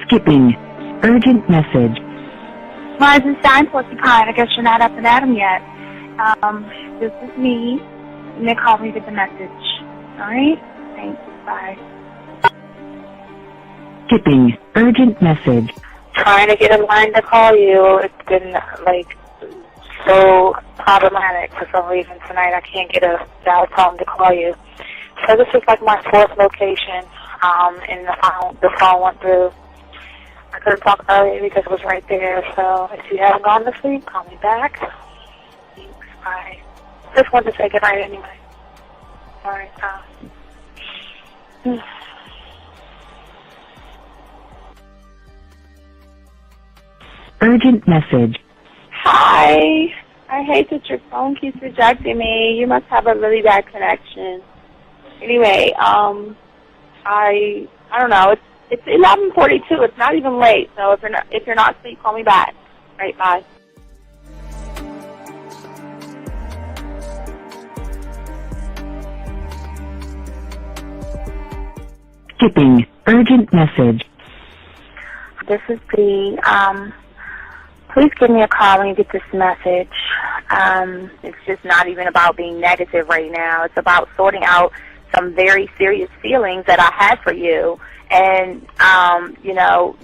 Skipping. Urgent message. Eisenstein, Porcupine. I guess you're not up and at 'em yet. This is me. You may call me with the message. All right? Thanks. Bye. Skipping. Urgent message. Trying to get a line to call you. It's been, so problematic for some reason tonight. I can't get a dial tone to call you. So this is my fourth location, and the phone went through. I couldn't talk earlier because it was right there. So if you haven't gone to sleep, call me back. Thanks. Bye. Just wanted to say goodnight anyway. All right. Urgent message. Hi. I hate that your phone keeps rejecting me. You must have a really bad connection. Anyway, I don't know. It's 11:42. It's not even late. So if you're not asleep, call me back. Right. Bye. Skipping. Urgent message. This is B. Please give me a call when you get this message. It's just not even about being negative right now. It's about sorting out some very serious feelings that I had for you, and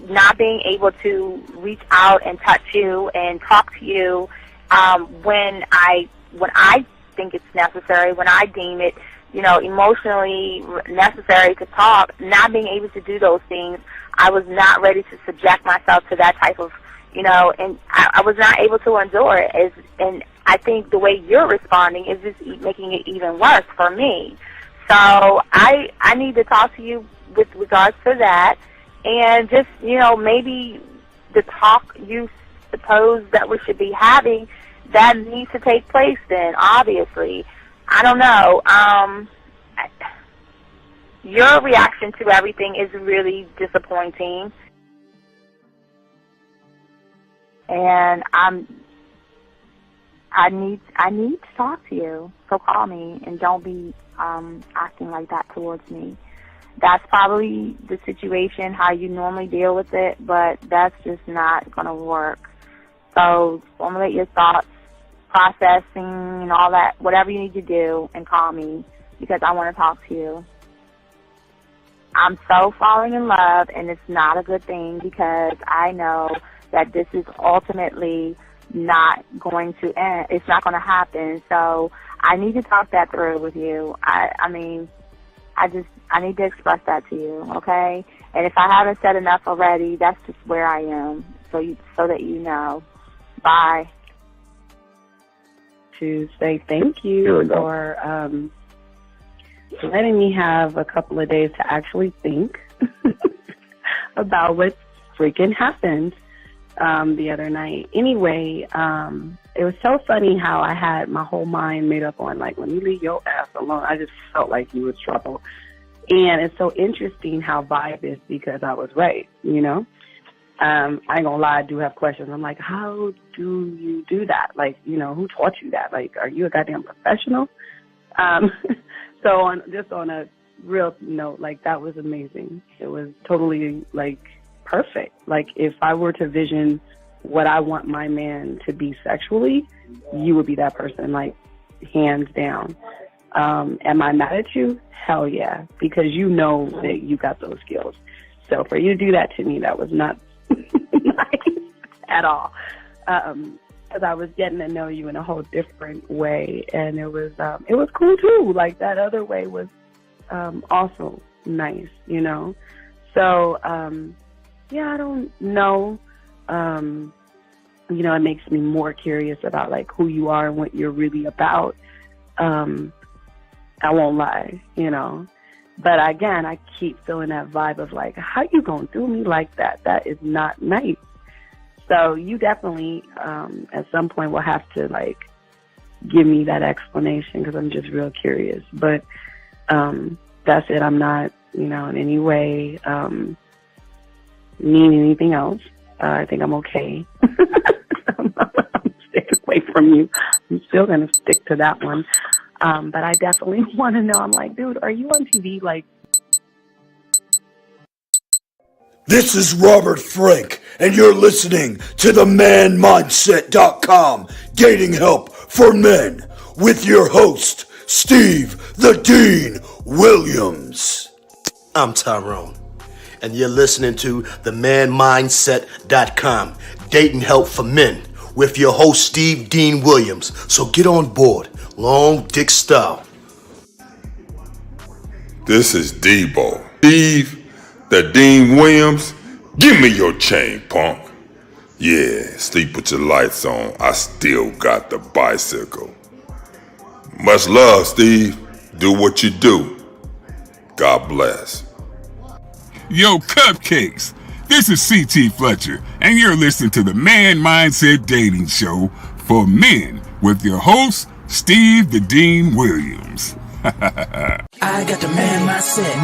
not being able to reach out and touch you and talk to you when I think it's necessary, when I deem it emotionally necessary to talk. Not being able to do those things, I was not ready to subject myself to that type of, and I was not able to endure it. And I think the way you're responding is just making it even worse for me. So I need to talk to you with regards to that, and just, maybe the talk you suppose that we should be having, that needs to take place then, obviously. I don't know. Your reaction to everything is really disappointing, and I need to talk to you. So call me, and don't be acting like that towards me. That's probably the situation, how you normally deal with it, but that's just not going to work. So formulate your thoughts, processing and all that, whatever you need to do, and call me, because I want to talk to you. I'm so falling in love, and it's not a good thing, because I know that this is ultimately not going to end. It's not going to happen. So I need to talk that through with you. I need to express that to you, okay? And if I haven't said enough already, that's just where I am, so that you know. Bye. To say thank you for letting me have a couple of days to actually think about what freaking happened the other night. Anyway, it was so funny how I had my whole mind made up on, let me leave your ass alone. I just felt like you was trouble. And it's so interesting how vibe is, because I was right, I ain't gonna lie, I do have questions. I'm like, how do you do that? Who taught you that? Are you a goddamn professional? So on a real note, that was amazing. It was totally, perfect. If I were to vision what I want my man to be sexually, you would be that person, hands down. Am I mad at you? Hell yeah, because you know that you got those skills. So for you to do that to me, that was not nice at all. Because I was getting to know you in a whole different way, and it was cool too. That other way was also nice, So I don't know. It makes me more curious about who you are and what you're really about. I won't lie, But again, I keep feeling that vibe of how you gonna do me like that? That is not nice. So you definitely, at some point, will have to give me that explanation, because I'm just real curious. But that's it. I'm not, in any way mean anything else. I think I'm okay. I'm staying away from you. I'm still gonna stick to that one. But I definitely want to know. I'm dude, are you on TV? This is Robert Frank, and you're listening to the ManMindset.com Dating Help for Men with your host, Steve the Dean Williams. I'm Tyrone, and you're listening to the ManMindset.com Dating Help for Men with your host, Steve Dean Williams. So get on board, long dick style. This is Debo. Steve the Dean Williams, give me your chain, punk. Yeah, sleep with your lights on. I still got the bicycle. Much love, Steve. Do what you do. God bless. Yo, cupcakes. This is C.T. Fletcher, and you're listening to the Man Mindset Dating Show for Men with your host, Steve the Dean Williams. I got the man mindset,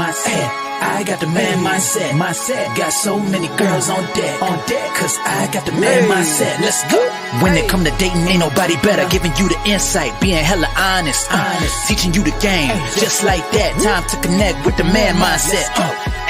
I got the man mindset, got so many girls on deck, cause I got the man mindset, let's go. When it come to dating, ain't nobody better, giving you the insight, being hella honest, teaching you the game, just like that, time to connect with the man mindset.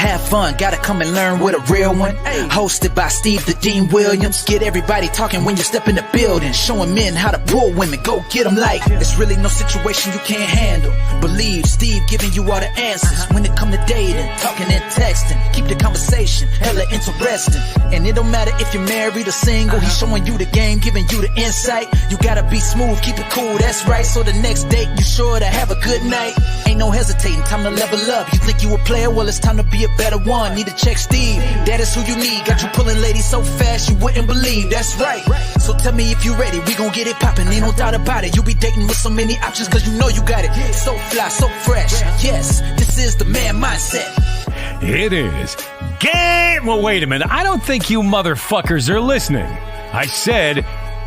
Have fun, gotta come and learn with a real one. Hosted by Steve the Dean Williams. Get everybody talking when you step in the building, showing men how to pull women, go get them like it's really no situation you can't handle. Believe Steve giving you all the answers when it come to dating, talking and texting. Keep the conversation hella interesting, and it don't matter if you're married or single. He's showing you the game, giving you the insight. You gotta be smooth, keep it cool, that's right. So the next date you sure to have a good night. Ain't no hesitating, time to level up. You think you a player, well it's time to be a better one. Need to check Steve, that is who you need. Got you pulling ladies so fast you wouldn't believe, that's right. So tell me if you ready, we gon' get it poppin', ain't no doubt about it. You be dating with so many options cause you know you got it. So fly, so fresh, yes, this is the man mindset. It is game. Well, wait a minute. I don't think you motherfuckers are listening. I said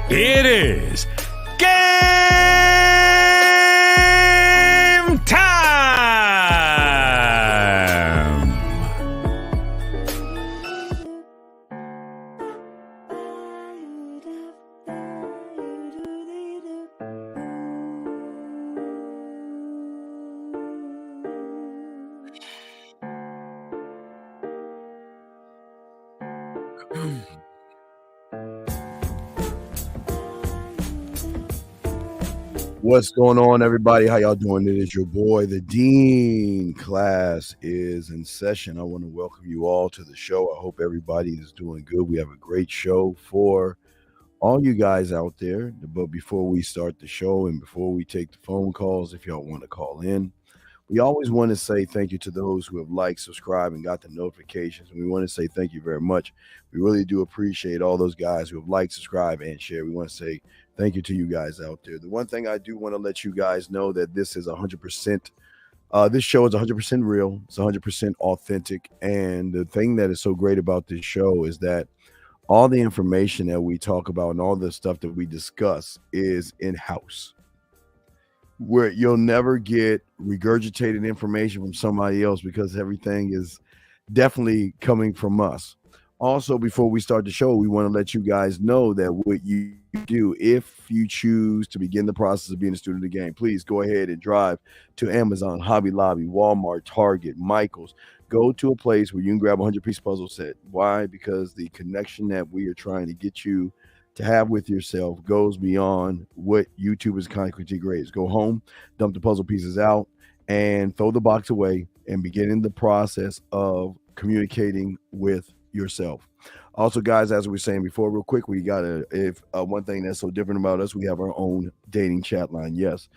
it is game time. What's going on, everybody? How y'all doing? It is your boy, the Dean. Class is in session. I want to welcome you all to the show. I hope everybody is doing good. We have a great show for all you guys out there. But before we start the show and before we take the phone calls, if y'all want to call in, we always want to say thank you to those who have liked, subscribed, and got the notifications. And we want to say thank you very much. We really do appreciate all those guys who have liked, subscribed, and shared. We want to say thank you to you guys out there. The one thing I do want to let you guys know that this is 100%. This show is 100% real. It's 100% authentic. And the thing that is so great about this show is that all the information that we talk about and all the stuff that we discuss is in-house, where you'll never get regurgitated information from somebody else because everything is definitely coming from us. Also, before we start the show, we want to let you guys know that what you do, if you choose to begin the process of being a student of the game, please go ahead and drive to Amazon, Hobby Lobby, Walmart, Target, Michael's. Go to a place where you can grab a 100-piece puzzle set. Why? Because the connection that we are trying to get you to have with yourself goes beyond what YouTube is kind of grades. Go home, dump the puzzle pieces out, and throw the box away and begin the process of communicating with yourself. Also, guys, as we were saying before, real quick, we got one thing that's so different about us, we have our own dating chat line. Yes,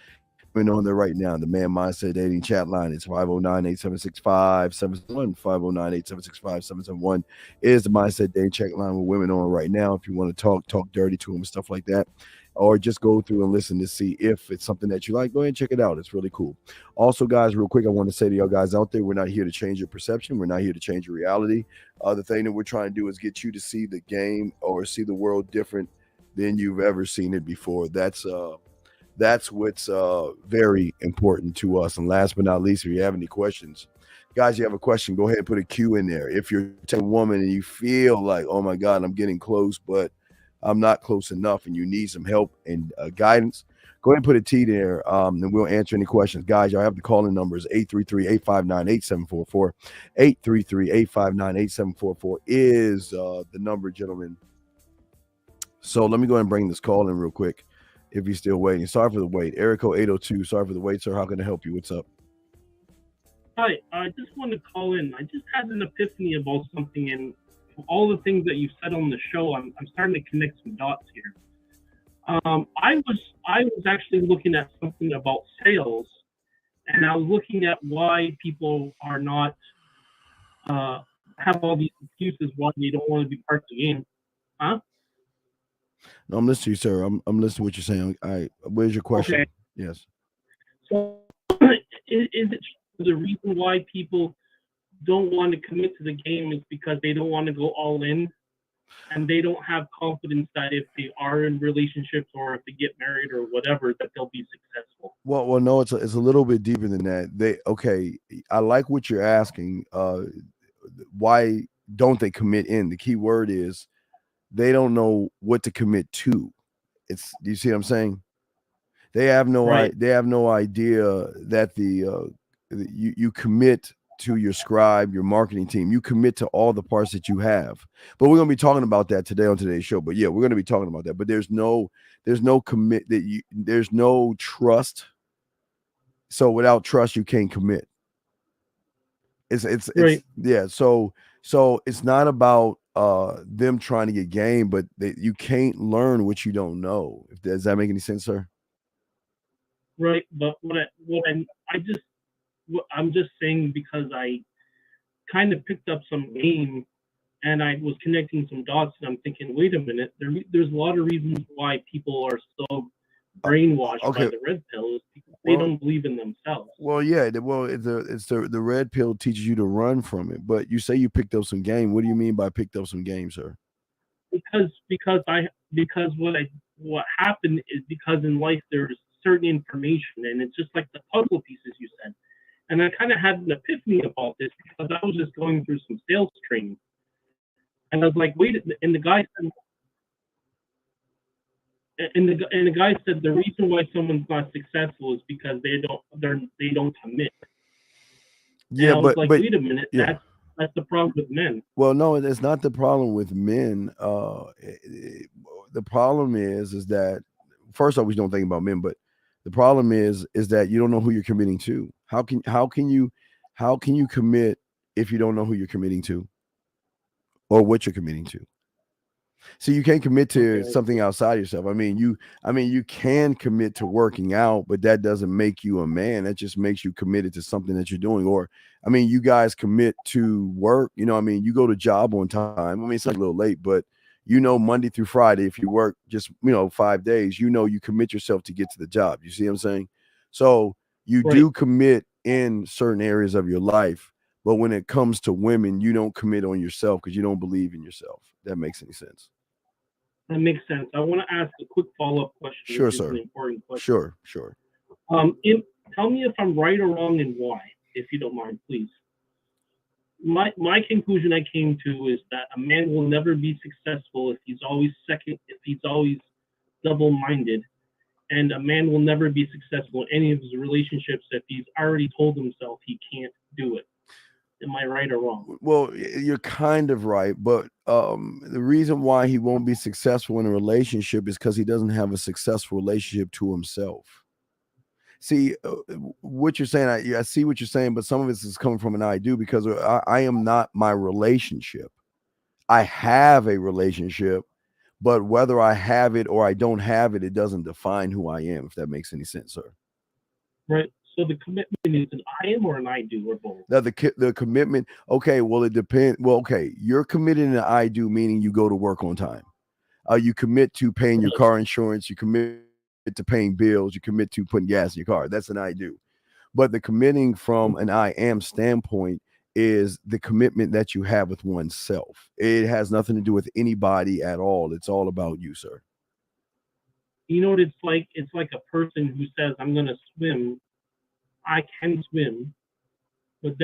we're on there right now. The Man Mindset Dating Chat line is 509-8765-771. 509-8765-771 is the Mindset Dating Chat line with women on right now. If you want to talk dirty to them and stuff like that, or just go through and listen to see if it's something that you like, go ahead and check it out. It's really cool. Also, guys, real quick, I want to say to y'all guys out there, we're not here to change your perception. We're not here to change your reality. The thing that we're trying to do is get you to see the game or see the world different than you've ever seen it before. That's what's very important to us. And last but not least, if you have any questions, guys, you have a question, go ahead and put a Q in there. If you're a woman and you feel like, oh my God, I'm getting close, but I'm not close enough, and you need some help and guidance, Go ahead and put a T there, and we'll answer any questions. Guys, y'all have the calling numbers 833-859-8744. 833-859-8744 is the number, gentlemen. So let me go ahead and bring this call in real quick if you're still waiting. Sorry for the wait. Area code 802. Sorry for the wait, sir. How can I help you? What's up? Hi, I just wanted to call in. I just had an epiphany about something, and all the things that you said on the show, I'm starting to connect some dots here. I was actually looking at something about sales, and I was looking at why people are not have all these excuses why they don't want to be part of the game. Huh? No, I'm listening to you, sir. I'm listening to what you're saying. Where's your question? Okay. Yes. So is it the reason why people don't want to commit to the game is because they don't want to go all in, and they don't have confidence that if they are in relationships or if they get married or whatever, that they'll be successful? Well, no, it's a little bit deeper than that. I like what you're asking. Why don't they commit in? The key word is they don't know what to commit to. Do you see what I'm saying? They have no they have no idea that you commit to your scribe, your marketing team. You commit to all the parts that you have. But we're going to be talking about that today on today's show. But yeah, we're going to be talking about that. But there's no commit there's no trust. So without trust, you can't commit. It's yeah. So it's not about them trying to get game, but you can't learn what you don't know. Does that make any sense, sir? Right, but I'm just saying because I kind of picked up some game and I was connecting some dots, and I'm thinking, wait a minute, there's a lot of reasons why people are so brainwashed by the red pill is because they don't believe in themselves. Well, yeah, it's the red pill teaches you to run from it. But you say you picked up some game. What do you mean by picked up some game, sir? Because what happened is because in life there's certain information, and it's just like the puzzle pieces you said. And I kind of had an epiphany about this because I was just going through some sales training, and I was like, wait, and the guy said, and the guy said the reason why someone's not successful is because they don't commit. Yeah, and I was like, wait a minute, yeah. That's the problem with men. Well, no, it's not the problem with men. The problem is that first off, we don't think about men, but the problem is that you don't know who you're committing to. How can you commit if you don't know who you're committing to or what you're committing to? So you can't commit to something outside yourself. I mean, you can commit to working out, but that doesn't make you a man. That just makes you committed to something that you're doing. Or, I mean, you guys commit to work. You know, I mean, you go to job on time. I mean, it's like a little late, but Monday through Friday, if you work just 5 days, you commit yourself to get to the job. You see what I'm saying? So you do commit in certain areas of your life, but when it comes to women, you don't commit on yourself because you don't believe in yourself. That makes any sense? That makes sense. I want to ask a quick follow-up question. Sure, sir. An important question. Sure. Tell me if I'm right or wrong and why, if you don't mind, please. My conclusion I came to is that a man will never be successful if he's always double-minded, and a man will never be successful in any of his relationships if he's already told himself he can't do it. Am I right or wrong? Well, you're kind of right, but the reason why he won't be successful in a relationship is because he doesn't have a successful relationship to himself. See, what you're saying, I see what you're saying, but some of this is coming from an I do, because I am not my relationship. I have a relationship, but whether I have it or I don't have it, it doesn't define who I am, if that makes any sense, sir. Right. So the commitment is an I am or an I do, or both? Now the commitment, okay, well, it depends. Well, okay, you're committed in an I do, meaning you go to work on time. You commit to paying your car insurance. You commit to paying bills. You commit to putting gas in your car. That's an I do. But the committing from an I am standpoint is the commitment that you have with oneself. It has nothing to do with anybody at all. It's all about you, sir. You know what it's like? It's like a person who says, I'm going to swim. I can swim. But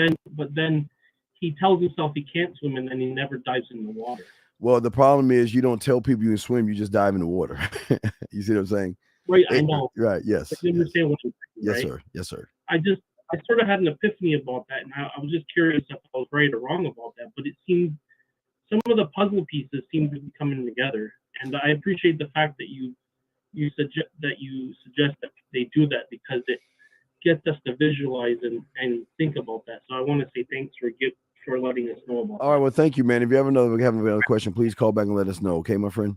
then he tells himself he can't swim, and then he never dives in the water. Well, the problem is you don't tell people you can swim. You just dive in the water. You see what I'm saying? Right, I know. Right, yes. I understand what you're saying, Yes, right? sir. Yes, sir. I sort of had an epiphany about that, and I was just curious if I was right or wrong about that. But it seemed some of the puzzle pieces seem to be coming together, and I appreciate the fact that you suggest that they do that, because it gets us to visualize and think about that. So I want to say thanks for letting us know about. All right, well, thank you, man. If you have another question, please call back and let us know. Okay, my friend.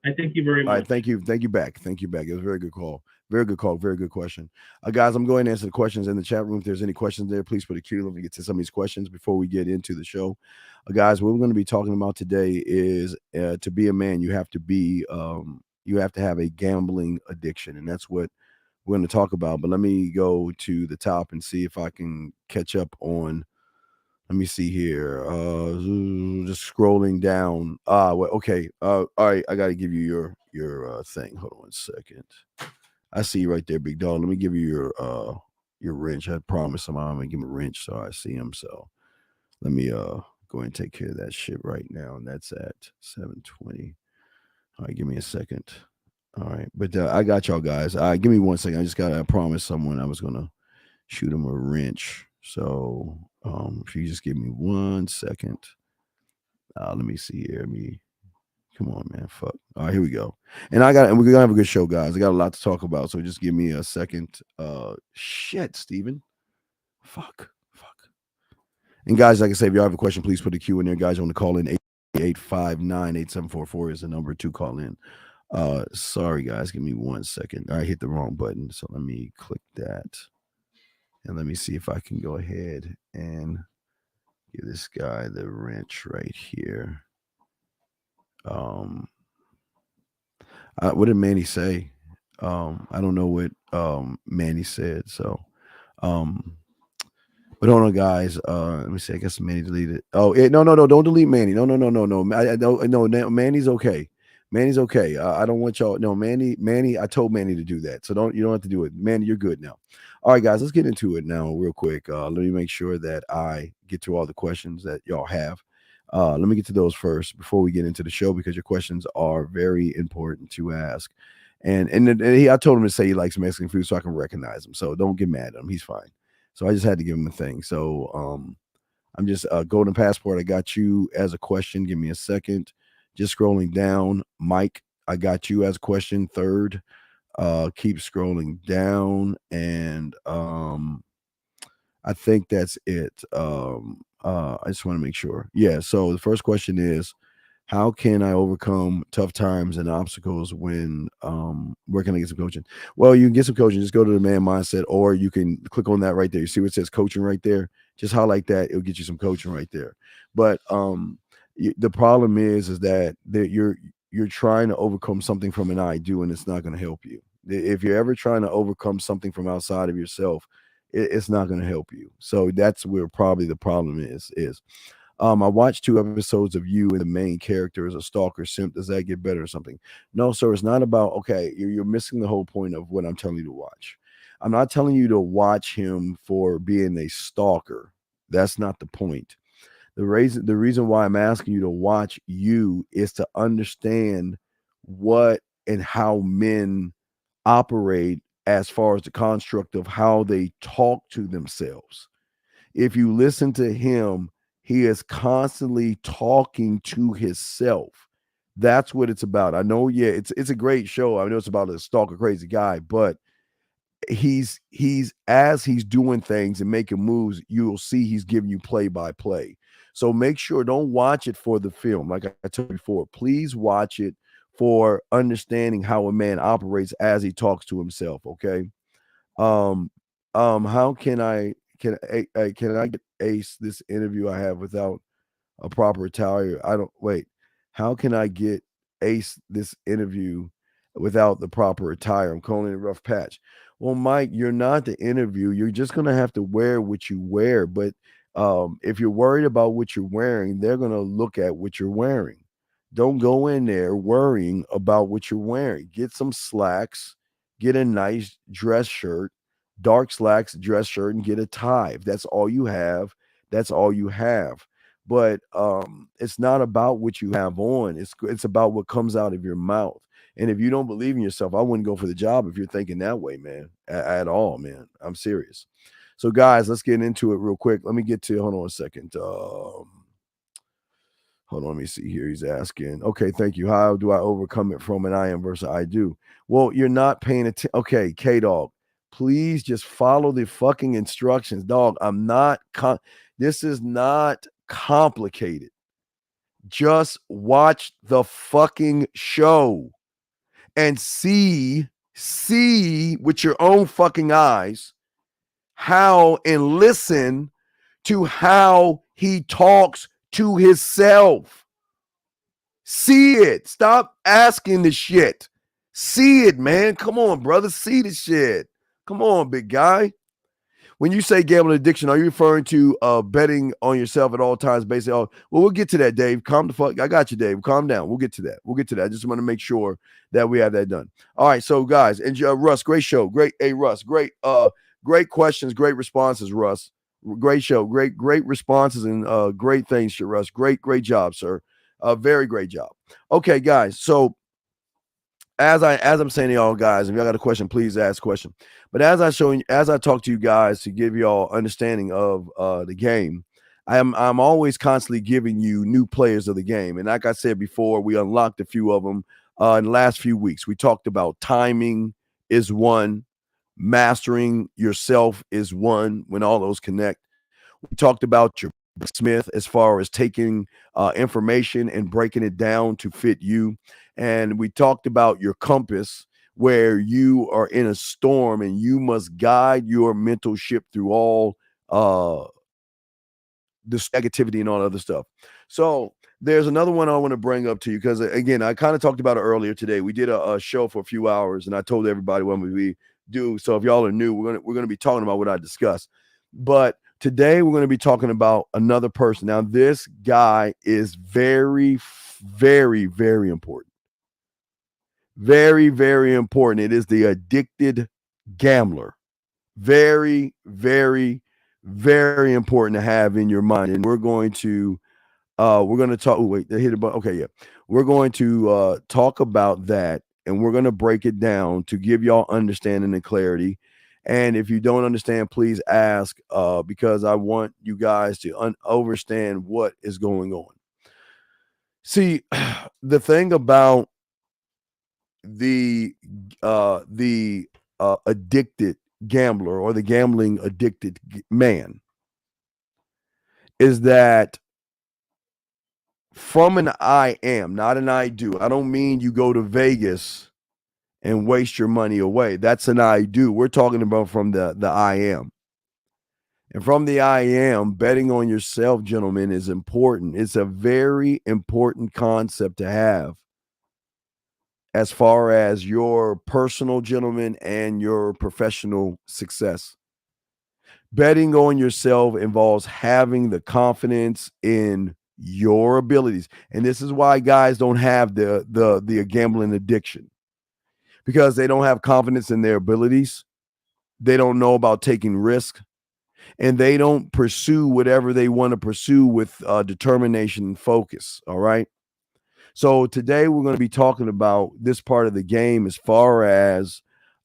I thank you very much. All right, thank you back. Thank you back. It was a very good call. Very good call. Very good question. Guys, I'm going to answer the questions in the chat room. If there's any questions there, please put a Q. Let me get to some of these questions before we get into the show. Guys, what we're going to be talking about today is to be a man, you have to be you have to have a gambling addiction, and that's what we're going to talk about. But let me go to the top and see if I can catch up on. Let me see here. Just scrolling down. Well, okay. All right. I got to give you your thing. Hold on 1 second. I see you right there, big dog. Let me give you your wrench. I promised him I'm gonna give him a wrench, so I see him. So let me go ahead and take care of that shit right now, and that's at 7:20. All right, give me a second. All right, but I got y'all guys. Give me 1 second. I promised someone I was gonna shoot him a wrench. So if you just give me 1 second, let me see here. Come on, man. Fuck. All right, here we go. And we're gonna have a good show, guys. I got a lot to talk about, so just give me a second. Shit, Steven. Fuck. And guys, like I said, if y'all have a question, please put a Q in there. Guys, you want to call in 859-8744 is the number to call in. Sorry, guys. Give me 1 second. I hit the wrong button, so let me click that. And let me see if I can go ahead and give this guy the wrench right here. What did Manny say? I don't know what Manny said. So but hold on, guys. Let me see. I guess Manny deleted. Oh, no, don't delete Manny. No. No, Manny's okay. Manny's okay. I don't want y'all. No, Manny. I told Manny to do that, so you don't have to do it. Manny, you're good now. All right, guys, let's get into it now, real quick. Let me make sure that I get to all the questions that y'all have. Let me get to those first before we get into the show, because your questions are very important to ask. And I told him to say he likes Mexican food so I can recognize him. So don't get mad at him. He's fine. So I just had to give him a thing. So I'm just Golden Passport. I got you as a question. Give me a second. Just scrolling down. Mike, I got you as a question. Third. Keep scrolling down. And I think that's it. I just want to make sure. Yeah. So the first question is, how can I overcome tough times and obstacles when where can I get some coaching? Well, you can get some coaching. Just go to the Man Mindset, or you can click on that right there. You see what it says coaching right there? Just highlight that. It'll get you some coaching right there. But the problem is that you're trying to overcome something from an I do, and it's not going to help you. If you're ever trying to overcome something from outside of yourself, it's not going to help you. So that's where probably the problem is. I watched 2 episodes of you, and the main character is a stalker simp. Does that get better or something? No, sir. It's not about, okay, you're missing the whole point of what I'm telling you to watch. I'm not telling you to watch him for being a stalker. That's not the point. The reason why I'm asking you to watch you is to understand what and how men operate as far as the construct of how they talk to themselves. If you listen to him, he is constantly talking to himself. That's what it's about. I know, yeah, it's a great show. I know it's about a stalker crazy guy, but he's as he's doing things and making moves, you'll see he's giving you play by play. So make sure, don't watch it for the film. Like I told you before, please watch it for understanding how a man operates as he talks to himself. Okay. How can I get Ace this interview I have without a proper attire? How can I get Ace this interview without the proper attire? I'm calling it a rough patch. Well, Mike, you're not the interview. You're just going to have to wear what you wear. But if you're worried about what you're wearing, they're going to look at what you're wearing. Don't go in there worrying about what you're wearing. Get some slacks, get a nice dress shirt, dark slacks, dress shirt, and get a tie. If that's all you have, that's all you have. But it's not about what you have on. It's about what comes out of your mouth. And if you don't believe in yourself, I wouldn't go for the job if you're thinking that way, man, at all, man. I'm serious. So, guys, let's get into it real quick. Let me get to, hold on a second. Hold on, let me see here. He's asking, okay, thank you. How do I overcome it from an I am versus I do? Well, you're not paying attention. Okay, K-Dog, please just follow the fucking instructions. Dog, I'm not, this is not complicated. Just watch the fucking show and see with your own fucking eyes how, and listen to how he talks to himself. See it. Stop asking the shit. See it, man. Come on, brother. See the shit. Come on, big guy. When you say gambling addiction, are you referring to betting on yourself at all times? Basically, well, we'll get to that, Dave. Calm the fuck. I got you, Dave. Calm down. We'll get to that. I just want to make sure that we have that done. All right, so guys, and Russ, great show. Great, hey Russ, great questions, great responses, Russ. Great show, great responses, and great things, Russ. Great job, sir. Very great job. Okay, guys. So as I'm saying to y'all guys, if y'all got a question, please ask a question. But as I talk to you guys to give y'all understanding of the game, I'm always constantly giving you new players of the game. And like I said before, we unlocked a few of them in the last few weeks. We talked about timing is one, mastering yourself is one, when all those connect. We talked about your Smith as far as taking information and breaking it down to fit you. And we talked about your compass, where you are in a storm and you must guide your mental ship through all this negativity and all other stuff. So there's another one I want to bring up to you, because again, I kind of talked about it earlier today. We did a show for a few hours and I told everybody what we do. So if y'all are new, we're gonna be talking about what I discussed. But today we're going to be talking about another person. Now, this guy is very, very, very important. Very, very important. It is the addicted gambler. Very, very, very important to have in your mind. And we're going to talk. Oh, wait, they hit a button. Okay, yeah. We're going to talk about that, and we're going to break it down to give y'all understanding and clarity. And if you don't understand, please ask, because I want you guys to understand what is going on. See, the thing about the addicted gambler, or the gambling addicted man, is that from an I am, not an I do. I don't mean you go to Vegas and waste your money away. That's an I do. We're talking about from the I am. And from the I am, betting on yourself, gentlemen, is important. It's a very important concept to have as far as your personal, gentlemen, and your professional success. Betting on yourself involves having the confidence in your abilities. And this is why guys don't have the gambling addiction, because they don't have confidence in their abilities. They don't know about taking risks, and they don't pursue whatever they want to pursue with determination and focus. All right. So today we're going to be talking about this part of the game as far as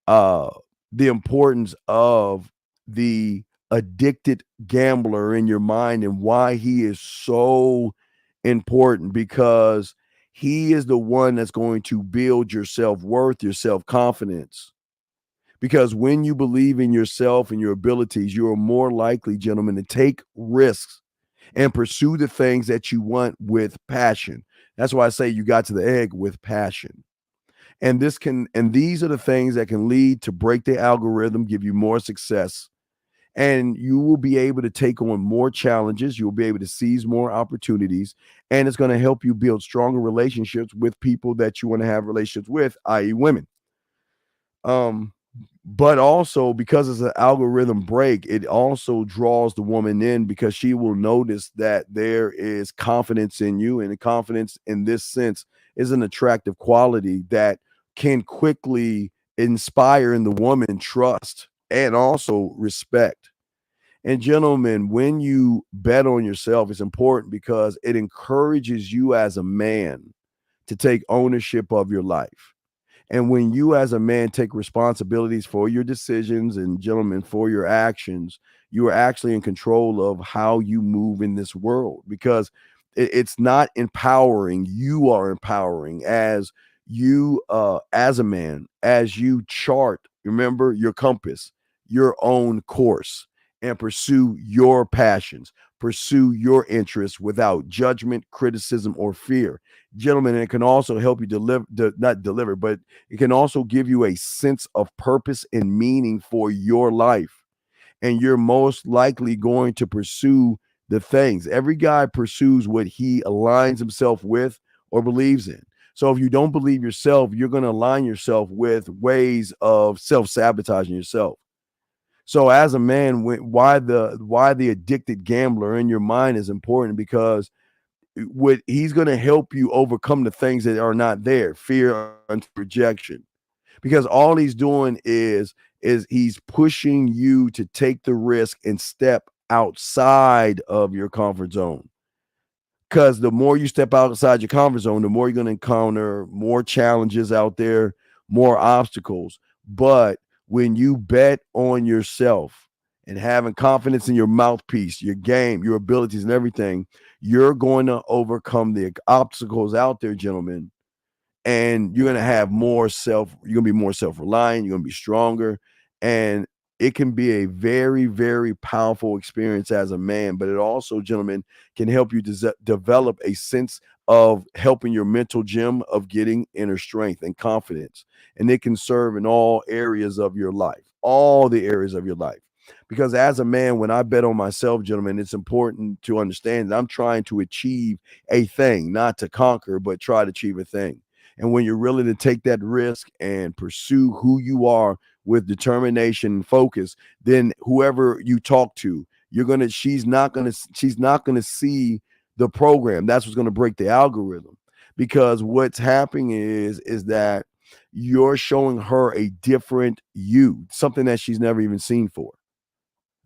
the importance of the addicted gambler in your mind and why he is so important, because he is the one that's going to build your self-worth, your self-confidence. Because when you believe in yourself and your abilities, you are more likely, gentlemen, to take risks and pursue the things that you want with passion. That's why I say you got to the egg with passion. And these are the things that can lead to break the algorithm, give you more success, and you will be able to take on more challenges. You'll be able to seize more opportunities, and it's going to help you build stronger relationships with people that you want to have relationships with, i.e. women. But also, because it's an algorithm break, it also draws the woman in, because she will notice that there is confidence in you, and the confidence in this sense is an attractive quality that can quickly inspire in the woman trust and also respect. And gentlemen, when you bet on yourself, it's important because it encourages you as a man to take ownership of your life. And when you as a man take responsibilities for your decisions and, gentlemen, for your actions, you are actually in control of how you move in this world, because it's not empowering. You are empowering as you, as a man, as you chart, remember, your compass, your own course, and pursue your passions, pursue your interests without judgment, criticism, or fear. Gentlemen, it can also help you not deliver, but it can also give you a sense of purpose and meaning for your life. And you're most likely going to pursue the things. Every guy pursues what he aligns himself with or believes in. So if you don't believe yourself, you're going to align yourself with ways of self-sabotaging yourself. So as a man, why the addicted gambler in your mind is important, because he's going to help you overcome the things that are not there, fear and rejection. Because all he's doing is he's pushing you to take the risk and step outside of your comfort zone. Because the more you step outside your comfort zone, the more you're going to encounter more challenges out there, more obstacles. But when you bet on yourself and having confidence in your mouthpiece, your game, your abilities, and everything, you're going to overcome the obstacles out there, gentlemen. And you're going to have you're going to be more self-reliant, you're going to be stronger. And it can be a very, very powerful experience as a man, but it also, gentlemen, can help you develop a sense of helping your mental gym of getting inner strength and confidence. And it can serve in all areas of your life, all the areas of your life. Because as a man, when I bet on myself, gentlemen, it's important to understand that I'm trying to achieve a thing, not to conquer, but try to achieve a thing. And when you're willing to take that risk and pursue who you are with determination and focus, then whoever you talk to, she's not gonna see the program. That's what's gonna break the algorithm. Because what's happening is that you're showing her a different you, something that she's never even seen for.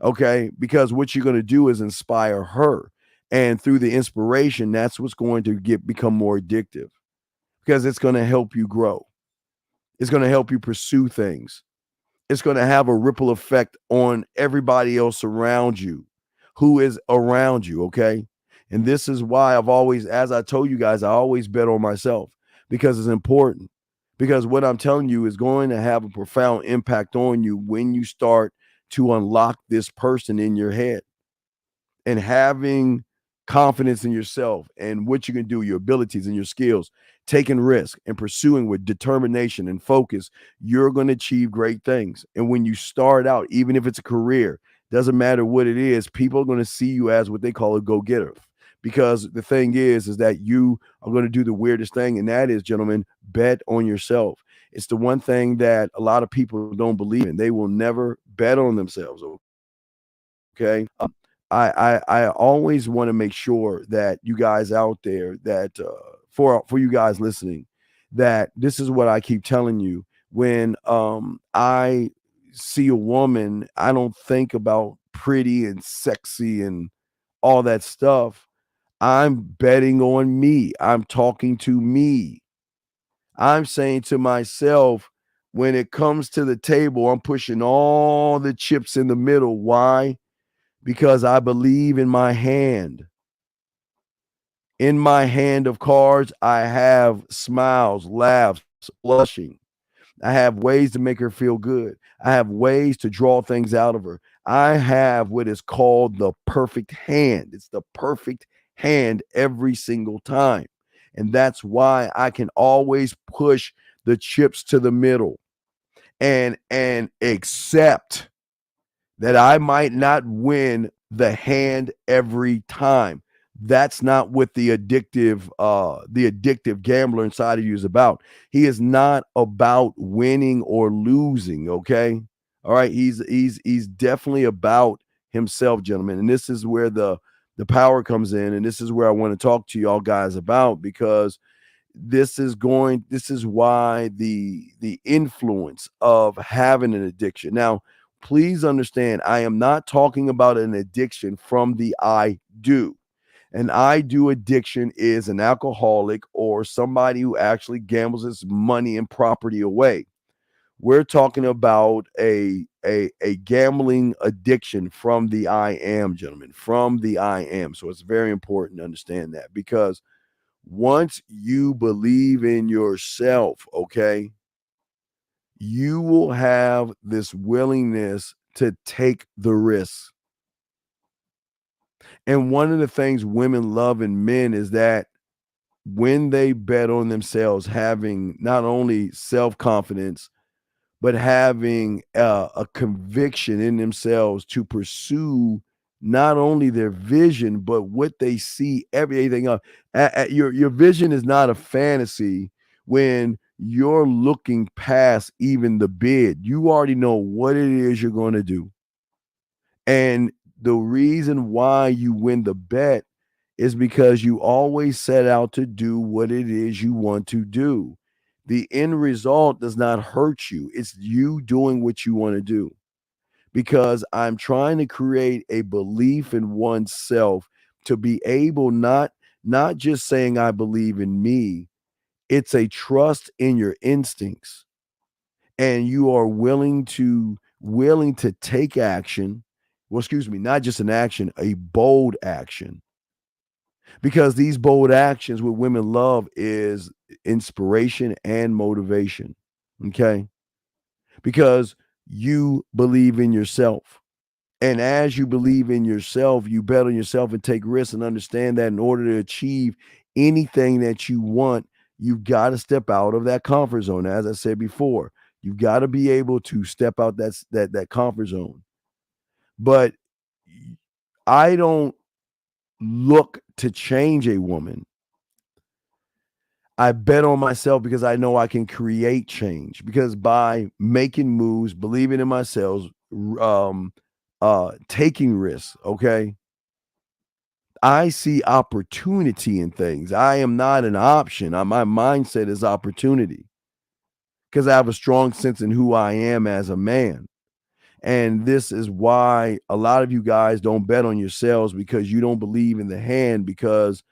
Okay, because what you're gonna do is inspire her, and through the inspiration, that's what's going to become more addictive. Because it's going to help you grow. It's going to help you pursue things. It's going to have a ripple effect on everybody else around you, who is around you, okay? And this is why I've always, as I told you guys, I always bet on myself, because it's important. Because what I'm telling you is going to have a profound impact on you when you start to unlock this person in your head. And having confidence in yourself and what you can do, your abilities and your skills, taking risk and pursuing with determination and focus, you're going to achieve great things. And when you start out, even if it's a career, doesn't matter what it is, people are going to see you as what they call a go-getter. Because the thing is that you are going to do the weirdest thing, and that is, gentlemen, bet on yourself. It's the one thing that a lot of people don't believe in. They will never bet on themselves. Okay. I always want to make sure that you guys out there, that for you guys listening, that this is what I keep telling you. When I see a woman, I don't think about pretty and sexy and all that stuff. I'm betting on me. I'm talking to me. I'm saying to myself, when it comes to the table, I'm pushing all the chips in the middle. Why? Because I believe in my hand. In my hand of cards, I have smiles, laughs, blushing. I have ways to make her feel good. I have ways to draw things out of her. I have what is called the perfect hand. It's the perfect hand every single time. And that's why I can always push the chips to the middle and accept that I might not win the hand every time. That's not what the addictive gambler inside of you is about. He is not about winning or losing. Okay. All right. He's definitely about himself, gentlemen. And this is where the power comes in. And this is where I want to talk to y'all guys about, because this is why the influence of having an addiction. Now, please understand, I am not talking about an addiction from the I do. An I do addiction is an alcoholic or somebody who actually gambles his money and property away. We're talking about a gambling addiction from the I am, gentlemen, from the I am. So it's very important to understand that, because once you believe in yourself, okay, you will have this willingness to take the risk. And one of the things women love in men is that when they bet on themselves, having not only self-confidence, but having a conviction in themselves to pursue not only their vision, but what they see, everything else. Your vision is not a fantasy when you're looking past even the bid. You already know what it is you're going to do. And the reason why you win the bet is because you always set out to do what it is you want to do. The end result does not hurt you. It's you doing what you want to do. Because I'm trying to create a belief in oneself to be able, not just saying I believe in me, it's a trust in your instincts. And you are willing to take action. Well, excuse me, not just an action, a bold action. Because these bold actions, what women love is inspiration and motivation. Okay? Because you believe in yourself. And as you believe in yourself, you bet on yourself and take risks, and understand that in order to achieve anything that you want, you've got to step out of that comfort zone. As I said before, you've got to be able to step out that comfort zone. But I don't look to change a woman. I bet on myself because I know I can create change, because by making moves, believing in myself, taking risks, okay, I see opportunity in things. I am not an option. My mindset is opportunity, because I have a strong sense in who I am as a man. And this is why a lot of you guys don't bet on yourselves, because you don't believe in the hand, because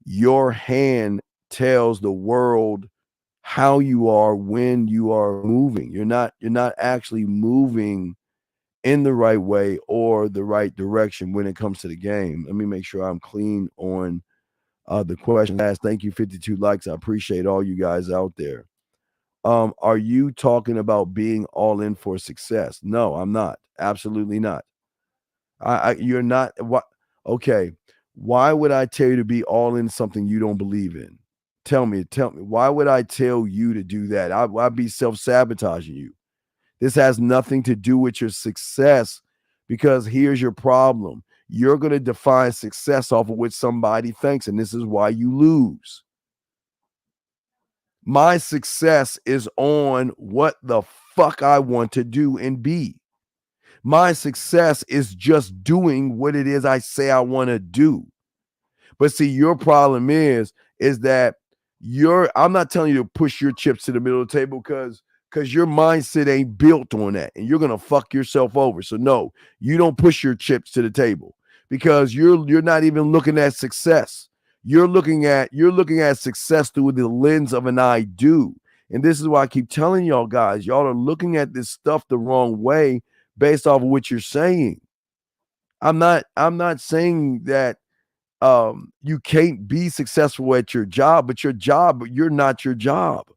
your hand tells the world how you are when you are moving. You're not actually moving in the right way or the right direction when it comes to the game. Let me make sure I'm clean on the question asked. Thank you, 52 likes. I appreciate all you guys out there. Are you talking about being all in for success? No, I'm not. Absolutely not. You're not. What? Okay. Why would I tell you to be all in something you don't believe in? Tell me. Why would I tell you to do that? I'd be self-sabotaging you. This has nothing to do with your success, because here's your problem. You're going to define success off of what somebody thinks, and this is why you lose. My success is on what the fuck I want to do and be. My success is just doing what it is I say I want to do. But see, your problem is that I'm not telling you to push your chips to the middle of the table, because your mindset ain't built on that, and you're going to fuck yourself over. So no, you don't push your chips to the table, because you're not even looking at success. You're looking at success through the lens of an I do. And this is why I keep telling y'all guys, y'all are looking at this stuff the wrong way based off of what you're saying. I'm not saying that you can't be successful at your job, but you're not your job.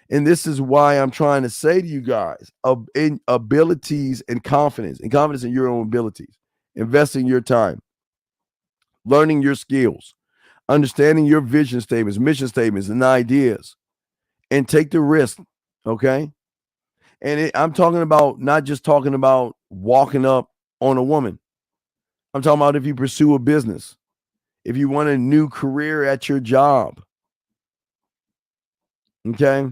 And this is why I'm trying to say to you guys, in abilities and confidence in your own abilities, investing your time, learning your skills, understanding your vision statements, mission statements, and ideas, and take the risk, okay? And I'm talking about, not just talking about walking up on a woman. I'm talking about if you pursue a business, if you want a new career at your job, okay?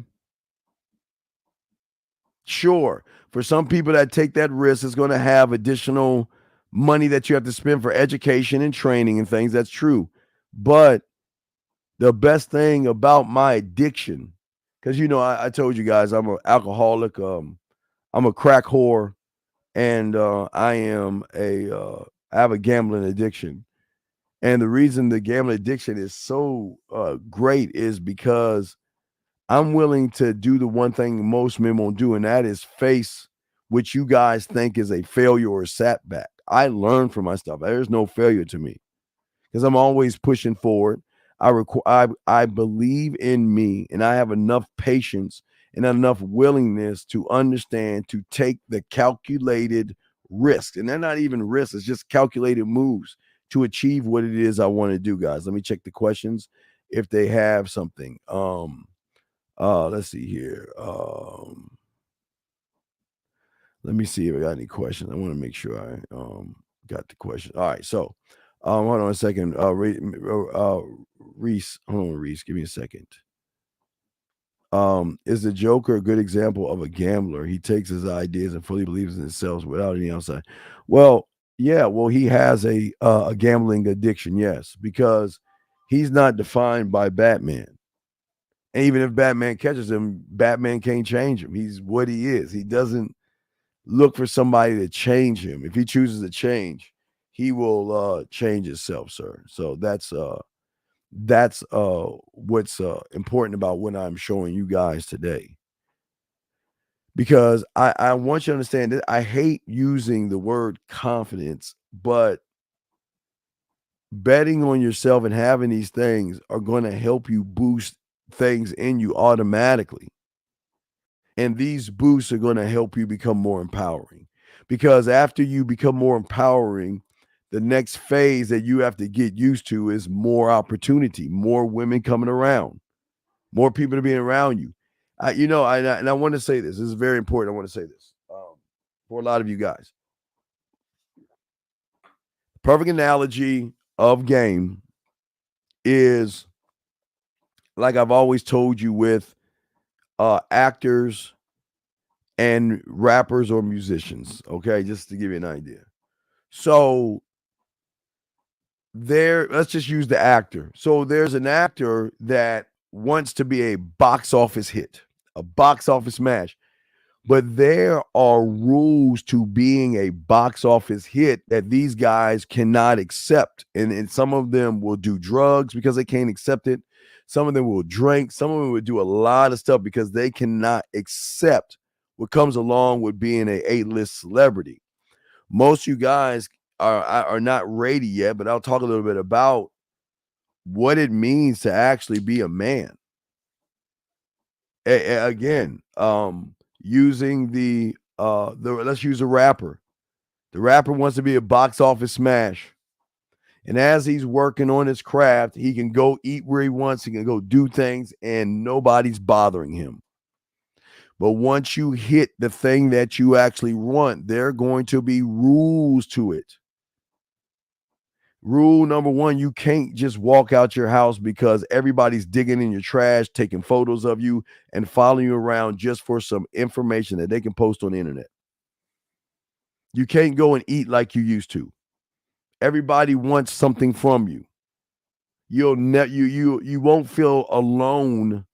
Sure, for some people that take that risk, is going to have additional money that you have to spend for education and training and things. That's true. But the best thing about my addiction, because I told you guys I'm an alcoholic, I'm a crack whore, and I have a gambling addiction. And the reason the gambling addiction is so great is because I'm willing to do the one thing most men won't do, and that is face what you guys think is a failure or a setback. I learn from my stuff. There's no failure to me because I'm always pushing forward. I believe in me, and I have enough patience and enough willingness to understand to take the calculated risks. And they're not even risks, it's just calculated moves to achieve what it is I want to do, guys. Let me check the questions if they have something. Let's see here. Let me see if I got any questions. I want to make sure I got the question. All right, so hold on a second. Reese, hold on, Reese, give me a second. Is the Joker a good example of a gambler? He takes his ideas and fully believes in himself without any outside. Well, yeah, well, he has a gambling addiction, yes, because he's not defined by Batman. And even if Batman catches him, Batman can't change him. He's what he is. He doesn't look for somebody to change him. If he chooses to change, he will change himself, sir. So that's what's important about what I'm showing you guys today. Because I want you to understand that I hate using the word confidence, but betting on yourself and having these things are going to help you boost things in you automatically. And these boosts are going to help you become more empowering. Because after you become more empowering, the next phase that you have to get used to is more opportunity, more women coming around, more people to be around you. I want to say this. This is very important. I want to say this for a lot of you guys. Perfect analogy of game is like I've always told you with actors and rappers or musicians. Okay, just to give you an idea. So let's just use the actor. So there's an actor that wants to be a box office hit, a box office smash. But there are rules to being a box office hit that these guys cannot accept. And some of them will do drugs because they can't accept it. Some of them will drink. Some of them will do a lot of stuff because they cannot accept what comes along with being an A-list celebrity. Most of you guys are not ready yet, but I'll talk a little bit about what it means to actually be a man. Again, using the let's use a rapper. The rapper wants to be a box office smash. And as he's working on his craft, he can go eat where he wants. He can go do things and nobody's bothering him. But once you hit the thing that you actually want, there are going to be rules to it. Rule number one, you can't just walk out your house because everybody's digging in your trash, taking photos of you, and following you around just for some information that they can post on the internet. You can't go and eat like you used to. Everybody wants something from you. You won't feel alone.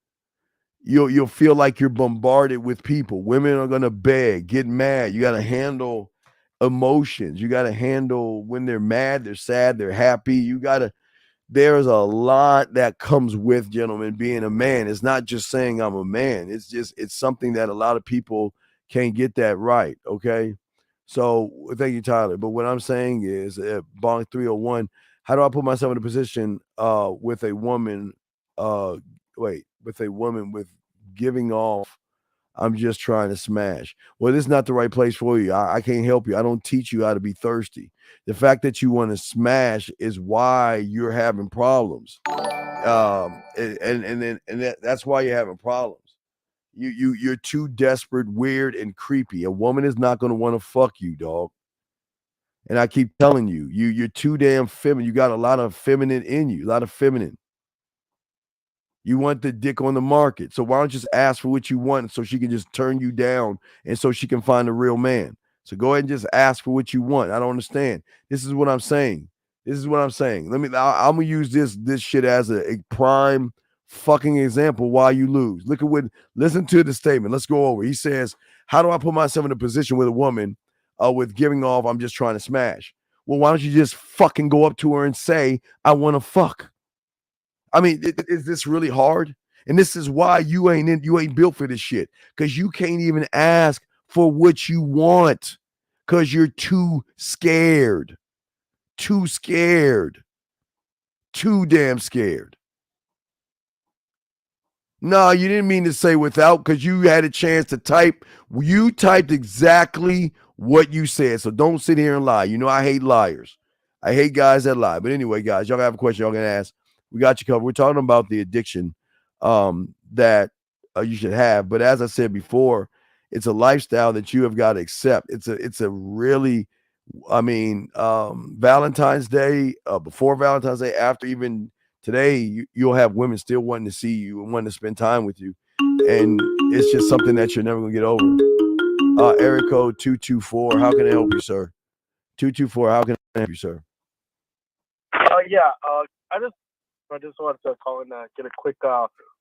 You'll feel like you're bombarded with people. Women are gonna beg, get mad. You got to handle emotions. You got to handle when they're mad, they're sad, they're happy. There's a lot that comes with, gentlemen, being a man. It's not just saying I'm a man. It's something that a lot of people can't get that right. Okay. So thank you, Tyler. But what I'm saying is Bong 301, how do I put myself in a position with a woman with giving off, I'm just trying to smash? Well, this is not the right place for you. I can't help you. I don't teach you how to be thirsty. The fact that you want to smash is why you're having problems. That's why you're having problems. You're too desperate, weird, and creepy. A woman is not going to want to fuck you, dog. And I keep telling you, you're too damn feminine. You got a lot of feminine in you, a lot of feminine. You want the dick on the market. So why don't you just ask for what you want so she can just turn you down and so she can find a real man? So go ahead and just ask for what you want. I don't understand. This is what I'm saying. I'm going to use this shit as a prime fucking example why you lose. Listen to the statement. Let's go over. He says, how do I put myself in a position with a woman with giving off, I'm just trying to smash? Well, why don't you just fucking go up to her and say, I want to fuck? I mean, is this really hard? And this is why you ain't built for this shit. Because you can't even ask for what you want. Because you're too scared. Too scared. Too damn scared. No, you didn't mean to say without, because you had a chance to type. You typed exactly what you said. So don't sit here and lie. You know I hate liars. I hate guys that lie. But anyway, guys, y'all have a question y'all can ask. We got you covered. We're talking about the addiction that you should have. But as I said before, it's a lifestyle that you have got to accept. It's a really, I mean, Valentine's Day, before Valentine's Day, after even today, you'll have women still wanting to see you and wanting to spend time with you. And it's just something that you're never going to get over. Area code 224. How can I help you, sir? 224. How can I help you, sir? I just wanted to call and get a quick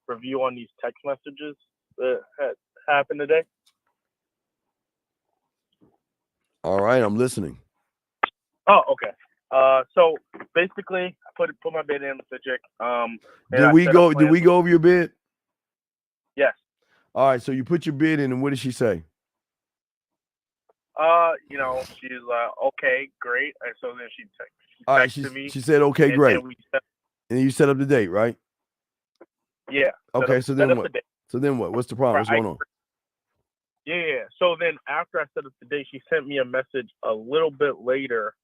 review on these text messages that had happened today. All right, I'm listening. Oh, okay. So basically, I put my bid in with the chick. Did we go over your bid? Yes. All right, so you put your bid in, and what did she say? She's like, okay, great. And so then she texted me. She said, okay, great. And you set up the date, right? Yeah. Okay, so then what? So then what? What's the problem? What's going on? Yeah. So then after I set up the date, she sent me a message a little bit later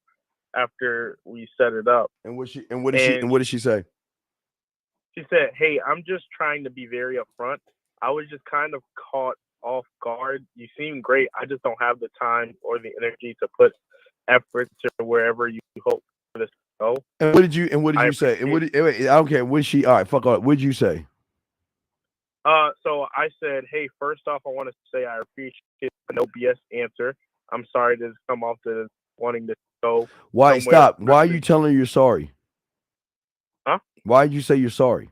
after we set it up. And what did she say? She said, "Hey, I'm just trying to be very upfront. I was just kind of caught off guard. You seem great. I just don't have the time or the energy to put effort to wherever you hope for this to go." And what did you say? And I don't care. What she? All right, fuck all. What did you say? So I said, "Hey, first off, I want to say I appreciate the no BS answer. I'm sorry to come off to wanting to go." Why stop? Why are you telling her you're sorry? Huh? Why did you say you're sorry?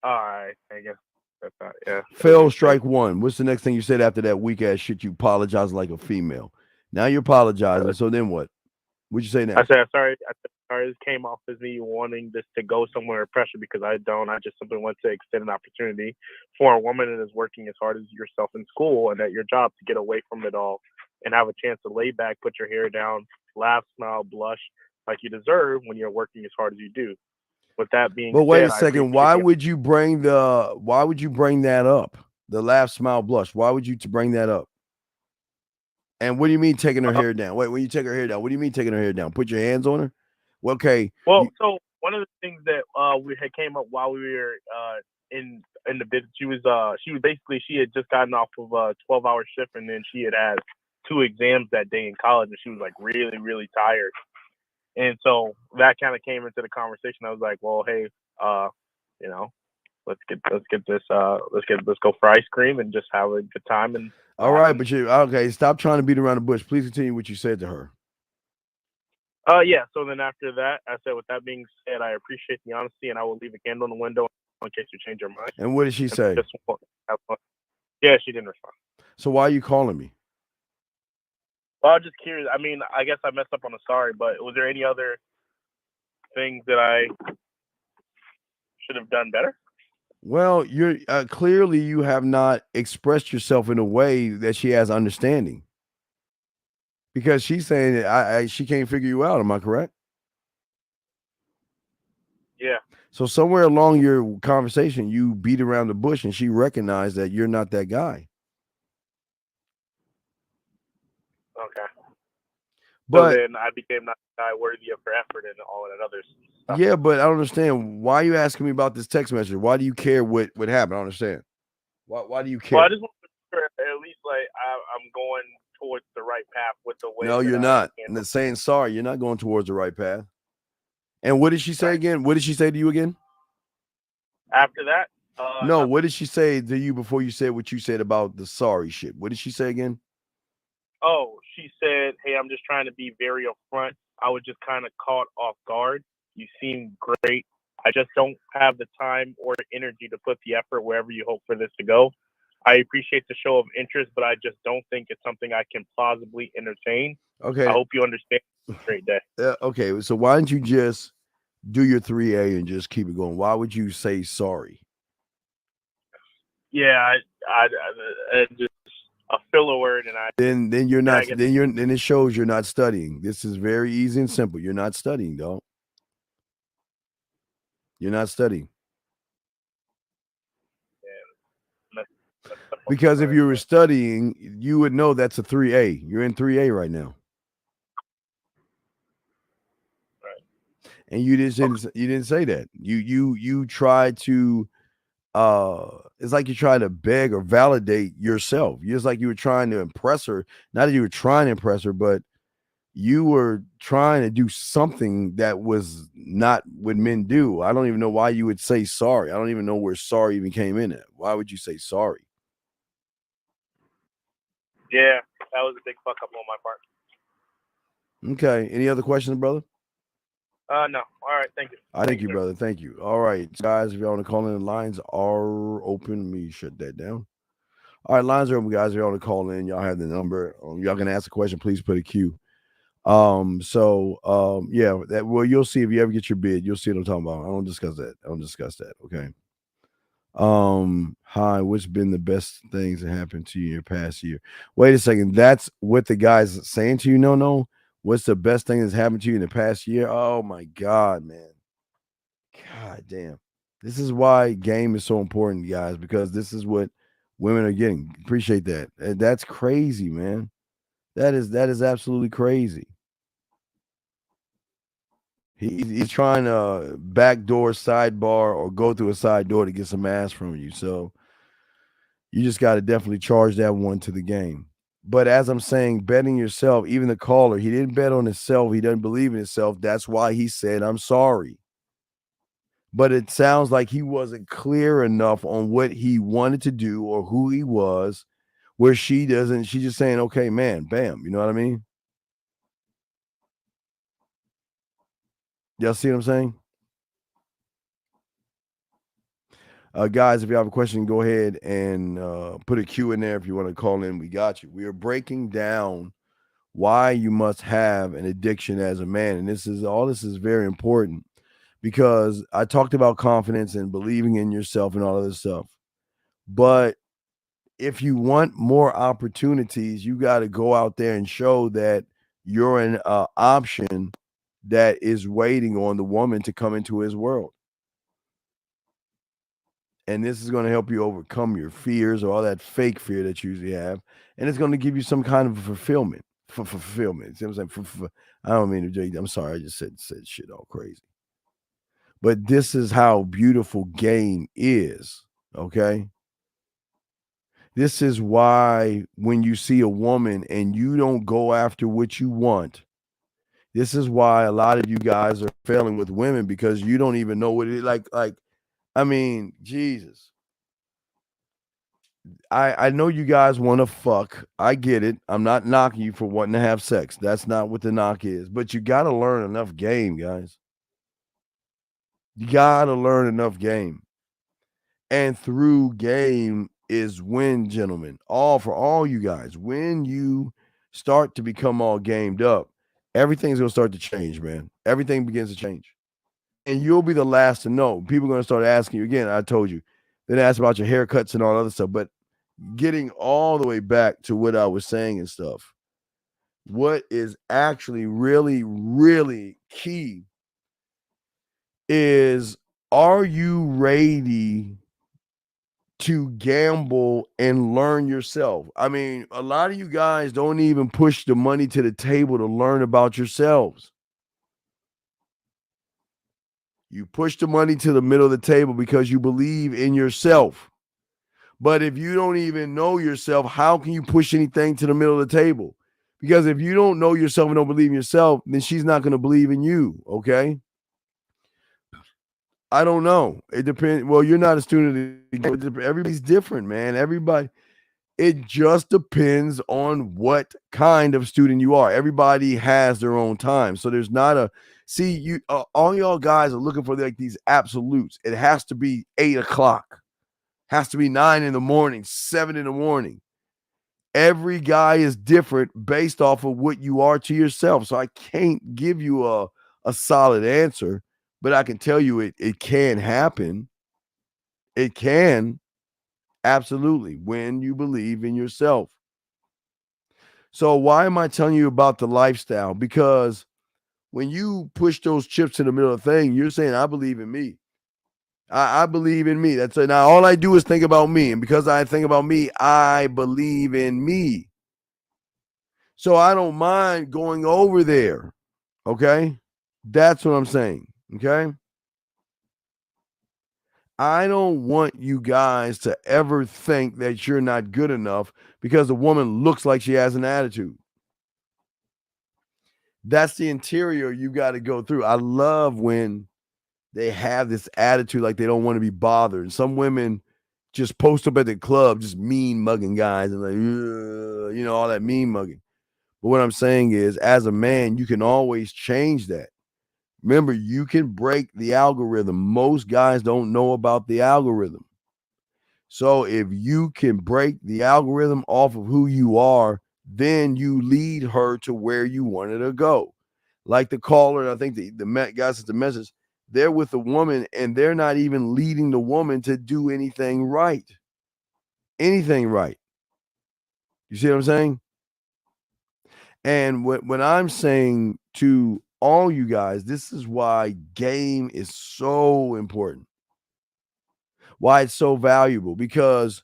All right, I guess that's not. Yeah. Fail strike one. What's the next thing you said after that weak ass shit? You apologize like a female. Now you're apologizing. So then what? What'd you say now? I said, sorry. This came off as me wanting this to go somewhere of pressure because I don't. I just simply want to extend an opportunity for a woman that is working as hard as yourself in school and at your job to get away from it all and have a chance to lay back, put your hair down, laugh, smile, blush like you deserve when you're working as hard as you do. With that being But wait said, a second. Why would you bring that up? The laugh, smile, blush. Why would you bring that up? And what do you mean taking her hair down? Wait, when you take her hair down, what do you mean taking her hair down? Put your hands on her? Well, okay. Well, so one of the things that we had came up while we were in the bid, she had just gotten off of a 12-hour shift, and then she had 2 exams that day in college, and she was like really, really tired. And so that kind of came into the conversation. I was like, well, hey, let's go for ice cream and just have a good time. And all right, but okay. Stop trying to beat around the bush. Please continue what you said to her. Yeah. So then after that, I said, with that being said, I appreciate the honesty, and I will leave a candle in the window in case you change your mind. And what did she say? Yeah, she didn't respond. So why are you calling me? Well, I was just curious. I mean, I guess I messed up on the sorry, but was there any other things that I should have done better? Well, you're clearly you have not expressed yourself in a way that she has understanding. Because she's saying that she can't figure you out. Am I correct? Yeah. So somewhere along your conversation, you beat around the bush, and she recognized that you're not that guy. Okay. But so then I became not the guy worthy of her effort and all that other stuff. Yeah, but I don't understand. Why are you asking me about this text message? Why do you care what happened? I don't understand. Why do you care? Well, I just want to make sure at least like I'm going towards the right path with the way. No, you're not. And the saying sorry, you're not going towards the right path. And what did she say again? What did she say to you again? After that? No, what did she say to you before you said what you said about the sorry shit? What did she say again? Oh, she said, hey, I'm just trying to be very upfront. I was just kind of caught off guard. You seem great. I just don't have the time or energy to put the effort wherever you hope for this to go. I appreciate the show of interest, but I just don't think it's something I can plausibly entertain. Okay. I hope you understand. Great day. Okay, so why don't you just do your 3A and just keep it going? Why would you say sorry? Yeah, I just a filler word, and then you're not. Then it shows you're not studying. This is very easy and simple. You're not studying, dog. You're not studying. Because if you were studying, you would know that's a 3A. You're in 3A right now. Right. And you didn't say that. You tried to it's like you try to beg or validate yourself. It's like you were trying to impress her. Not that you were trying to impress her, but you were trying to do something that was not what men do. I don't even know why you would say sorry. I don't even know where sorry even came in at. Why would you say sorry? Yeah, that was a big fuck up on my part. Okay. Any other questions, brother? No. All right. Thank you. Thank you, brother. Thank you. All right, guys. If y'all want to call in, the lines are open. Let me shut that down. All right, lines are open, guys. If y'all want to call in, y'all have the number. Y'all can ask a question. Please put a Q. Yeah. You'll see if you ever get your bid. You'll see what I'm talking about. I don't discuss that. Okay. Hi. What's been the best things that happened to you in your past year? Wait a second. That's what the guy's saying to you. No. What's the best thing that's happened to you in the past year? Oh my God, man. God damn. This is why game is so important, guys, because this is what women are getting. Appreciate that. That's crazy, man. That is absolutely crazy. He's trying to backdoor sidebar or go through a side door to get some ass from you. So you just got to definitely charge that one to the game. But as I'm saying, betting yourself, even the caller, he didn't bet on himself. He doesn't believe in himself. That's why he said, I'm sorry. But it sounds like he wasn't clear enough on what he wanted to do or who he was, where she's just saying, okay, man, bam. You know what I mean? Y'all see what I'm saying? Guys, if you have a question, go ahead and put a Q in there. If you want to call in, we got you. We are breaking down why you must have an addiction as a man. And this is very important because I talked about confidence and believing in yourself and all of this stuff. But if you want more opportunities, you got to go out there and show that you're an option that is waiting on the woman to come into his world. And this is going to help you overcome your fears or all that fake fear that you usually have. And it's going to give you some kind of fulfillment. Fulfillment. See what I'm saying? I don't mean to. I'm sorry. I just said shit all crazy. But this is how beautiful game is. Okay. This is why when you see a woman and you don't go after what you want, this is why a lot of you guys are failing with women because you don't even know what it is like. I mean, Jesus. I know you guys want to fuck. I get it. I'm not knocking you for wanting to have sex. That's not what the knock is. But you got to learn enough game, guys. You got to learn enough game. And through game is when, gentlemen, for all you guys, when you start to become all gamed up, everything's going to start to change, man. Everything begins to change. And you'll be the last to know. People are going to start asking you again. I told you. Then ask about your haircuts and all other stuff. But getting all the way back to what I was saying and stuff, what is actually really, really key is, are you ready to gamble and learn yourself? I mean, a lot of you guys don't even push the money to the table to learn about yourselves. You push the money to the middle of the table because you believe in yourself. But if you don't even know yourself, how can you push anything to the middle of the table? Because if you don't know yourself and don't believe in yourself, then she's not going to believe in you, okay? I don't know. It depends. Well, you're not a student. Everybody's different, man. Everybody. It just depends on what kind of student you are. Everybody has their own time. So there's not a... See, you all y'all guys are looking for like these absolutes. It has to be 8 o'clock. Has to be 9 in the morning, 7 in the morning. Every guy is different based off of what you are to yourself. So I can't give you a solid answer, but I can tell you it can happen. It can, absolutely, when you believe in yourself. So why am I telling you about the lifestyle? Because when you push those chips in the middle of the thing, you're saying, I believe in me. I believe in me. That's it. Now, all I do is think about me. And because I think about me, I believe in me. So I don't mind going over there. Okay? That's what I'm saying. Okay? I don't want you guys to ever think that you're not good enough because a woman looks like she has an attitude. That's the interior you got to go through. I love when they have this attitude like they don't want to be bothered. And some women just post up at the club, just mean mugging guys and like, all that mean mugging. But what I'm saying is, as a man, you can always change that. Remember, you can break the algorithm. Most guys don't know about the algorithm. So if you can break the algorithm off of who you are, then you lead her to where you wanted to go. Like the caller, I think the guy sent the message, they're with a woman and they're not even leading the woman to do anything right. Anything right. You see what I'm saying? And when I'm saying to all you guys, this is why game is so important. Why it's so valuable, because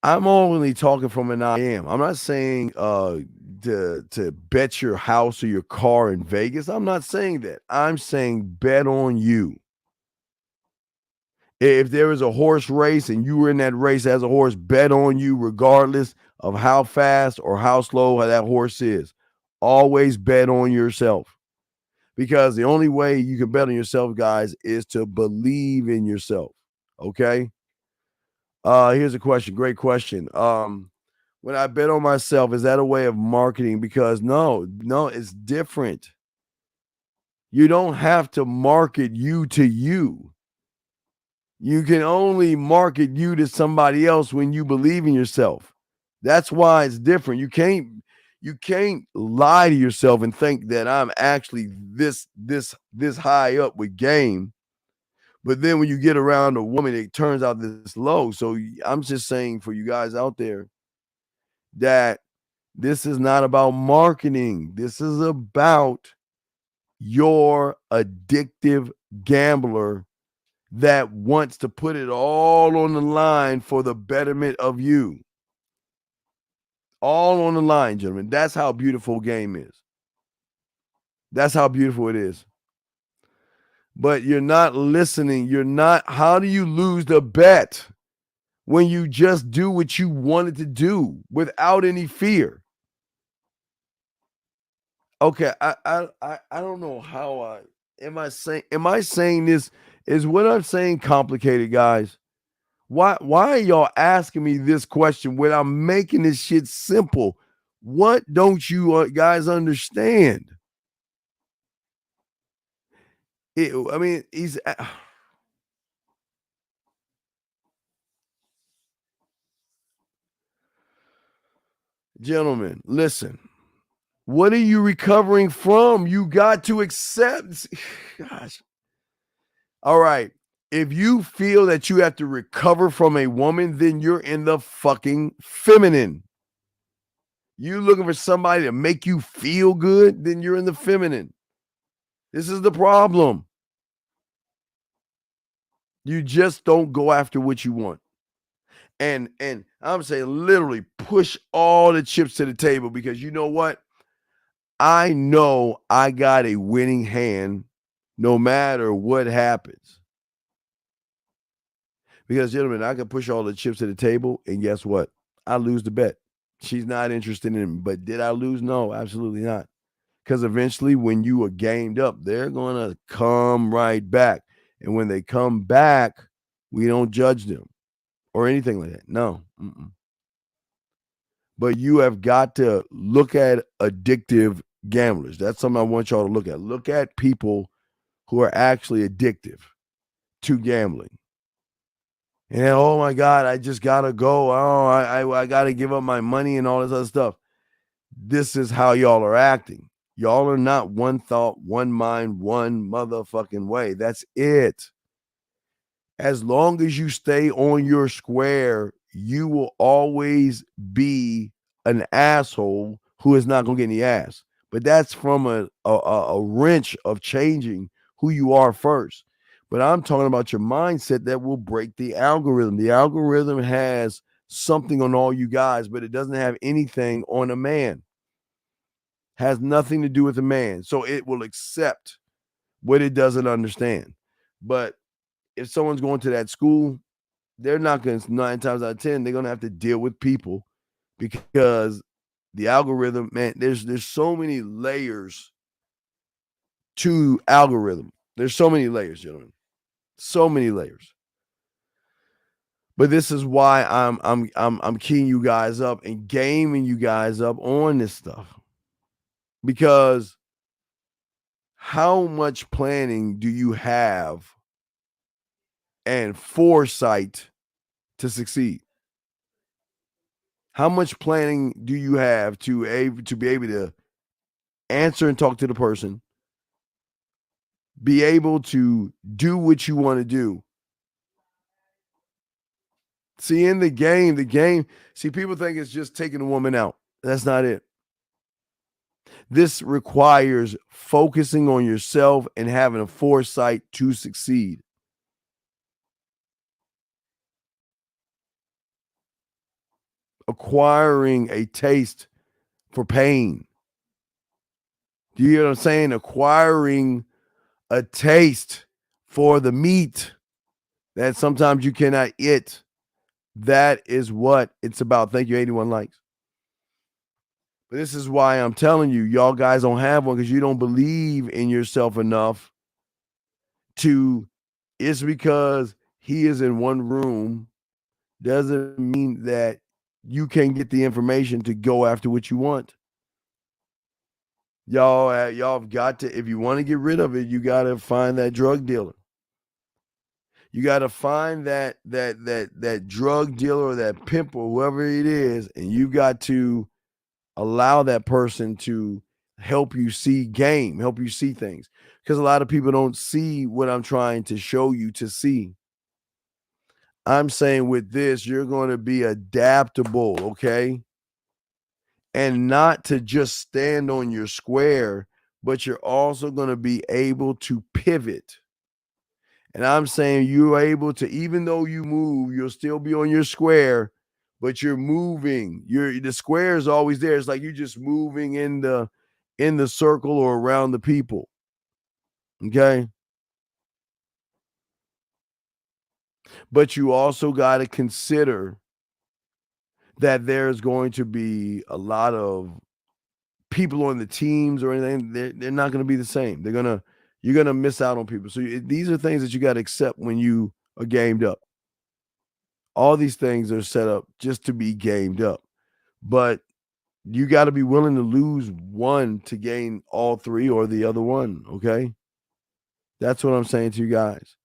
I'm only talking from an I am. I'm not saying to bet your house or your car in Vegas. I'm not saying that. I'm saying bet on you. If there is a horse race and you were in that race as a horse, bet on you regardless of how fast or how slow that horse is. Always bet on yourself, because the only way you can bet on yourself, guys, is to believe in yourself. Okay? Here's a question. Great question. When I bet on myself, is that a way of marketing? Because no, it's different. You don't have to market you to you. You can only market you to somebody else when you believe in yourself. That's why it's different. You can't lie to yourself and think that I'm actually this high up with game. But then when you get around a woman, it turns out this low. So I'm just saying for you guys out there that this is not about marketing. This is about your addictive gambler that wants to put it all on the line for the betterment of you. All on the line, gentlemen. That's how beautiful game is. That's how beautiful it is. But you're not listening. How do you lose the bet when you just do what you wanted to do without any fear? Okay, I don't know how am I saying this? Is what I'm saying complicated, guys? Why are y'all asking me this question when I'm making this shit simple? What don't you guys understand? He's gentlemen, listen. What are you recovering from? You got to accept. Gosh. All right. If you feel that you have to recover from a woman, then you're in the fucking feminine. You looking for somebody to make you feel good, then you're in the feminine. This is the problem. You just don't go after what you want. And I'm saying literally push all the chips to the table, because you know what? I know I got a winning hand no matter what happens. Because, gentlemen, I can push all the chips to the table, and guess what? I lose the bet. She's not interested in it. But did I lose? No, absolutely not. Because eventually when you are gamed up, they're going to come right back. And when they come back, we don't judge them or anything like that. No. But you have got to look at addictive gamblers. That's something I want y'all to look at. Look at people who are actually addictive to gambling. And oh my God, I just gotta go. Oh, I gotta give up my money and all this other stuff. This is how y'all are acting. Y'all are not one thought, one mind, one motherfucking way. That's it. As long as you stay on your square, you will always be an asshole who is not gonna get any ass. But that's from a wrench of changing who you are first. But I'm talking about your mindset that will break the algorithm. The algorithm has something on all you guys, but it doesn't have anything on a man. Has nothing to do with a man. So it will accept what it doesn't understand. But if someone's going to that school, they're not going to, 9 times out of 10, they're going to have to deal with people because the algorithm, man, there's so many layers to algorithm. There's so many layers, gentlemen. So many layers. But this is why I'm keying you guys up and gaming you guys up on this stuff. Because how much planning do you have and foresight to succeed? How much planning do you have to be able to answer and talk to the person, be able to do what you want to do? See, in the game, see, people think it's just taking a woman out. That's not it. This requires focusing on yourself and having a foresight to succeed. Acquiring a taste for pain. Do you know what I'm saying? Acquiring a taste for the meat that sometimes you cannot eat. That is what it's about. Thank you, 81 likes. But this is why I'm telling you, y'all guys don't have one because you don't believe in yourself enough to, it's because he is in one room doesn't mean that you can't get the information to go after what you want. Y'all have got to, if you want to get rid of it, you got to find that drug dealer. You got to find that drug dealer or that pimp or whoever it is, and you got to allow that person to help you see game, help you see things. Because a lot of people don't see what I'm trying to show you to see. I'm saying with this, you're going to be adaptable, okay? And not to just stand on your square, but you're also going to be able to pivot. And I'm saying you're able to, even though you move, you'll still be on your square, but you're moving. The square is always there. It's like you're just moving in the circle or around the people. Okay? But you also got to consider that there's going to be a lot of people on the teams or anything. They're not going to be the same. You're going to miss out on people. So these are things that you got to accept when you are gamed up. All these things are set up just to be gamed up. But you got to be willing to lose one to gain all three or the other one, okay? That's what I'm saying to you guys.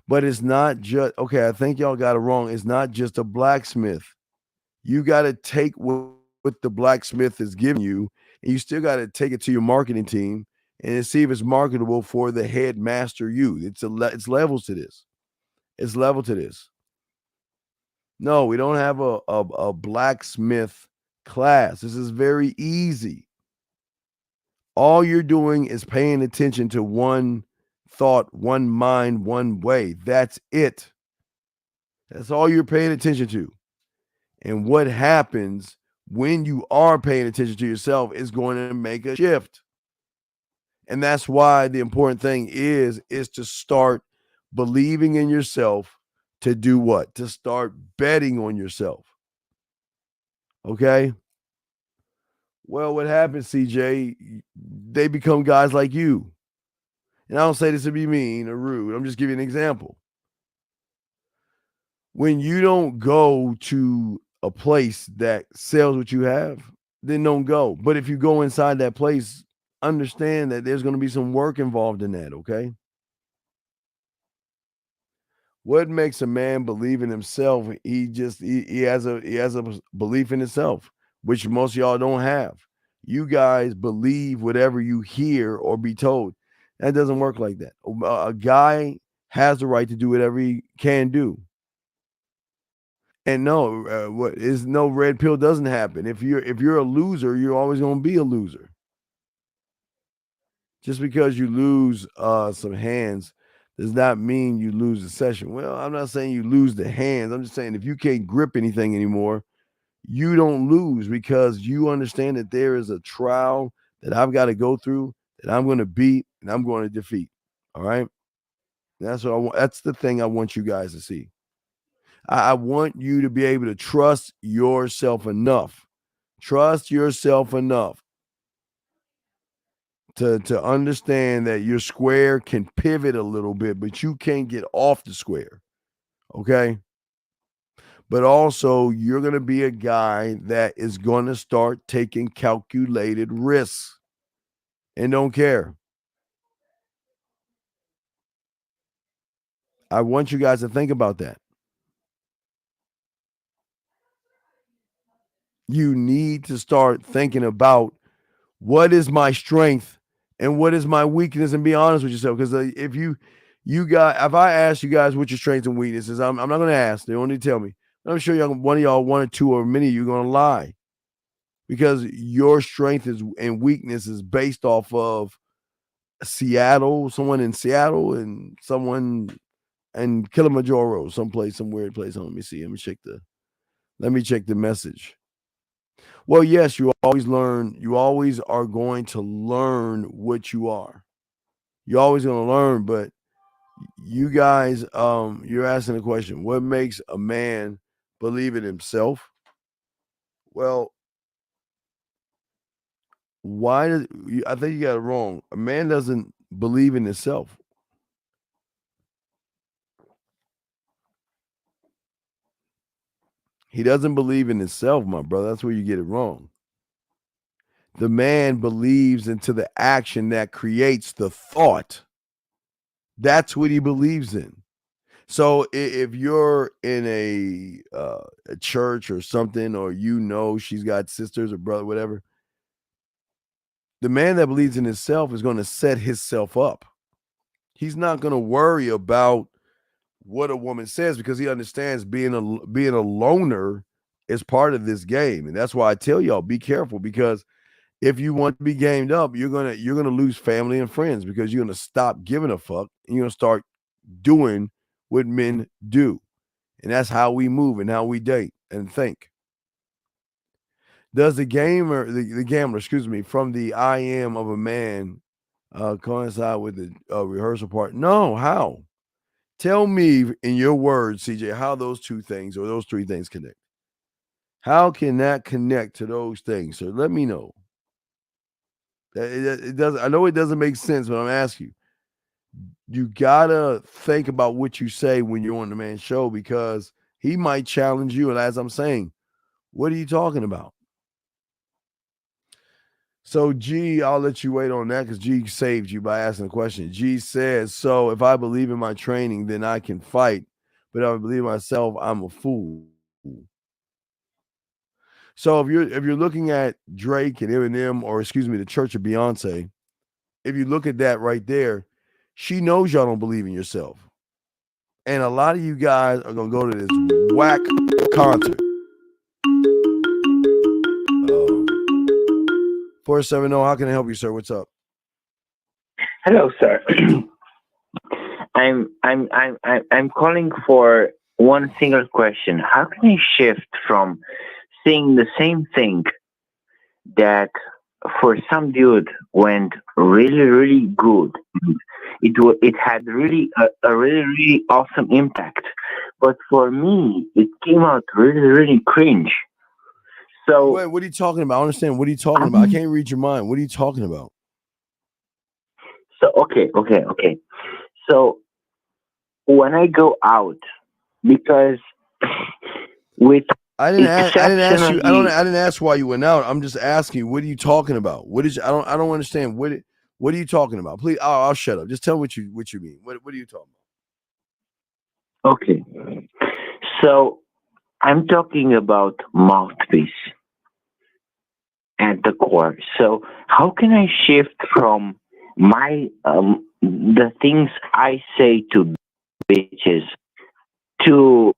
But it's not just, okay, I think y'all got it wrong. It's not just a blacksmith. You got to take what the blacksmith is giving you, and you still got to take it to your marketing team and see if it's marketable for the headmaster you. It's levels to this. It's level to this. No, we don't have a blacksmith class. This is very easy. All you're doing is paying attention to one thought, one mind, one way. That's it. That's all you're paying attention to. And what happens when you are paying attention to yourself is going to make a shift. And that's why the important thing is to start believing in yourself. To do what? To start betting on yourself. Okay? Well, what happens, CJ? They become guys like you. And I don't say this to be mean or rude. I'm just giving an example. When you don't go to a place that sells what you have, then don't go. But if you go inside that place, understand that there's going to be some work involved in that, okay? What makes a man believe in himself? He has a belief in himself, which most of y'all don't have. You guys believe whatever you hear or be told. That doesn't work like that. A guy has the right to do whatever he can do. And no, what is no red pill doesn't happen. If you're a loser, you're always going to be a loser. Just because you lose some hands does not mean you lose the session. Well, I'm not saying you lose the hands. I'm just saying if you can't grip anything anymore, you don't lose because you understand that there is a trial that I've got to go through, that I'm going to beat, and I'm going to defeat. All right? That's what I want. That's the thing I want you guys to see. I want you to be able to trust yourself enough. Trust yourself enough to understand that your square can pivot a little bit, but you can't get off the square. Okay? But also, you're going to be a guy that is going to start taking calculated risks and don't care. I want you guys to think about that. You need to start thinking about what is my strength and what is my weakness, and be honest with yourself. Because if I ask you guys what your strengths and weaknesses, I'm not going to ask. They only tell me. I'm sure one of y'all, one or two, or many of you are going to lie, because your strength and weakness is based off of Seattle, someone in Seattle, and someone in Kilimanjaro, some weird place. Let me see. Let me check the message. Well, yes, you always learn. You always are going to learn what you are. You're always going to learn, but you guys, you're asking the question, what makes a man believe in himself? Well, I think you got it wrong. A man doesn't believe in himself. He doesn't believe in himself, my brother. That's where you get it wrong. The man believes into the action that creates the thought. That's what he believes in. So if you're in a church or something, or she's got sisters or brother, whatever, the man that believes in himself is going to set himself up. He's not going to worry about what a woman says, because he understands being a loner is part of this game. And that's why I tell y'all, be careful, because if you want to be gamed up, you're gonna lose family and friends, because you're gonna stop giving a fuck and you're gonna start doing what men do. And that's how we move and how we date and think. Does the gambler, from the I am of a man coincide with the rehearsal part? No. How? Tell me in your words, CJ, how those two things or those three things connect. How can that connect to those things? So let me know. It does. I know it doesn't make sense, but I'm asking you. You gotta think about what you say when you're on the man's show, because he might challenge you. And as I'm saying, what are you talking about? So G, I'll let you wait on that, because G saved you by asking the question. G says, so if I believe in my training, then I can fight. But if I believe in myself, I'm a fool. So if you're looking at Drake and Eminem, or the Church of Beyonce, if you look at that right there, she knows y'all don't believe in yourself. And a lot of you guys are going to go to this whack concert. 470, how can I help you, sir? What's up? Hello, sir. I'm calling for one single question. How can I shift from seeing the same thing that for some dude went really, really good? It had really a really awesome impact, but for me, it came out really, really cringe. So wait, what are you talking about? I understand. What are you talking about? I can't read your mind. What are you talking about? So okay. So when I go out, because I didn't ask you. I didn't ask why you went out. I'm just asking you, what are you talking about? What is? I don't understand. What are you talking about? Please, I'll shut up. Just tell me what you mean. What are you talking Okay. So I'm talking about mouthpiece at the core. So how can I shift from my the things I say to bitches to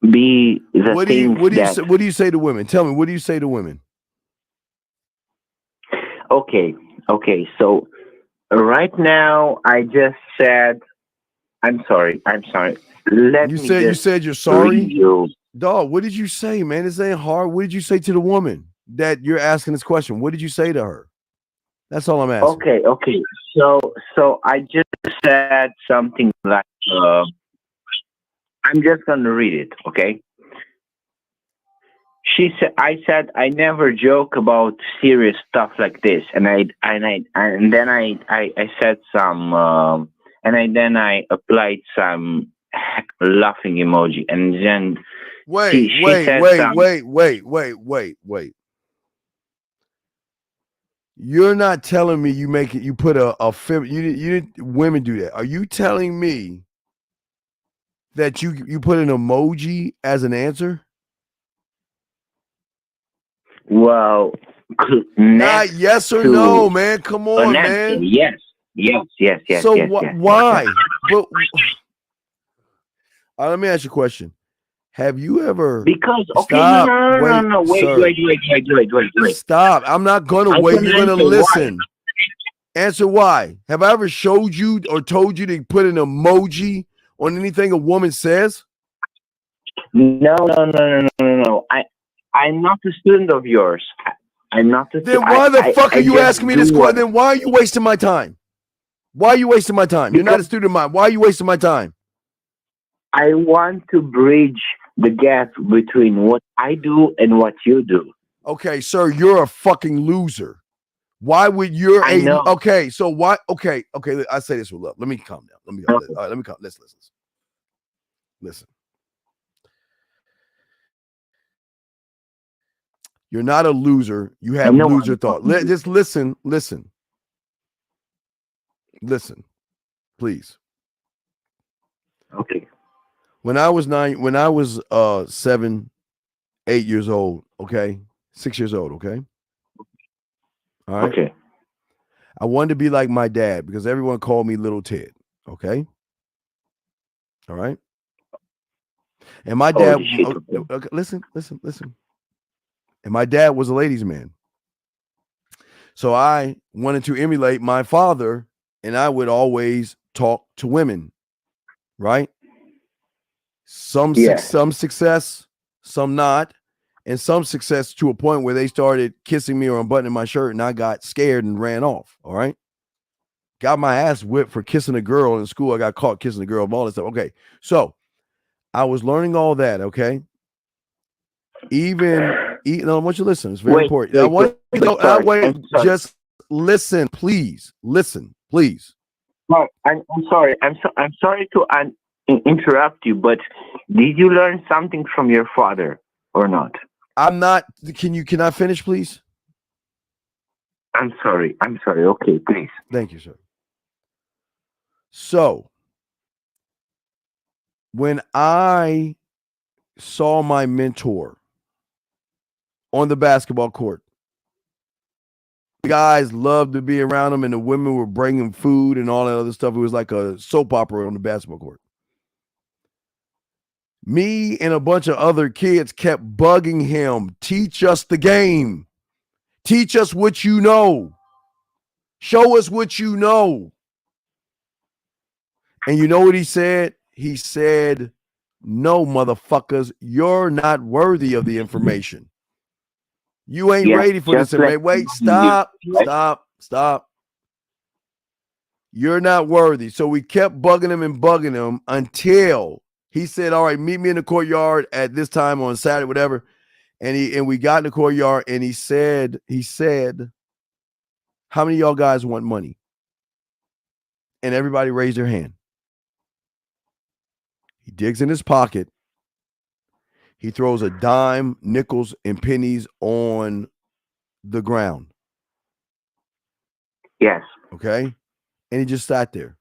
be the What things that do you say to women? Tell me, what do you say to women? okay, so right now I just said I'm sorry. Let You me said just you're sorry? read you. Dog, what did you say, man? This ain't hard. What did you say to the woman that you're asking this question? What did you say to her? That's all I'm asking. Okay. So I just said something like I'm just gonna read it, okay? I said I never joke about serious stuff like this, and then I said some then I applied some laughing emoji, and then Wait. You're not telling me you put a fem. You women do that. Are you telling me that you put an emoji as an answer? Well, not yes or no, man. Come on, man. Yes. So yes. Why? But let me ask you a question. Have you ever? Because stop. No. Wait. Stop. I'm not gonna wait. You're gonna listen. Why. Answer why. Have I ever showed you or told you to put an emoji on anything a woman says? No. I'm not a student of yours. I'm not a Then why the fuck are you asking me this question? Then why are you wasting my time? Why are you wasting my time? You're not a student of mine. Why are you wasting my time? I want to bridge the gap between what I do and what you do. Okay, sir, you're a fucking loser. Why would okay? So why? Okay. I say this with love. Let me calm down. All right, let me calm. Let's listen. You're not a loser. You have loser thought. Just listen, please. Okay. When I was 7, 8 years old, okay, 6 years old, okay. All right. Okay. I wanted to be like my dad because everyone called me Little Ted. Okay. All right. And my dad, okay, listen. And my dad was a ladies' man. So I wanted to emulate my father, and I would always talk to women, right? Some success, some not, and some success to a point where they started kissing me or unbuttoning my shirt, and I got scared and ran off, all right? Got my ass whipped for kissing a girl in school. I got caught kissing a girl and all that stuff. Okay, so I was learning all that, okay? I want you to listen. It's very important. I want you to just listen, please. Listen, please. No, I'm sorry. I'm sorry to interrupt you, but did you learn something from your father or not? I'm not. Can I finish, please? I'm sorry. Okay, please. Thank you, sir. So, when I saw my mentor on the basketball court, the guys loved to be around him, and the women were bringing food and all that other stuff. It was like a soap opera on the basketball court. Me and a bunch of other kids kept bugging him. Teach us the game. Teach us what you know. Show us what you know. And you know what he said? He said, no, motherfuckers, you're not worthy of the information. You ain't ready for this. Wait, stop. You're not worthy. So we kept bugging him until he said, all right, meet me in the courtyard at this time on Saturday, whatever. And we got in the courtyard and he said, how many of y'all guys want money? And everybody raised their hand. He digs in his pocket. He throws a dime, nickels, and pennies on the ground. Yes. Okay. And he just sat there.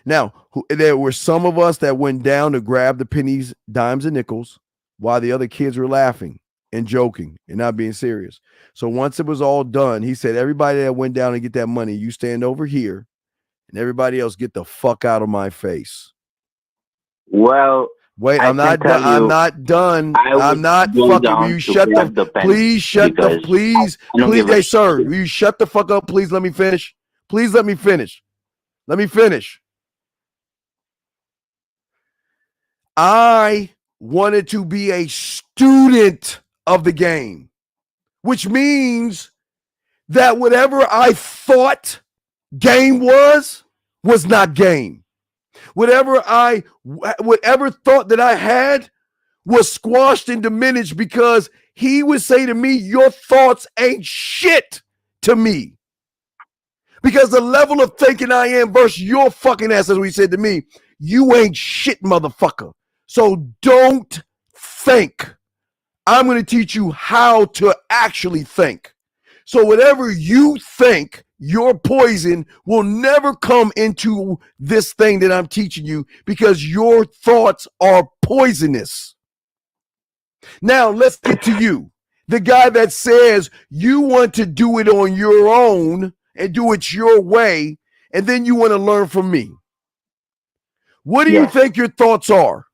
Now, there were some of us that went down to grab the pennies, dimes, and nickels while the other kids were laughing and joking and not being serious. So once it was all done, he said, everybody that went down and get that money, you stand over here, and everybody else get the fuck out of my face. Well, wait, I'm not done. I'm not done. I'm not fucking. You shut the. Please shut the. Please, hey, sir, will you shut the fuck up? Please let me finish. Please let me finish. Let me finish. I wanted to be a student of the game, which means that whatever I thought game was not game. Whatever thought that I had was squashed and diminished because he would say to me, your thoughts ain't shit to me. Because the level of thinking I am versus your fucking ass, as we said to me, you ain't shit, motherfucker. So don't think. I'm going to teach you how to actually think. So whatever you think, your poison will never come into this thing that I'm teaching you because your thoughts are poisonous. Now let's get to you. The guy that says you want to do it on your own and do it your way, and then you want to learn from me. What do you think your thoughts are?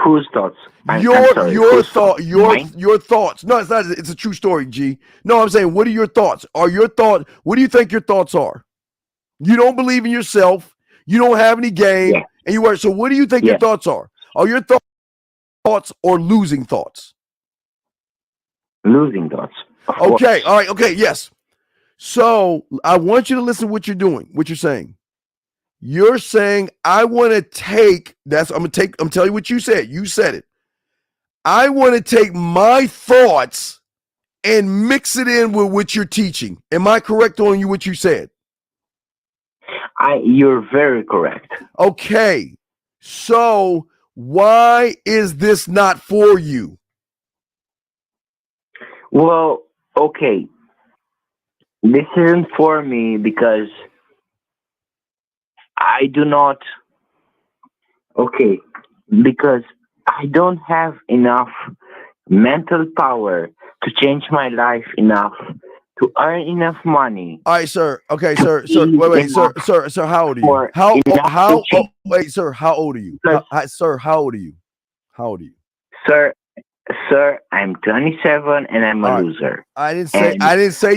Whose thoughts? Your thoughts. No, it's not. It's a true story, G. No, I'm saying, what are your thoughts? What do you think your thoughts are? You don't believe in yourself. You don't have any game, and you are. So, what do you think your thoughts are? Are your thoughts or losing thoughts? Losing thoughts. Okay. All right. Okay. Yes. So, I want you to listen to what you're doing. What you're saying. You're saying, I want to take, I'm telling you what you said. You said it. I want to take my thoughts and mix it in with what you're teaching. Am I correct on what you said? You're very correct. Okay. So why is this not for you? Well, okay. This isn't for me because I do not, because I don't have enough mental power to change my life enough to earn enough money. All right, sir. Okay, sir. Wait, sir. How old are you? Wait, sir. How old are you? Sir, how old are you? How old are you? Sir, I'm 27 and I'm a loser. I didn't say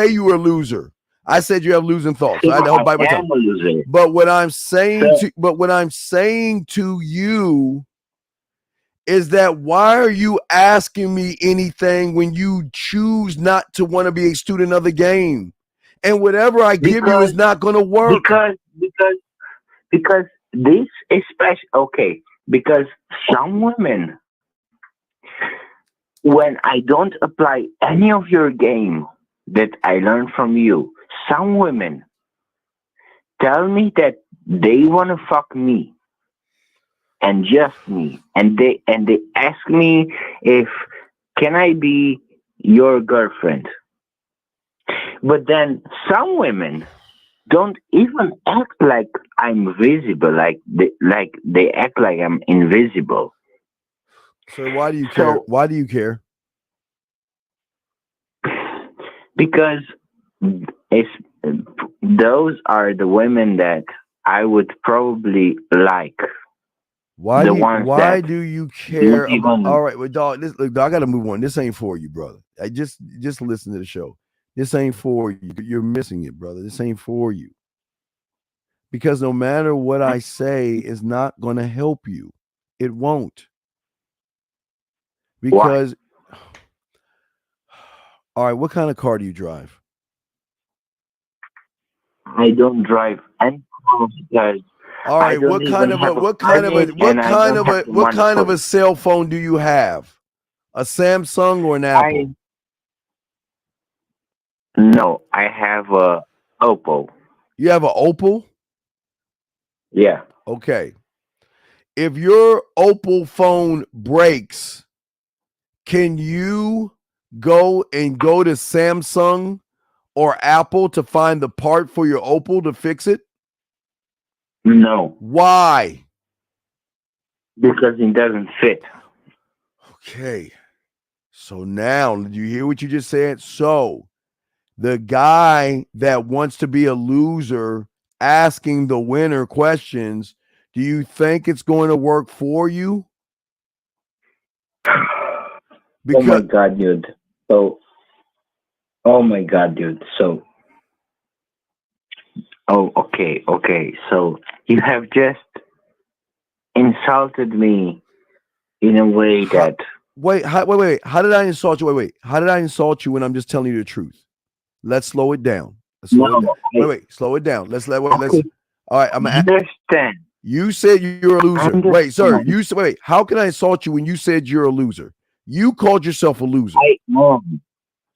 you were a loser. I said you have losing thoughts. So I don't bite my tongue. But what I'm saying to you is that why are you asking me anything when you choose not to want to be a student of the game? And whatever I give you is not going to work. Because this is special. Okay, because some women, when I don't apply any of your game that I learned from you, some women tell me that they want to fuck me and just me, and they ask me if can I be your girlfriend. But then some women don't even act like I'm visible, like they act like I'm invisible. So why do you care? Why do you care? Because those are the women that I would probably like. Why do you care? All right, well, dog. Look, dog, I gotta move on. This ain't for you, brother. I just listen to the show. This ain't for you. You're missing it, brother. This ain't for you. Because no matter what I say is not gonna help you. It won't. Because all right, what kind of car do you drive? I don't drive any car because all right, what kind of a cell phone do you have? A Samsung or an Apple? No, I have a Oppo. You have an Oppo? Yeah. Okay. If your Oppo phone breaks, can you go to Samsung or Apple to find the part for your Opal to fix it? No. Why? Because it doesn't fit. Okay. So now, did you hear what you just said? So the guy that wants to be a loser asking the winner questions, do you think it's going to work for you? Oh my God, dude. So, oh my God, dude. So, oh, okay. So you have just insulted me in a way that. Wait. How did I insult you? Wait. How did I insult you when I'm just telling you the truth? Let's slow it down. Wait. Slow it down. Let's. All right. I'm understand. You said you're a loser. Wait, sir. You said wait. How can I insult you when you said you're a loser? You called yourself a loser. I am.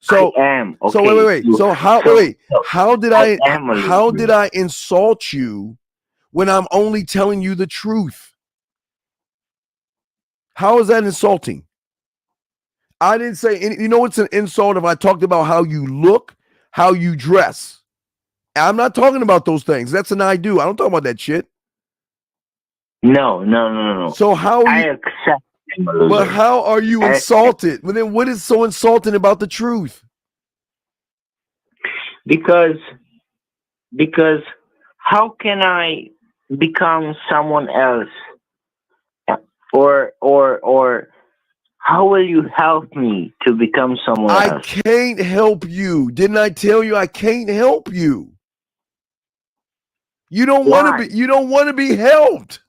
So I am. Okay. So wait. So how how did I insult you when I'm only telling you the truth? How is that insulting? I didn't say any, you know it's an insult if I talked about how you look, how you dress. I'm not talking about those things. That's an I do. I don't talk about that shit. No. So how I accept. But how are you insulted? Well, then what is so insulting about the truth? Because how can I become someone else? Or how will you help me to become someone else? I can't help you. Didn't I tell you I can't help you? You don't want to be helped.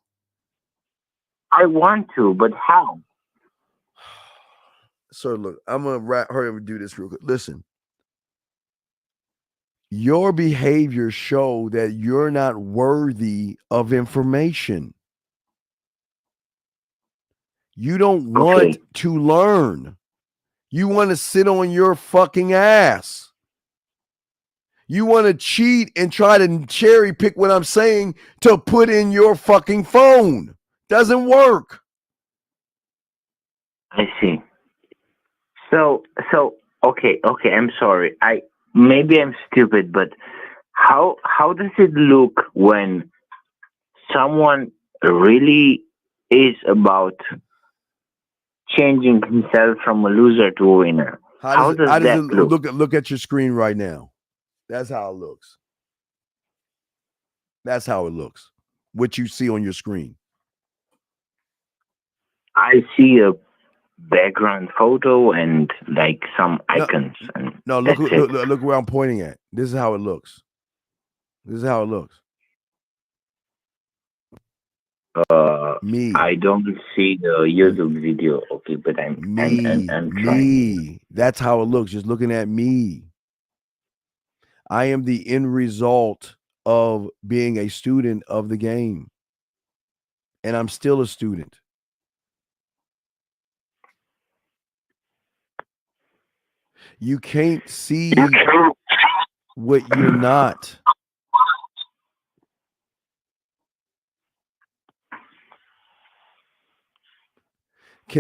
I want to, but how? Sir, look, I'm going to hurry up and do this real quick. Listen, your behavior show that you're not worthy of information. You don't want to learn. You want to sit on your fucking ass. You want to cheat and try to cherry pick what I'm saying to put in your fucking phone. Doesn't work. I see. So okay, I'm sorry. Maybe I'm stupid, but how does it look when someone really is about changing himself from a loser to a winner? How does that look? Look at your screen right now. That's how it looks. That's how it looks. What you see on your screen. I see a background photo and like some icons. Look where I'm pointing at. This is how it looks. Me. I don't see the YouTube video. Okay, but I'm trying. That's how it looks. Just looking at me. I am the end result of being a student of the game. And I'm still a student. You can't see what you're not.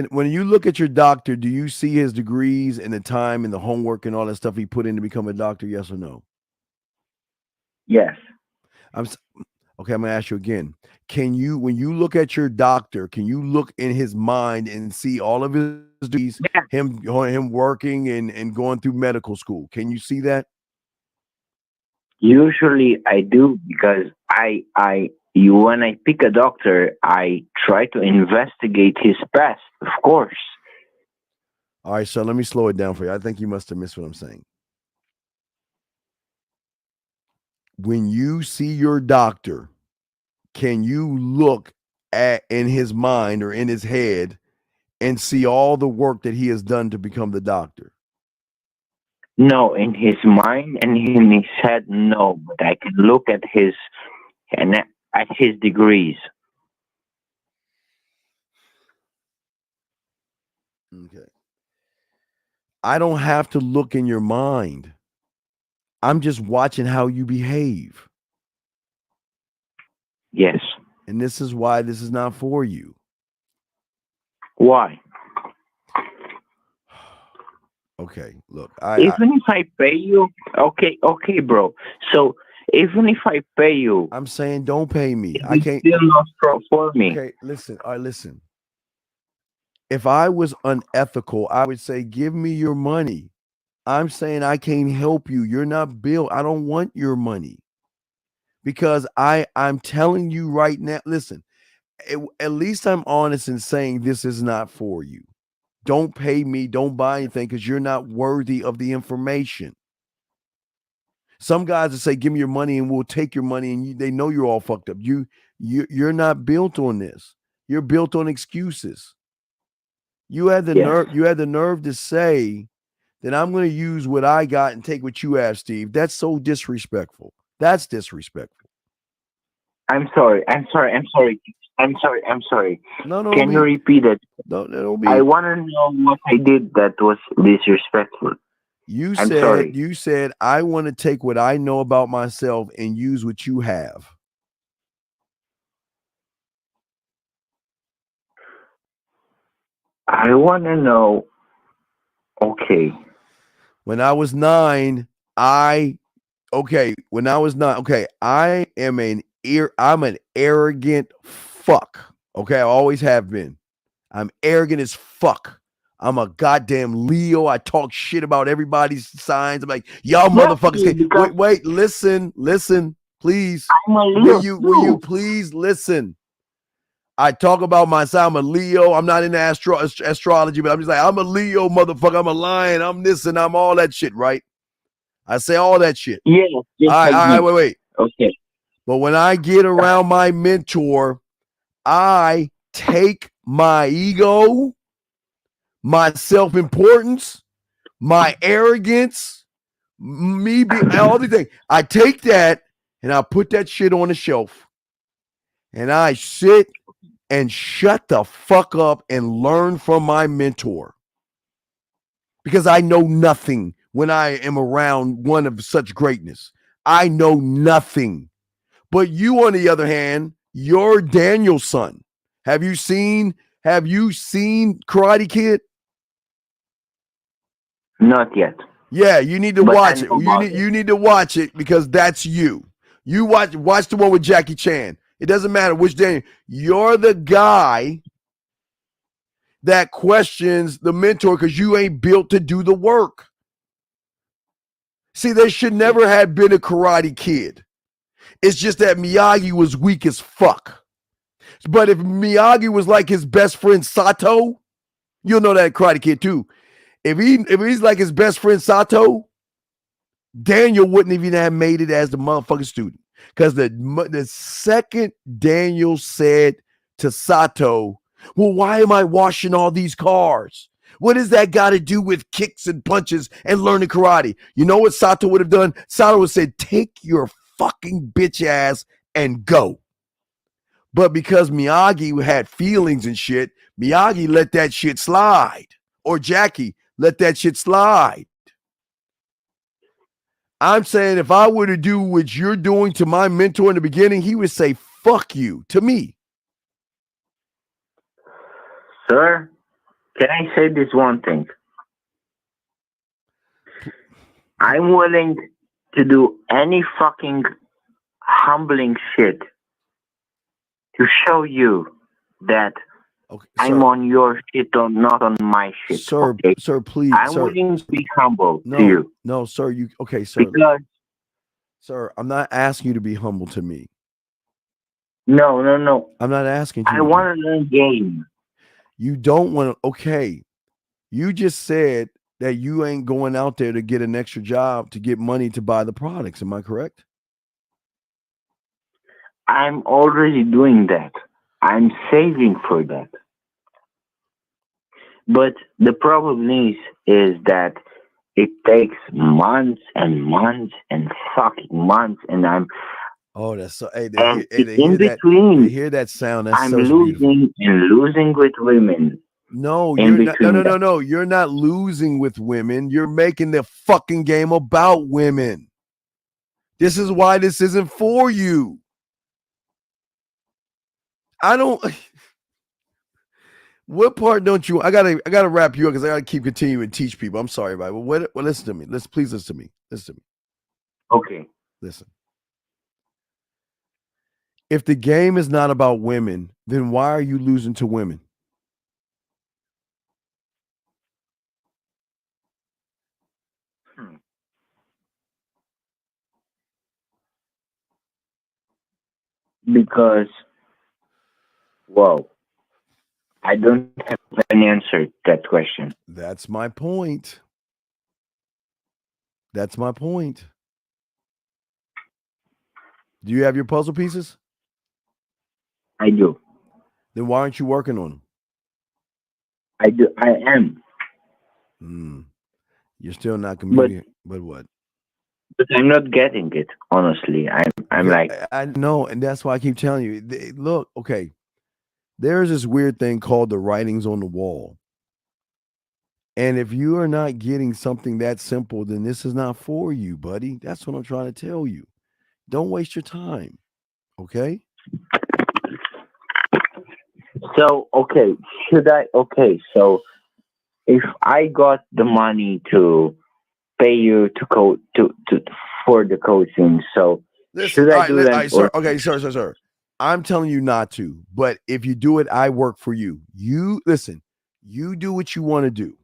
When you look at your doctor, do you see his degrees and the time and the homework and all that stuff he put in to become a doctor? Yes or no? Yes. Okay, I'm going to ask you again. When you look at your doctor, can you look in his mind and see all of his degrees, him working and going through medical school? Can you see that? Usually I do, because when I pick a doctor, I try to investigate his past, of course. All right, so let me slow it down for you. I think you must have missed what I'm saying. When you see your doctor, can you look in his mind or in his head and see all the work that he has done to become the doctor? No, in his mind and in his head, no. But I can look at his degrees. Okay. I don't have to look in your mind. I'm just watching how you behave. Yes. And this is why this is not for you. Why? Okay, look, even if I pay you, okay, bro. So even if I pay you, I'm saying don't pay me. I it's can't. still not for me. Okay, listen. All right, listen. If I was unethical, I would say, give me your money. I'm saying I can't help you. You're not Bill. I don't want your money because I'm telling you right now. Listen, at least I'm honest in saying this is not for you. Don't pay me. Don't buy anything because you're not worthy of the information. Some guys will say, "Give me your money, and we'll take your money," and they know you're all fucked up. You're not built on this. You're built on excuses. You had the nerve. You had the nerve to say that I'm going to use what I got and take what you have, Steve. That's so disrespectful. That's disrespectful. I'm sorry. No. Can you repeat it? No. I want to know what I did that was disrespectful. You I'm sorry. said I want to take what I know about myself and use what you have. I want to know. Okay. When I was 9, I am I'm an arrogant fuck. Okay, I always have been. I'm arrogant as fuck. I'm a goddamn Leo. I talk shit about everybody's signs. I'm like, y'all motherfuckers. Wait, listen, please. I'm a Leo. Will you please listen? I talk about my sign. I'm a Leo. I'm not into astrology, but I'm just like, I'm a Leo, motherfucker. I'm a lion. I'm this and I'm all that shit, right? I say all that shit. Yeah. All right, wait. Okay. But when I get around my mentor, I take my ego, my self-importance, my arrogance, all the things. I take that and I put that shit on the shelf. And I sit and shut the fuck up and learn from my mentor. Because I know nothing when I am around one of such greatness. I know nothing. But you, on the other hand, you're Daniel's son. Have you seen Karate Kid? Not yet. Yeah, you need to watch it. You need to watch it because that's you. You watch the one with Jackie Chan. It doesn't matter which Daniel. You're the guy that questions the mentor because you ain't built to do the work. See, there should never have been a Karate Kid. It's just that Miyagi was weak as fuck. But if Miyagi was like his best friend Sato, you'll know that Karate Kid too. If he's like his best friend Sato, Daniel wouldn't even have made it as the motherfucking student. Because the second Daniel said to Sato, well, why am I washing all these cars? What does that got to do with kicks and punches and learning karate? You know what Sato would have done? Sato would have said, take your fucking bitch ass and go. But because Miyagi had feelings and shit, Miyagi let that shit slide. Or Jackie let that shit slide. I'm saying if I were to do what you're doing to my mentor in the beginning, he would say, fuck you to me. Sir, can I say this one thing? I'm willing to do any fucking humbling shit to show you that I'm on your shit or not on my shit. Sir, okay? Sir, please. I'm sir, willing to be humble no, to you. No, sir, sir. Because, sir, I'm not asking you to be humble to me. No. I'm not asking you. I want to learn game. You don't want to. Okay. You just said that you ain't going out there to get an extra job to get money to buy the products. Am I correct? I'm already doing that. I'm saving for that. But the problem is that it takes months and months and fucking months, and I'm. Oh, that's so. Hey, in between, they hear that sound. That's I'm so losing and losing with women. No, you're not, no. You're not losing with women. You're making the fucking game about women. This is why this isn't for you. I don't. What part don't you? I gotta wrap you up because I gotta keep continuing to teach people. I'm sorry, everybody. Well, listen to me. Please listen to me. Listen to me. Okay. Listen. If the game is not about women, then why are you losing to women? Because, well, I don't have an answer to that question. That's my point. That's my point. Do you have your puzzle pieces? I do. Then why aren't you working on them? I do. I am. You're still not communicating. But what? But I'm not getting it. Honestly, I'm like, I know, and that's why I keep telling you. Look, okay. There's this weird thing called the writings on the wall. And if you are not getting something that simple, then this is not for you, buddy. That's what I'm trying to tell you. Don't waste your time. Okay? so okay. Should I? Okay, so if I got the money to pay you to for the coaching, so should I do that? Sir, okay, sir. I'm telling you not to, but if you do it, I work for you. You listen, you do what you want to do.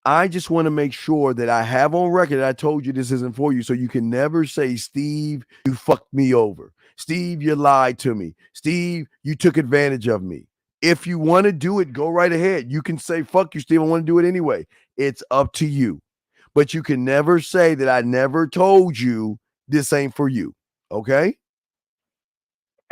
I just want to make sure that I have on record that I told you this isn't for you. So you can never say, Steve, you fucked me over. Steve, you lied to me. Steve, you took advantage of me. If you want to do it, go right ahead. You can say, fuck you, Steve. I want to do it anyway. It's up to you. But you can never say that I never told you this ain't for you. Okay?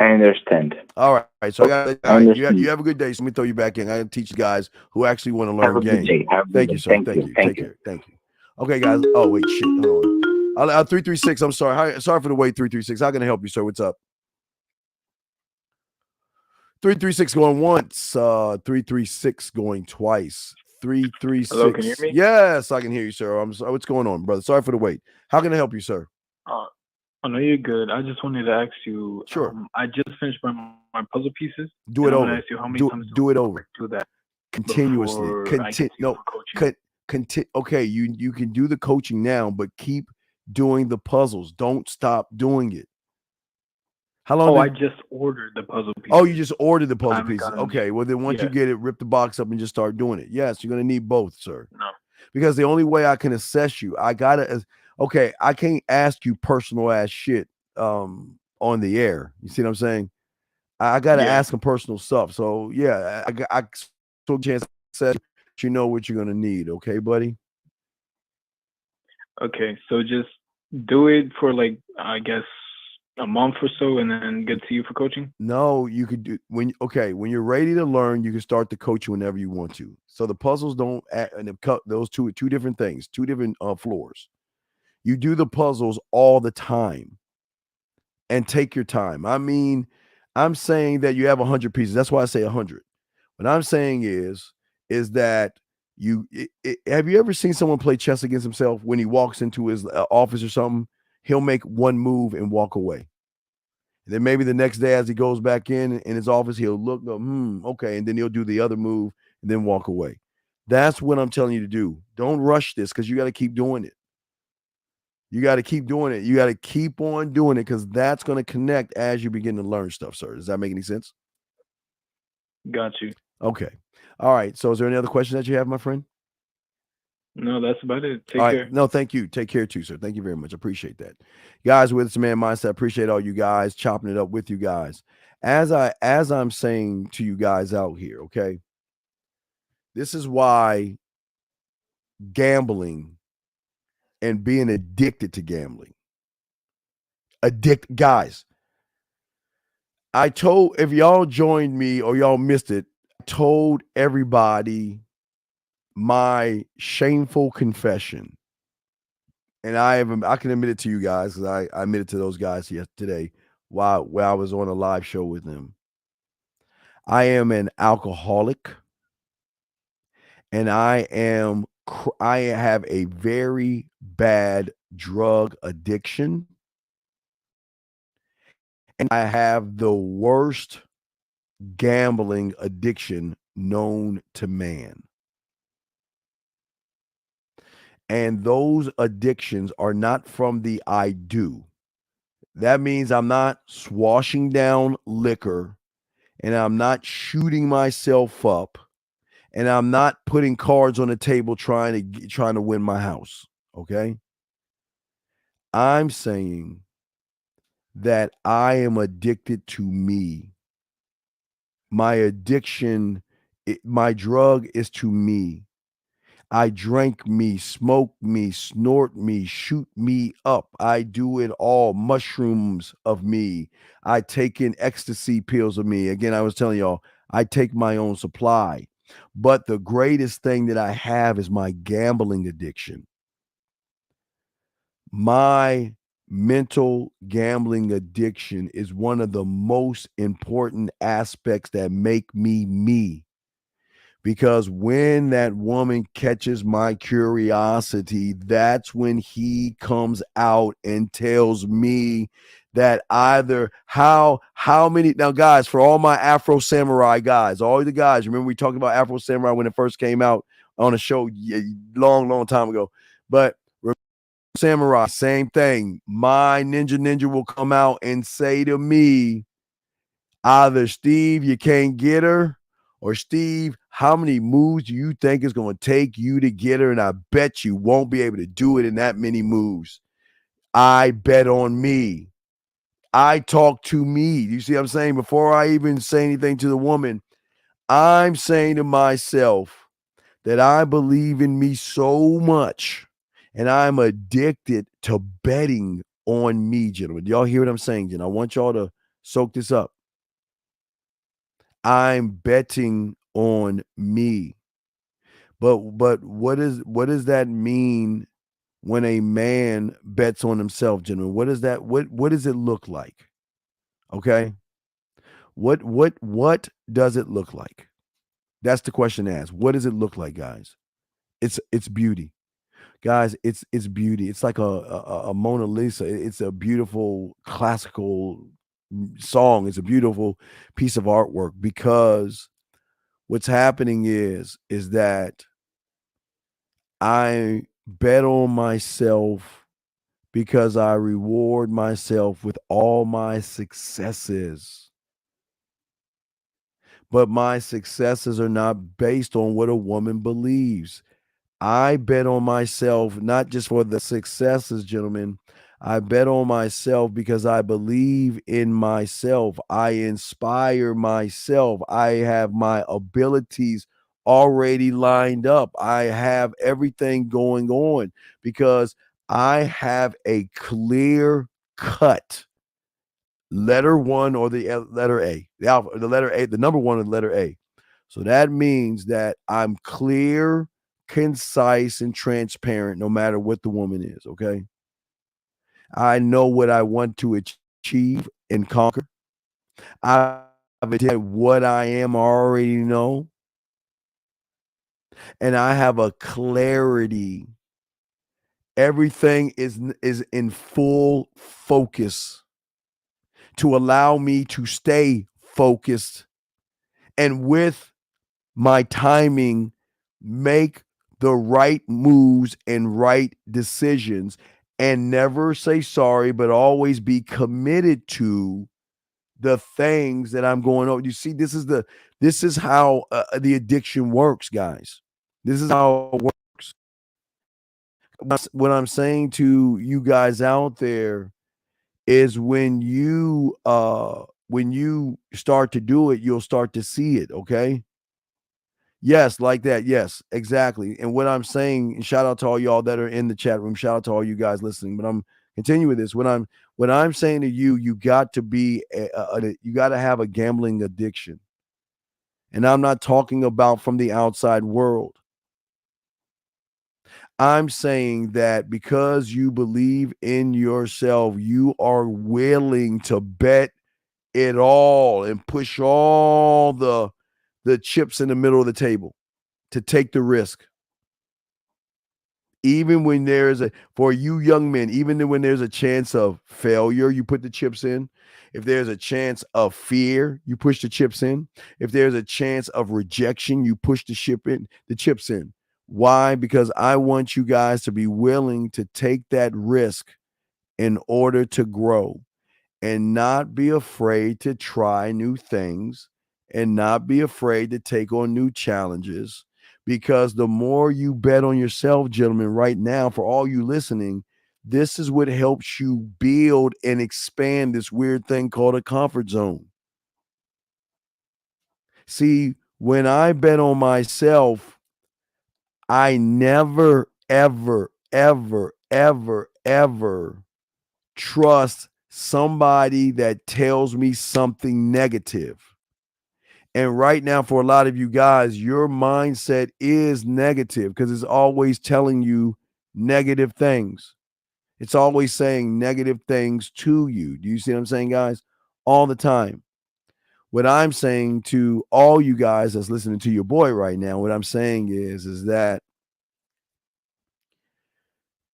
I understand. All right. So you have a good day. So let me throw you back in. I teach guys who actually want to learn game. Thank you, sir. Thank you. Take care. Thank you. Okay, guys. Oh, wait, shit. Hold on. 336. I'm sorry. Sorry for the wait, 336. How can I help you, sir? What's up? 336 going once. 336 going twice. 336. Hello, can you hear me? Yes, I can hear you, sir. I'm sorry. What's going on, brother? Sorry for the wait. How can I help you, sir? Oh, no, you're good. I just wanted to ask you. Sure. I just finished my puzzle pieces. Do it I over. want to ask you how many times do it over. Do that continuously. Coaching. Okay, you can do the coaching now, but keep doing the puzzles. Don't stop doing it. How long? I just ordered the puzzle pieces. Oh, you just ordered the puzzle pieces. Okay, well then once you Yeah. get it, rip the box up and just start doing it. Yes, you're gonna need both, sir. No. Because the only way I can assess you, I can't ask you personal ass shit on the air. You see what I'm saying? I gotta ask some personal stuff. So yeah, I took a chance to say you know what you're gonna need. Okay, buddy. Okay, so just do it for like I guess a month or so, and then get to you for coaching. No, you could do when you're ready to learn, you can start the coaching whenever you want to. So the puzzles don't and those two different things, two different floors. You do the puzzles all the time and take your time. I mean, I'm saying that you have 100 pieces. That's why I say 100. What I'm saying is that have you ever seen someone play chess against himself? When he walks into his office or something, he'll make one move and walk away. And then maybe the next day as he goes back in his office, he'll look, go, okay. And then he'll do the other move and then walk away. That's what I'm telling you to do. Don't rush this because you got to keep doing it. You got to keep doing it. You got to keep on doing it because that's going to connect as you begin to learn stuff, sir. Does that make any sense? Got you. Okay. All right. So is there any other questions that you have, my friend? No, that's about it. Take all care. Right. No, thank you. Take care too, sir. Thank you very much. I appreciate that. Guys, with It's a Man Mindset, appreciate all you guys chopping it up with you guys. As I'm saying to you guys out here, okay? This is why gambling and being addicted to gambling. Guys, I told, if y'all joined me or y'all missed it, I told everybody my shameful confession. And I can admit it to you guys because I admitted to those guys yesterday while I was on a live show with them. I am an alcoholic and I have a very bad drug addiction. And I have the worst gambling addiction known to man. And those addictions are not from the I do. That means I'm not swashing down liquor, and I'm not shooting myself up, and I'm not putting cards on the table trying to win my house. Okay? I'm saying that I am addicted to me. My addiction, my drug is to me. I drank me, smoke me, snort me, shoot me up. I do it all. Mushrooms of me. I take in ecstasy pills of me. Again, I was telling y'all, I take my own supply. But the greatest thing that I have is my gambling addiction. My mental gambling addiction is one of the most important aspects that make me me. Because when that woman catches my curiosity, that's when he comes out and tells me that either how many, now guys, for all my Afro Samurai guys, all the guys, remember we talked about Afro Samurai when it first came out on a show long time ago. But Samurai, same thing. My ninja will come out and say to me, either Steve, you can't get her, or Steve, how many moves do you think it's going to take you to get her? And I bet you won't be able to do it in that many moves. I bet on me. I talk to me. You see what I'm saying? Before I even say anything to the woman, I'm saying to myself that I believe in me so much, and I'm addicted to betting on me, gentlemen. Y'all hear what I'm saying, gentlemen? I want y'all to soak this up. I'm betting on me. But what does that mean when a man bets on himself, gentlemen? What does it look like? Okay? What does it look like? That's the question to ask. What does it look like, guys? It's beauty. Guys, it's beauty. It's like a Mona Lisa. It's a beautiful classical song. It's a beautiful piece of artwork, because what's happening is that I bet on myself because I reward myself with all my successes. But my successes are not based on what a woman believes. I bet on myself not just for the successes, gentlemen. I bet on myself because I believe in myself. I inspire myself. I have my abilities already lined up. I have everything going on because I have a clear cut letter one or the letter A, the letter A, the number one or the letter A. So that means that I'm clear, concise, and transparent no matter what the woman is. Okay. I know what I want to achieve and conquer. I've identified what I am, I already know. And I have a clarity. Everything is in full focus to allow me to stay focused and with my timing make the right moves and right decisions, and never say sorry, but always be committed to the things that I'm going over. You see, this is how the addiction works, guys. This is how it works. What I'm saying to you guys out there is when you start to do it, you'll start to see it. Okay. Yes, like that. Yes, exactly. And what I'm saying, and shout out to all y'all that are in the chat room. Shout out to all you guys listening. But I'm continuing with this. What I'm saying to you, you got to be you got to have a gambling addiction. And I'm not talking about from the outside world. I'm saying that because you believe in yourself, you are willing to bet it all and push all the chips in the middle of the table to take the risk. Even when for you young men, even when there's a chance of failure, you put the chips in. If there's a chance of fear, you push the chips in. If there's a chance of rejection, you push the chips in. Why? Because I want you guys to be willing to take that risk in order to grow and not be afraid to try new things and not be afraid to take on new challenges. Because the more you bet on yourself, gentlemen, right now, for all you listening, this is what helps you build and expand this weird thing called a comfort zone. See, when I bet on myself, I never, ever, ever, ever, ever trust somebody that tells me something negative. And right now, for a lot of you guys, your mindset is negative because it's always telling you negative things. It's always saying negative things to you. Do you see what I'm saying, guys? All the time. What I'm saying to all you guys that's listening to your boy right now, what I'm saying is that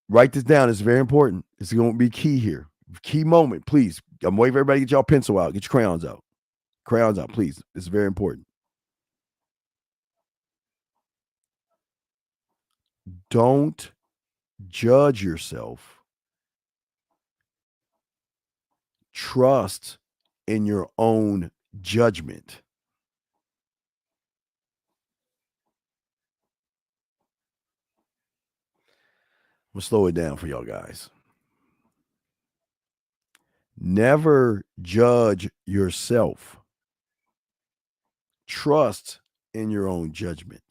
write this down. It's very important. It's going to be key here. Key moment, please. I'm waiting for everybody to get y'all pencil out. Get your crayons out. Crayons out, please. It's very important. Don't judge yourself. Trust in your own judgment. I'm going to slow it down for y'all guys. Never judge yourself. Trust in your own judgment.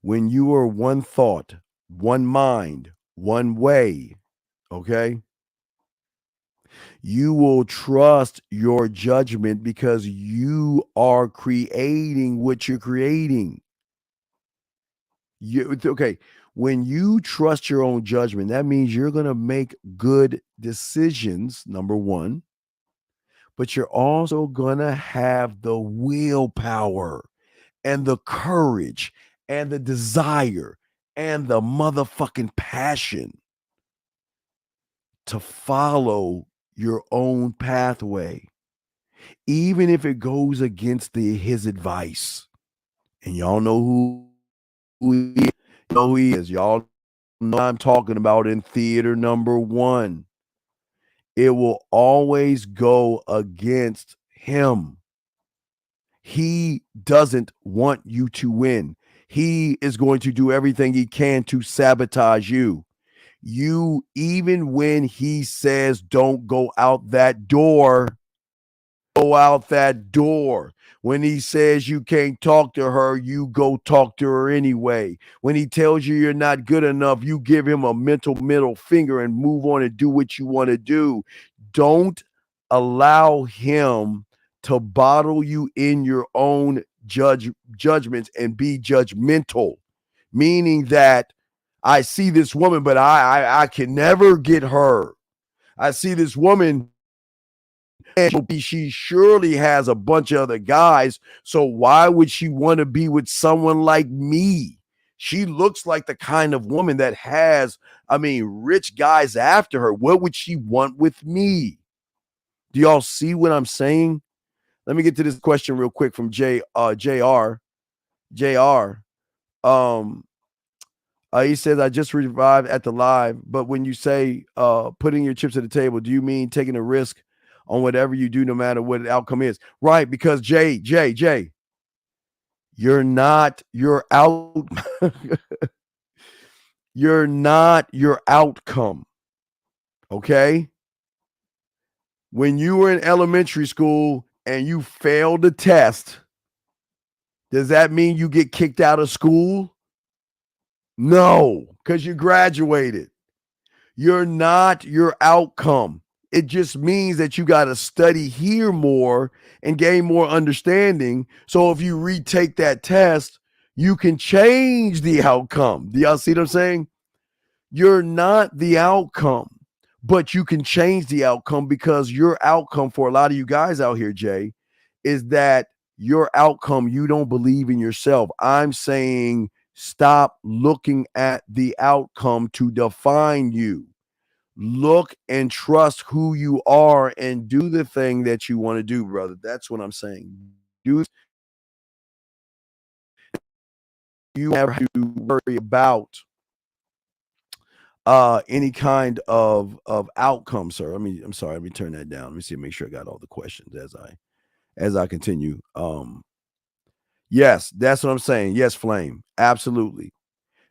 When you are one thought, one mind, one way, okay? You will trust your judgment because you are creating what you're creating. Okay, when you trust your own judgment, that means you're going to make good decisions, number one, but you're also going to have the willpower and the courage and the desire and the motherfucking passion to follow your own pathway, even if it goes against his advice. And y'all know who he is. Y'all know I'm talking about in theater number one. It will always go against him. He doesn't want you to win. He is going to do everything he can to sabotage you. You, even when he says, don't go out that door, go out that door. When he says you can't talk to her, you go talk to her anyway. When he tells you you're not good enough, you give him a mental middle finger and move on and do what you want to do. Don't allow him to bottle you in your own judgments and be judgmental, meaning that I see this woman, but I can never get her. I see this woman, and she surely has a bunch of other guys, so why would she want to be with someone like me? She looks like the kind of woman that has, rich guys after her. What would she want with me? Do y'all see what I'm saying? Let me get to this question real quick from JR. He says, I just revived at the live, but when you say putting your chips at the table, do you mean taking a risk on whatever you do, no matter what the outcome is? Right, because Jay, you're not your you're not your outcome. Okay? When you were in elementary school and you failed the test, does that mean you get kicked out of school? No, because you graduated. You're not your outcome. It just means that you got to study here more and gain more understanding. So if you retake that test, you can change the outcome. Do y'all see what I'm saying? You're not the outcome, but you can change the outcome, because your outcome for a lot of you guys out here, Jay, is that your outcome, you don't believe in yourself. I'm saying Stop looking at the outcome to define you. Look and trust who you are and do the thing that you want to do, brother. That's what I'm saying. Do you have to worry about any kind of outcome, sir? I'm sorry, let me turn that down. Let me see, make sure I got all the questions as I continue. Yes, that's what I'm saying. Yes, Flame. Absolutely.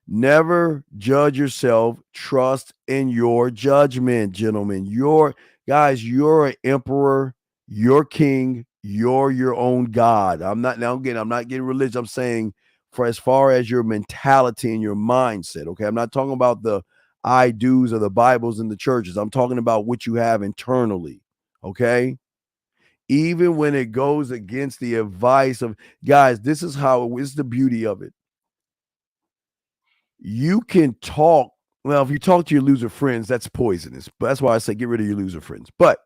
Never judge yourself. Trust in your judgment, gentlemen. You're an emperor, you're king, you're your own God. I'm not getting religious. I'm saying for as far as your mentality and your mindset. Okay. I'm not talking about the I do's or the Bibles in the churches. I'm talking about what you have internally. Okay. Even when it goes against the advice of guys, this is the beauty of it. You can talk. Well, if you talk to your loser friends, that's poisonous. But that's why I say get rid of your loser friends. But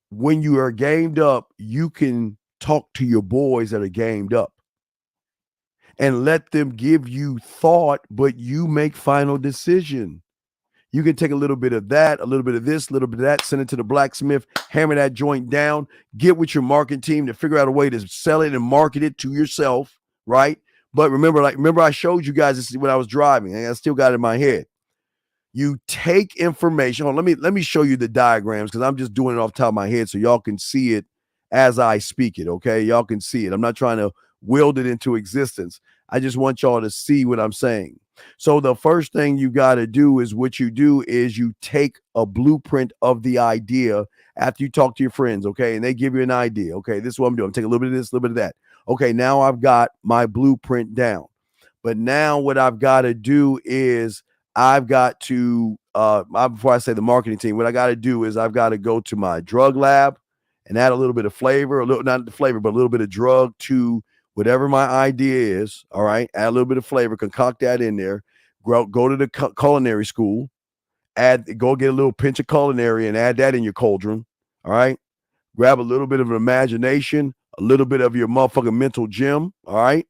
when you are gamed up, you can talk to your boys that are gamed up and let them give you thought, but you make final decision. You can take a little bit of that, a little bit of this, a little bit of that, send it to the blacksmith, hammer that joint down, get with your marketing team to figure out a way to sell it and market it to yourself, right? But remember I showed you guys this when I was driving, and I still got it in my head. You take information. Let me show you the diagrams because I'm just doing it off the top of my head so y'all can see it as I speak it, okay? Y'all can see it. I'm not trying to wield it into existence. I just want y'all to see what I'm saying. So the first thing you got to do is you take a blueprint of the idea after you talk to your friends, okay? And they give you an idea. Okay, this is what I'm doing. I'm taking a little bit of this, a little bit of that. Okay, now I've got my blueprint down. But now what I've got to do is I've got to, before I say the marketing team, what I got to do is I've got to go to my drug lab and add a little bit of flavor, not the flavor, but a little bit of drug to whatever my idea is. All right. Add a little bit of flavor, concoct that in there, go to the culinary school, go get a little pinch of culinary and add that in your cauldron. All right. Grab a little bit of imagination, a little bit of your motherfucking mental gym. All right.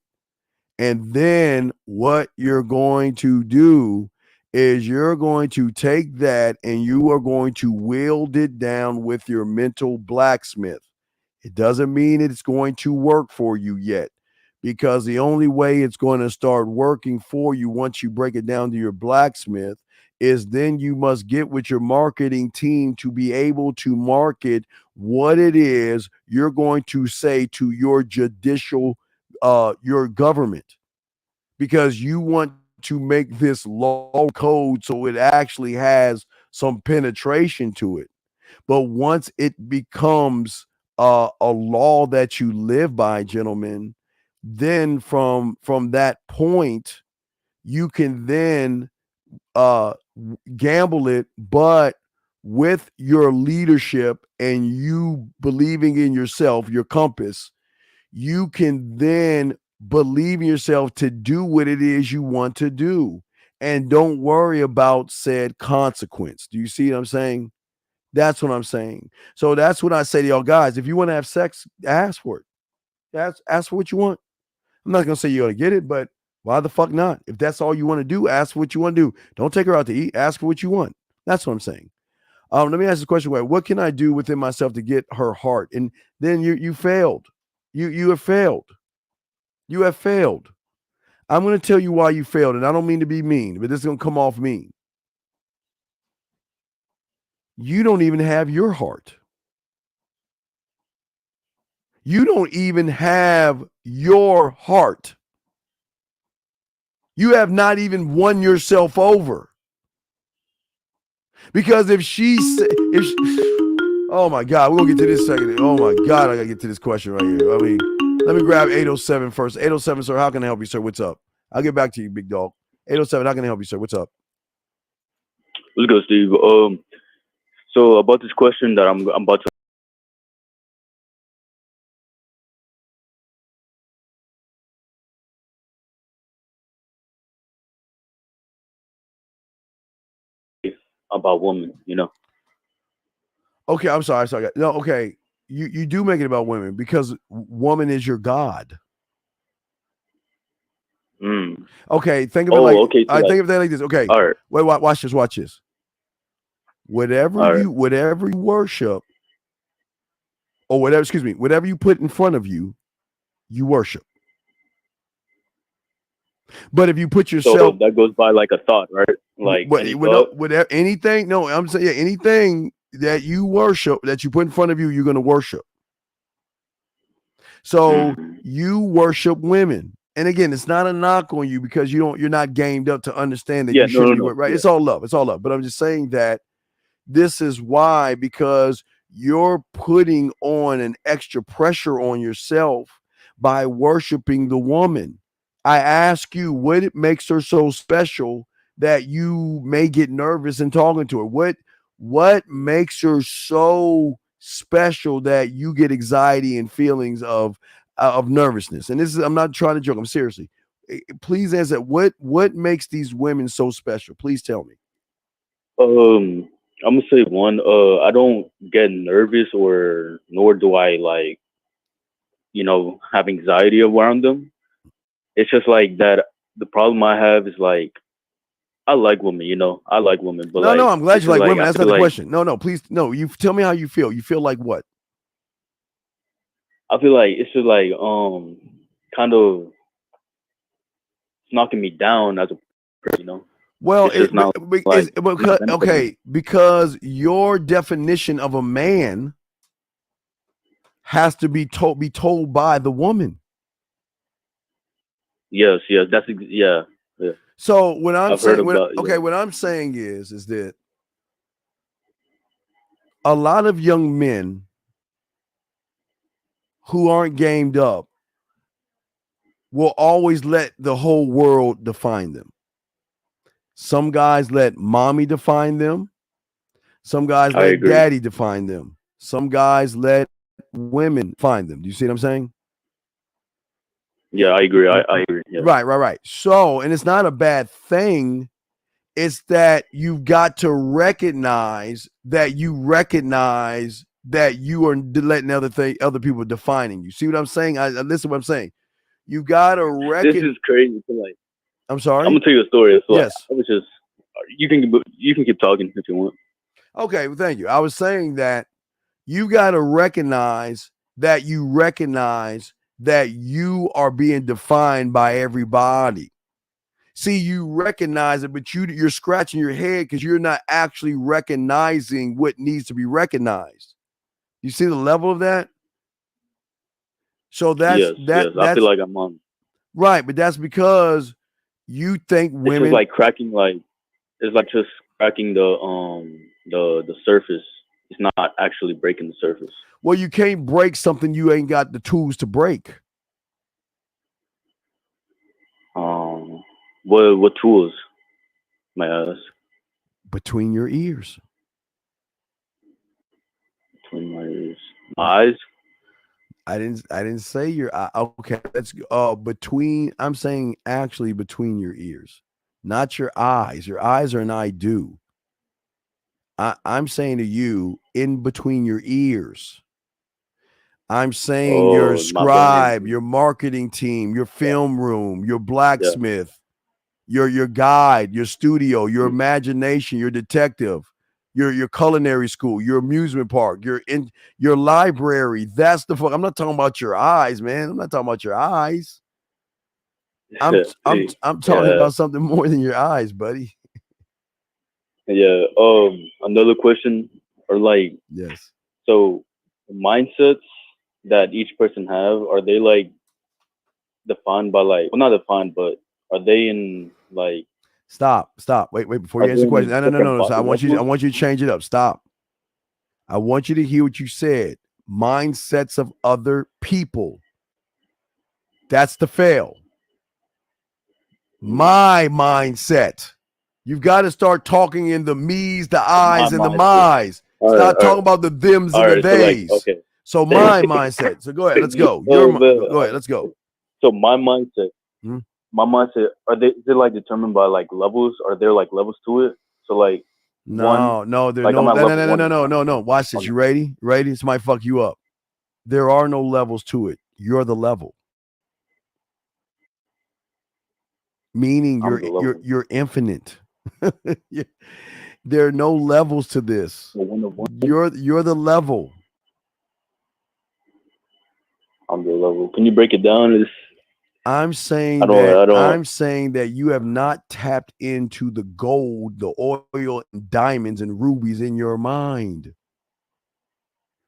And then what you're going to do is you're going to take that and you are going to wield it down with your mental blacksmith. It doesn't mean it's going to work for you yet, because the only way it's going to start working for you once you break it down to your blacksmith is then you must get with your marketing team to be able to market what it is you're going to say to your your government, because you want to make this law code so it actually has some penetration to it. But once it becomes a law that you live by, gentlemen, then from that point, you can then gamble it, but with your leadership and you believing in yourself, your compass, you can then believe in yourself to do what it is you want to do. And don't worry about said consequence. Do you see what I'm saying? That's what I'm saying. So that's what I say to y'all guys. If you want to have sex, ask for it. Ask for what you want. I'm not going to say you're going to get it, but why the fuck not? If that's all you want to do, ask for what you want to do. Don't take her out to eat. Ask for what you want. That's what I'm saying. Let me ask the question. What can I do within myself to get her heart? And then you failed. You have failed. You have failed. I'm going to tell you why you failed. And I don't mean to be mean, but this is going to come off mean. You don't even have your heart. You don't even have your heart. You have not even won yourself over. Because oh my God, we're going to get to this second. Oh my God, I got to get to this question right here. Let me grab 807 first. 807, sir, how can I help you, sir? What's up? I'll get back to you, big dog. 807, how can I help you, sir? What's up? What's good, Steve? So about this question that I'm about to about women, Okay, I'm sorry. No, okay. You do make it about women because woman is your God. Okay, think of it like okay. So I like, think of that like this. Okay, all right. wait, watch this. Watch this. Whatever All you worship, or whatever, excuse me, whatever you put in front of you, you worship. But if you put So yourself, that goes by like a thought, right? Like any thought. whatever, anything. No, I'm saying anything that you worship, that you put in front of you, you're going to worship. So you worship women, and again, it's not a knock on you because you're not gamed up to understand that you shouldn't be right. Yeah. It's all love. It's all love. But I'm just saying that this is why, because you're putting on an extra pressure on yourself by worshiping the woman. I ask you, what makes her so special that you may get nervous in talking to her? What makes her so special that you get anxiety and feelings of nervousness? And this is, I'm not trying to joke. I'm seriously. Please answer. What makes these women so special? Please tell me. I'm gonna say one. I don't get nervous, nor do I like, have anxiety around them. It's just like that. The problem I have is like, I like women, I like women, but no, I'm glad you like women. I That's feel not the like- question. No, please, no. You tell me how you feel. You feel like what? I feel like it's just like kind of knocking me down as a person, Well, It's just not like- because your definition of a man has to be told by the woman. Yes, that's yeah. So what I'm I've heard saying, about- yeah. what I'm saying is that a lot of young men who aren't gamed up will always let the whole world define them. Some guys let mommy define them. Some guys I let agree. daddy define them. Some guys let women find them. Do you see what I'm saying? Yeah, I agree. I agree. Yeah. Right. So, and it's not a bad thing. It's that you've got to recognize that you are letting other people defining you. See what I'm saying? I listen to what I'm saying. You got to This is crazy. Like, I'm sorry. I'm gonna tell you a story. So Yes. I was just you can keep talking if you want. Okay, well, thank you. I was saying that you got to recognize that you are being defined by everybody. See, you recognize it, but you're scratching your head because you're not actually recognizing what needs to be recognized. You see the level of that? So Yes. I feel like I'm on. Right, but that's because you think It's women just like cracking, it's like just cracking the surface. It's not actually breaking the surface. Well, you can't break something you ain't got the tools to break. What tools, may I ask? Between your ears. Between my ears, my eyes. I didn't say your eye. Okay, let's I'm saying actually between your ears, not your eyes. Your eyes are an I do. I'm saying to you in between your ears. I'm saying your scribe, your marketing team, your film room, your blacksmith, your guide, your studio, your imagination, your detective, your culinary school, your amusement park, your library. That's the fuck. I'm not talking about your eyes, man. I'm not talking about your eyes. I'm talking about something more than your eyes, buddy. Yeah. Another question, or like, yes. So mindsets that each person have, are they like defined by like, well, not defined, but are they in like? Stop. Wait, before you answer the question. No. So I want you to change it up. Stop. I want you to hear what you said. Mindsets of other people. That's the fail. My mindset. You've got to start talking in the me's, the I's, and the my's. Stop talking about the thems and the theys. So my mindset. So go ahead. Let's go. Go ahead. Let's go. So my mindset. Is it like determined by like levels? Are there like levels to it? So like no. Watch this. You ready? This might fuck you up. There are no levels to it. You're the level. Meaning I'm the level. you're infinite. There are no levels to this. You're the level. I'm the level. Can you break it down? I'm saying I'm saying that you have not tapped into the gold, the oil, and diamonds and rubies in your mind.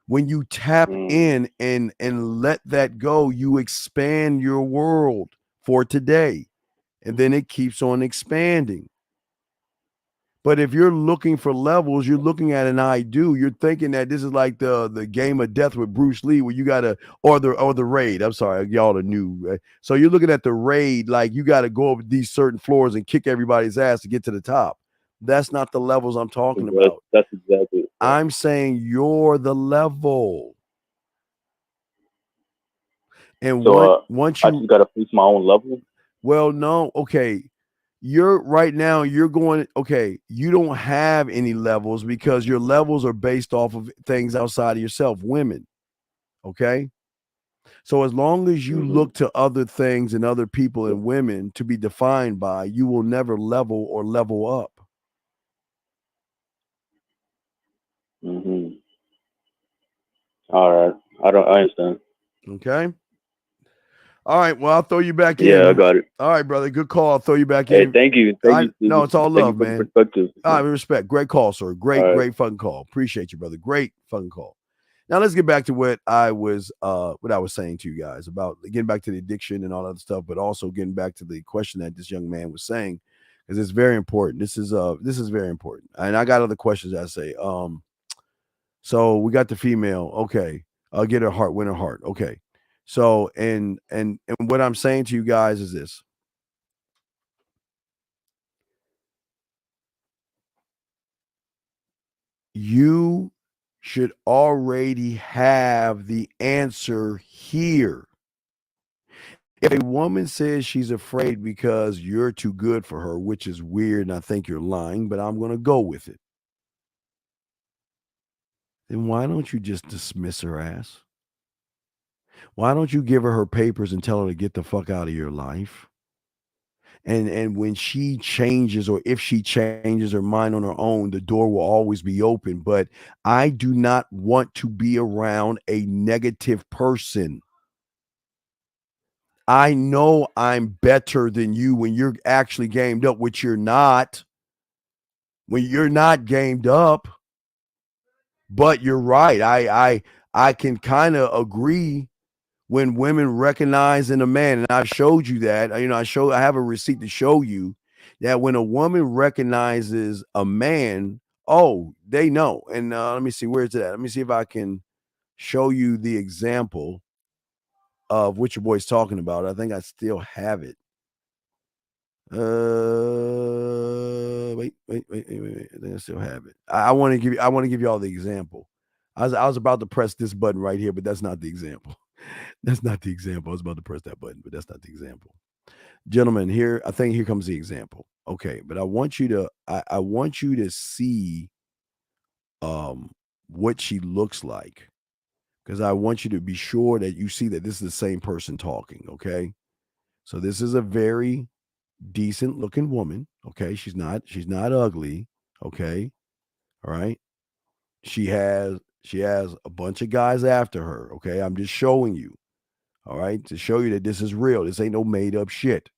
When you tap in and let that go, you expand your world for today, and then it keeps on expanding. But if you're looking for levels, you're looking at an I do. You're thinking that this is like the game of death with Bruce Lee, where you gotta or the raid. I'm sorry, y'all are new. So you're looking at the raid, like you gotta go over these certain floors and kick everybody's ass to get to the top. That's not the levels I'm talking about. That's exactly it. I'm saying you're the level. And So once you I just gotta face my own level. Well, no, okay. You're right now, you're going, okay, you don't have any levels because your levels are based off of things outside of yourself, women. Okay. So as long as you look to other things and other people and women to be defined by, you will never level or level up. All right. I understand. Okay. All right. Well, I'll throw you back in. Yeah, I got it. All right, brother. Good call. I'll throw you back Hey, in. thank you. No, it's all love, man. Perspective. All right, respect. Great call, sir. Great fucking call. Appreciate you, brother. Great fucking call. Now let's get back to what I was saying to you guys about getting back to the addiction and all that stuff, but also getting back to the question that this young man was saying, because it's very important. This is very important. And I got other questions I say. So we got the female. Okay. I'll get her heart, win her heart. Okay. So and what I'm saying to you guys is this. You should already have the answer here. If a woman says she's afraid because you're too good for her, which is weird, and I think you're lying, but I'm going to go with it, then why don't you just dismiss her ass? Why don't you give her papers and tell her to get the fuck out of your life? And when she changes, or if she changes her mind on her own, the door will always be open. But I do not want to be around a negative person. I know I'm better than you when you're actually gamed up, which you're not. When you're not gamed up. But you're right. I can kind of agree when women recognize in a man, and I showed you that, I have a receipt to show you that when a woman recognizes a man, oh, they know. And let me see, where's it at? Let me see if I can show you the example of what your boy's talking about. I think I still have it. Wait. I think I still have it. I want to give you all the example. I was about to press this button right here, but that's not the example. That's not the example. I was about to press that button, but that's not the example. Gentlemen, here comes the example. Okay, but I want you to see what she looks like, because I want you to be sure that you see that this is the same person talking. Okay, so this is a very decent looking woman. Okay, she's not ugly. Okay, all right. She has a bunch of guys after her. Okay, I'm just showing you. All right, to show you that this is real. This ain't no made up shit.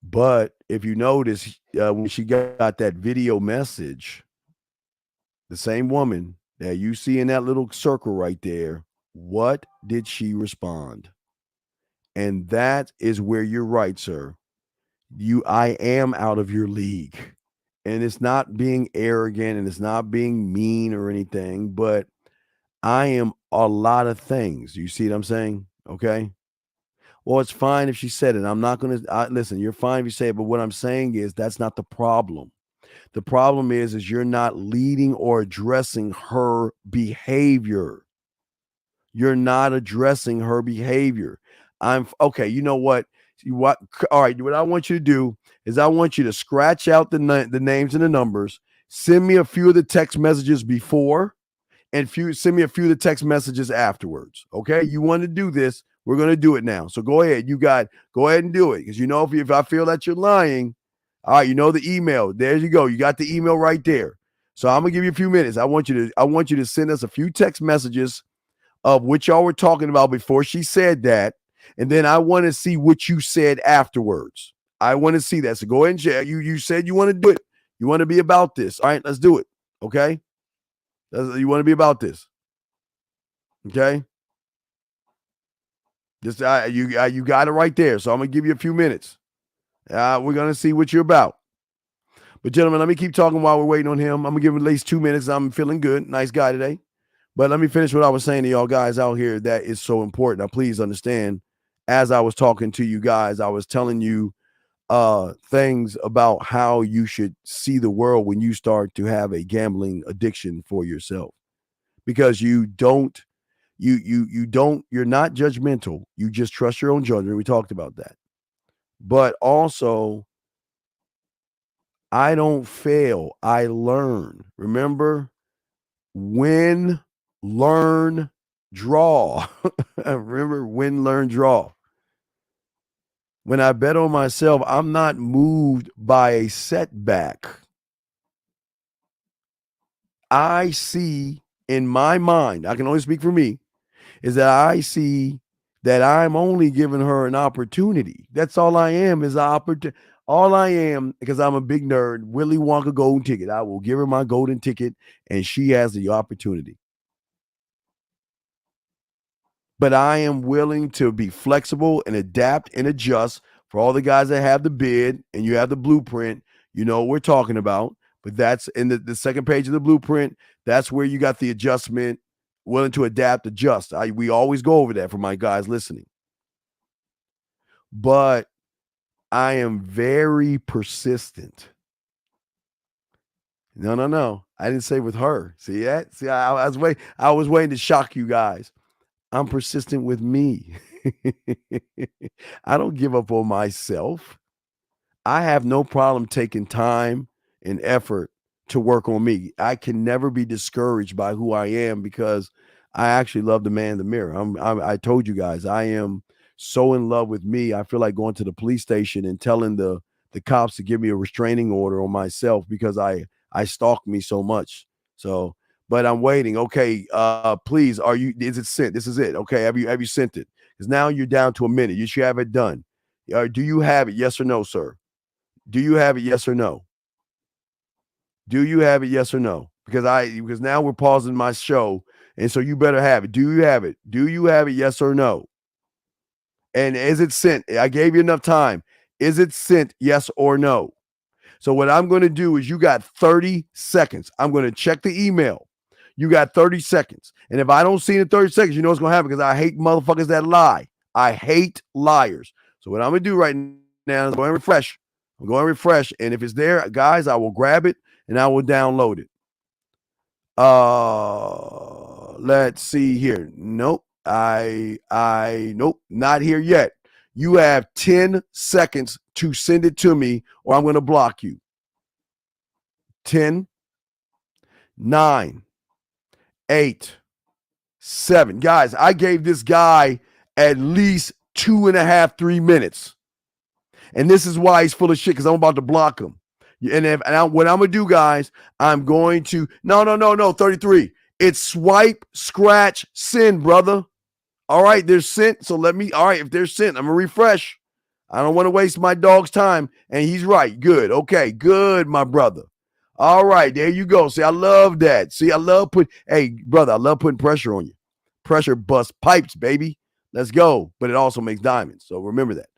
But if you notice, when she got that video message, the same woman that you see in that little circle right there, what did she respond? And that is where you're right, sir. I am out of your league. And it's not being arrogant and it's not being mean or anything, but I am a lot of things. You see what I'm saying? Okay. Well, it's fine if she said it. I'm not going to listen. You're fine if you say it. But what I'm saying is that's not the problem. The problem is you're not leading or addressing her behavior. You're not addressing her behavior. Okay. You know what? All right. What I want you to do is I want you to scratch out the names and the numbers. Send me a few of the text messages before, and send me a few of the text messages afterwards. Okay. You want to do this. We're going to do it now. So go ahead. Go ahead and do it. Because if I feel that you're lying, all right, the email. There you go. You got the email right there. So I'm going to give you a few minutes. I want you to send us a few text messages of what y'all were talking about before she said that. And then I want to see what you said afterwards. I want to see that. So go ahead and share. You said you want to do it. You want to be about this. All right, let's do it. Okay? You want to be about this. Okay? You got it right there. So I'm going to give you a few minutes. We're going to see what you're about. But gentlemen, let me keep talking while we're waiting on him. I'm going to give him at least 2 minutes. I'm feeling good. Nice guy today. But let me finish what I was saying to y'all guys out here that is so important. Now, please understand, as I was talking to you guys, I was telling you things about how you should see the world when you start to have a gambling addiction for yourself. Because you're not judgmental. You just trust your own judgment. We talked about that. But also, I don't fail. I learn. Remember, win, learn, draw. Remember, win, learn, draw. When I bet on myself, I'm not moved by a setback. I see in my mind, I can only speak for me, is that I see that I'm only giving her an opportunity. That's all I am is an opportunity. All I am, because I'm a big nerd, Willy Wonka golden ticket. I will give her my golden ticket, and she has the opportunity. But I am willing to be flexible and adapt and adjust for all the guys that have the bid and you have the blueprint. You know what we're talking about. But that's in the second page of the blueprint. That's where you got the adjustment, willing to adapt, adjust. We always go over that for my guys listening. But I am very persistent. No. I didn't say with her. See that? See, I was waiting to shock you guys. I'm persistent with me. I don't give up on myself. I have no problem taking time and effort to work on me. I can never be discouraged by who I am because I actually love the man in the mirror. I told you guys, I am so in love with me. I feel like going to the police station and telling the cops to give me a restraining order on myself because I stalk me so much. So, but I'm waiting. Okay, please, is it sent? This is it. Okay, have you sent it? Because now you're down to a minute. You should have it done. Do you have it? Yes or no, sir? Do you have it? Yes or no? Do you have it? Yes or no? Because now we're pausing my show, and so you better have it. Do you have it? Do you have it? Yes or no? And is it sent? I gave you enough time. Is it sent? Yes or no? So what I'm going to do is you got 30 seconds. I'm going to check the email. You got 30 seconds. And if I don't see it in 30 seconds, you know what's going to happen because I hate motherfuckers that lie. I hate liars. So what I'm going to do right now is I'm going to refresh. I'm going to refresh. And if it's there, guys, I will grab it and I will download it. Let's see here. Nope. Nope, not here yet. You have 10 seconds to send it to me or I'm going to block you. 10, 9, 8, 7. Guys, I gave this guy at least 2.5, 3 minutes. And this is why he's full of shit because I'm about to block him. What I'm going to do, guys, I'm going to, no, 33. It's swipe, scratch, send, brother. All right, they're sent. So if they're sent, I'm going to refresh. I don't want to waste my dog's time. And he's right. Good. Okay, good, my brother. All right, there you go. See, I love that. See, I love putting pressure on you. Pressure busts pipes, baby. Let's go. But it also makes diamonds. So remember that.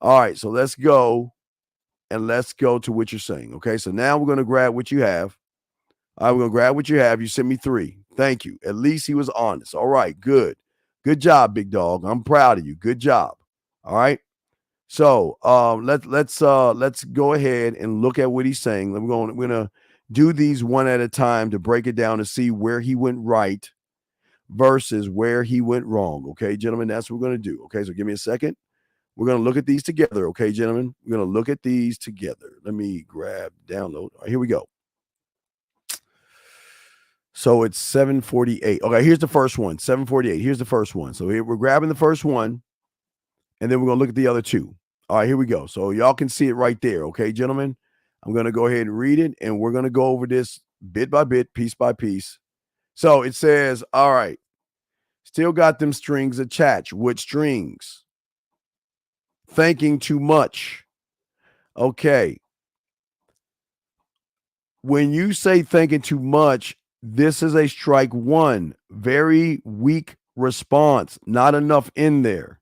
All right, so let's go. And let's go to what you're saying. Okay, so now we're going to grab what you have. All right, we're going to grab what you have. You sent me 3. Thank you. At least he was honest. All right, good. Good job, big dog. I'm proud of you. Good job. All right. So let's go ahead and look at what he's saying. We're going to do these one at a time to break it down to see where he went right versus where he went wrong. Okay, gentlemen, that's what we're going to do. Okay, so give me a second. We're going to look at these together. Okay, gentlemen, we're going to look at these together. Let me grab download. All right, here we go. So it's 7:48. Okay, here's the first one. 7:48. Here's the first one. So here we're grabbing the first one. and then we're going to look at the other two. All right, here we go. So y'all can see it right there. Okay, gentlemen, I'm going to go ahead and read it, and we're going to go over this bit by bit, piece by piece. So it says, all right, still got them strings attached. What strings? Thinking too much. Okay. When you say thinking too much, this is a strike one. Very weak response. Not enough in there.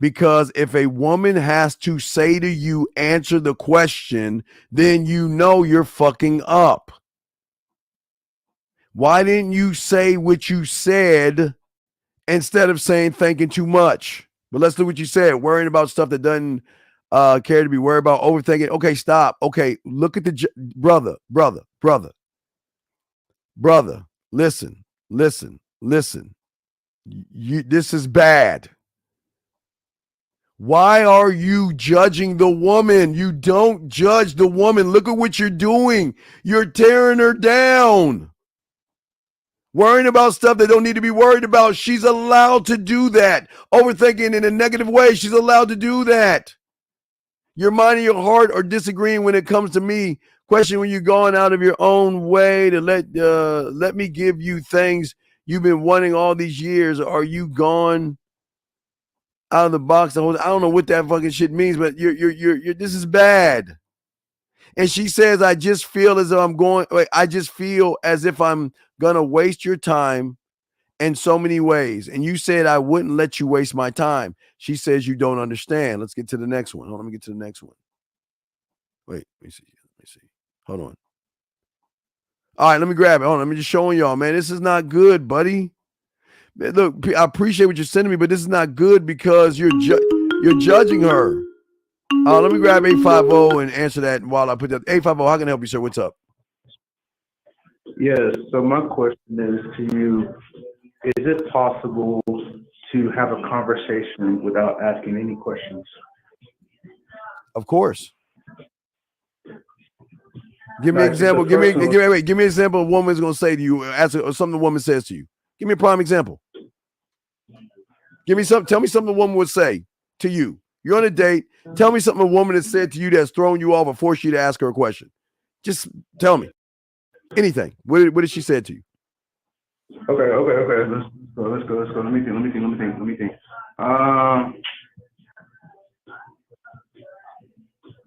Because if a woman has to say to you, answer the question, then you know you're fucking up. Why didn't you say what you said instead of saying thinking too much? But let's do what you said. Worrying about stuff that doesn't care to be worried about, overthinking. Okay, stop. Okay, look at the brother. Listen. This is bad. Why are you judging the woman? You don't judge the woman. Look at what you're doing. You're tearing her down. Worrying about stuff they don't need to be worried about. She's allowed to do that. Overthinking in a negative way. She's allowed to do that. Your mind and your heart are disagreeing when it comes to me. Question when you're going out of your own way to let me give you things you've been wanting all these years. Are you gone out of the box? I don't know what that fucking shit means, but you're this is bad. And she says, I just feel as if I'm gonna waste your time in so many ways. And you said I wouldn't let you waste my time. She says you don't understand. Let's get to the next one. Hold on, let me get to the next one. Wait, let me see. Hold on. All right, let me grab it. Hold on, let me just showing y'all, man. This is not good, buddy. Look, I appreciate what you're sending me, but this is not good because you're judging her. Let me grab 850 and answer that while I put that. 850, how can I help you, sir? What's up? Yes, so my question is to you, is it possible to have a conversation without asking any questions? Of course. Give me an example. Give me an example a woman's going to say to you, or something the woman says to you. Give me a prime example. Tell me something a woman would say to you. You're on a date. Tell me something a woman has said to you that's thrown you off or forced you to ask her a question. Just tell me. Anything. What did she say to you? Okay. Let's go. Let me think.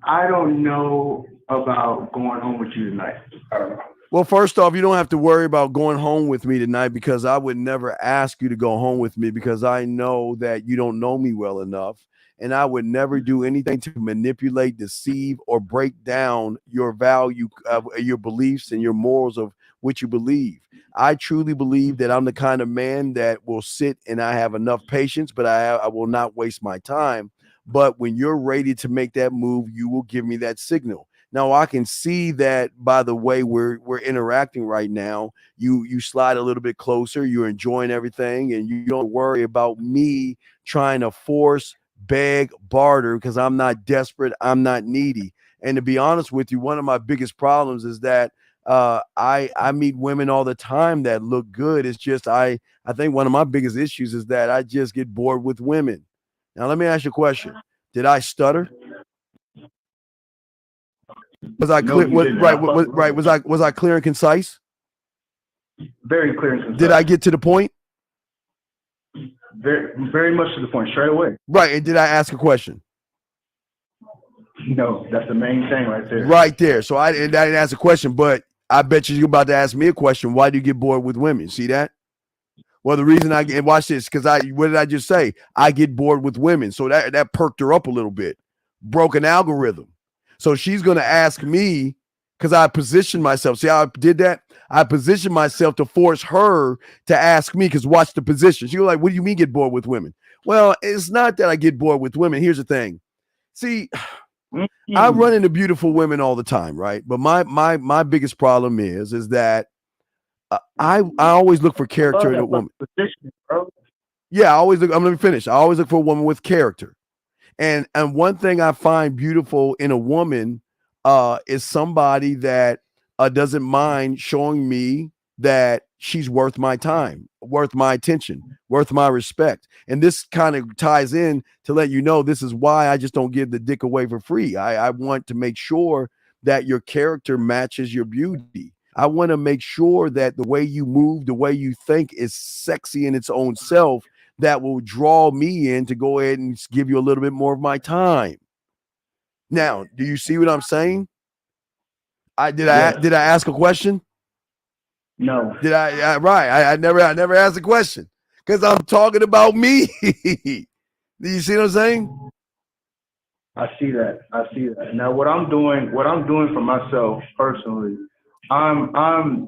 I don't know about going home with you tonight. I don't know. Well, first off, you don't have to worry about going home with me tonight because I would never ask you to go home with me because I know that you don't know me well enough. And I would never do anything to manipulate, deceive, or break down your value, your beliefs and your morals of what you believe. I truly believe that I'm the kind of man that will sit and I have enough patience, but I will not waste my time. But when you're ready to make that move, you will give me that signal. Now, I can see that by the way we're interacting right now, you slide a little bit closer, you're enjoying everything, and you don't worry about me trying to force, beg, barter, because I'm not desperate, I'm not needy. And to be honest with you, one of my biggest problems is that I meet women all the time that look good. It's just I think one of my biggest issues is that I just get bored with women. Now, let me ask you a question. Did I stutter? Was I clear? Was I clear and concise? Very clear and concise. Did I get to the point? Very, very much to the point, straight away. Right. And did I ask a question? No, that's the main thing right there. Right there. So I didn't ask a question, but I bet you're about to ask me a question. Why do you get bored with women? See that? Well, the reason watch this, because what did I just say? I get bored with women. So that perked her up a little bit. Broken algorithm. So she's going to ask me because I positioned myself. See how I did that? I positioned myself to force her to ask me because watch the position. She was like, what do you mean get bored with women? Well, it's not that I get bored with women. Here's the thing. See, I run into beautiful women all the time, right? But my biggest problem is that I always look for character in a woman. Yeah, I always look. Let me finish. I always look for a woman with character. And one thing I find beautiful in a woman is somebody that doesn't mind showing me that she's worth my time. worth my attention, worth my respect. And this kind of ties in to let you know this is why I just don't give the dick away for free. I want to make sure that your character matches your beauty. I want to make sure that the way you move, the way you think is sexy in its own self, that will draw me in to go ahead and give you a little bit more of my time. Now, do you see what I'm saying? Did I ask a question? No. Did I right? I never asked a question because I'm talking about me. Do you see what I'm saying? I see that. Now, what I'm doing for myself personally, I'm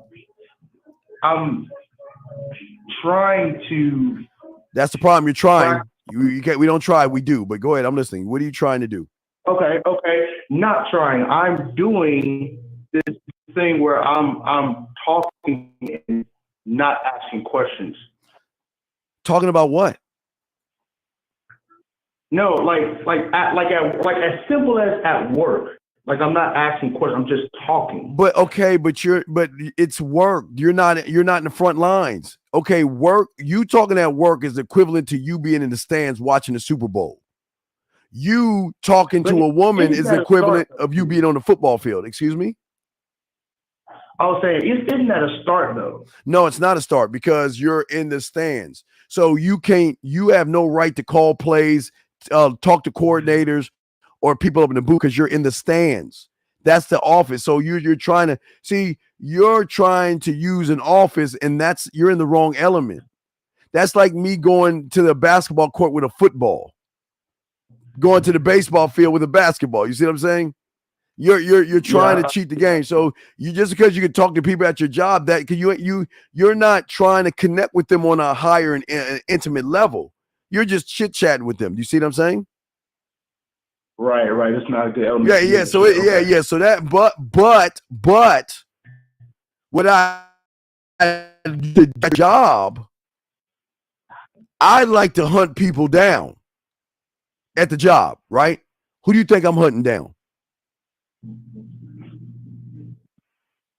trying to. That's the problem. You're trying. You can't. We don't try. We do. But go ahead. I'm listening. What are you trying to do? Okay. Not trying. I'm doing this thing where I'm talking and not asking questions. Talking about what? No, like as simple as at work. Like I'm not asking questions. I'm just talking. But okay, but it's work. You're not in the front lines. Okay, work. You talking at work is equivalent to you being in the stands watching the Super Bowl. You talking to a woman is the equivalent of you being on the football field. Excuse me? I was saying, isn't that a start though? No, it's not a start because you're in the stands. So you have no right to call plays, talk to coordinators or people up in the booth because you're in the stands. That's the office. So you're trying to use an office, and you're in the wrong element. That's like me going to the basketball court with a football, going to the baseball field with a basketball. You see what I'm saying? You're trying to cheat the game. So just because you can talk to people at your job, that you're not trying to connect with them on a higher and intimate level. You're just chit chatting with them. Do you see what I'm saying? Right. It's not a good element. Yeah. So So that, but what the job, I like to hunt people down at the job, right? Who do you think I'm hunting down?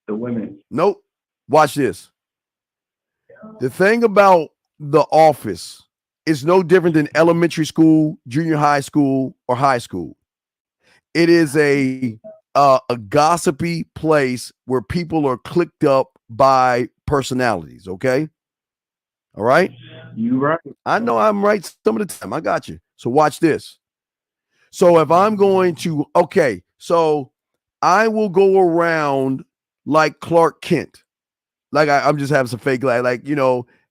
The women. Nope. Watch this. The thing about the office is no different than elementary school, junior high school, or high school. It is a gossipy place where people are clicked up by personalities, okay? All right? You right. I know I'm right some of the time. I got you. So watch this. So if I'm going to, so I will go around like Clark Kent. Like I'm just having some fake Gladys. Like,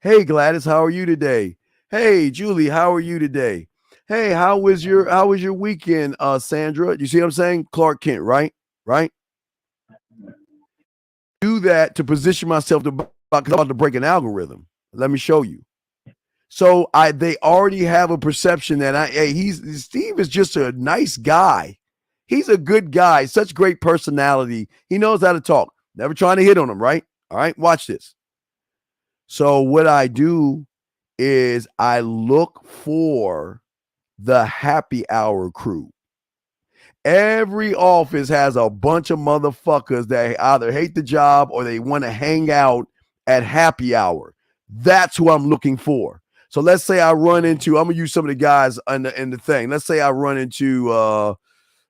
hey Gladys, how are you today? Hey Julie, how are you today? Hey, how was your weekend, Sandra? You see what I'm saying? Clark Kent, right? Right? Do that to position myself because I'm about to break an algorithm. Let me show you. So they already have a perception that Steve is just a nice guy. He's a good guy, such great personality. He knows how to talk. Never trying to hit on him, right? All right, watch this. So what I do is I look for the happy hour crew. Every office has a bunch of motherfuckers that either hate the job or they want to hang out at happy hour. That's who I'm looking for. So let's say I run into, I'm going to use some of the guys in the thing. Let's say I run into,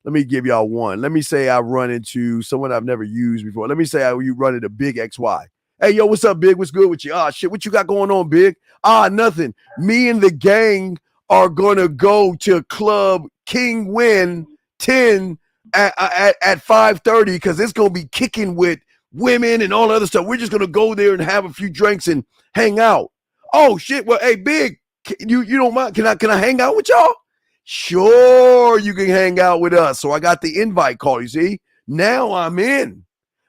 let me give y'all one. Let me say I run into someone I've never used before. Let me say you run into Big XY. Hey, yo, what's up, Big? What's good with you? Shit, what you got going on, Big? Nothing. Me and the gang are going to go to Club King Win 10 at 5:30 because it's going to be kicking with women and all the other stuff. We're just going to go there and have a few drinks and hang out. Oh, shit. Well, hey, Big, you don't mind? Can I hang out with y'all? Sure, you can hang out with us. So I got the invite call, you see? Now I'm in.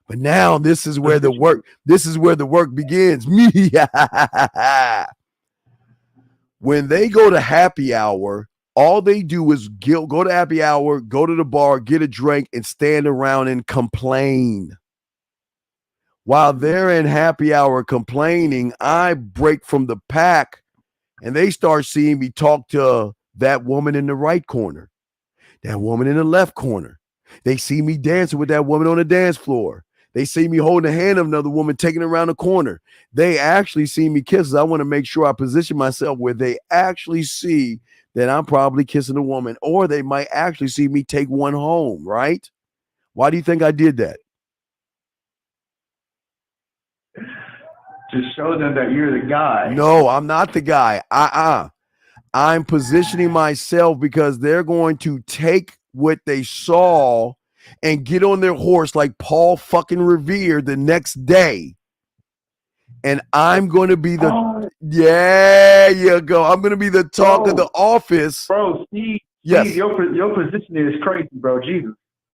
But now this is where the work begins. When they go to happy hour, all they do is go to happy hour, go to the bar, get a drink, and stand around and complain. While they're in happy hour complaining, I break from the pack, and they start seeing me talk to that woman in the right corner, that woman in the left corner. They see me dancing with that woman on the dance floor. They see me holding the hand of another woman, taking it around the corner. They actually see me kisses. I want to make sure I position myself where they actually see that I'm probably kissing a woman, or they might actually see me take one home, right? Why do you think I did that? To show them that you're the guy. No, I'm not the guy. I'm positioning myself because they're going to take what they saw and get on their horse like Paul fucking Revere the next day. And I'm going to be there you go. I'm going to be the talk of the office. Bro, Steve, yes. Your positioning is crazy, bro. Jesus.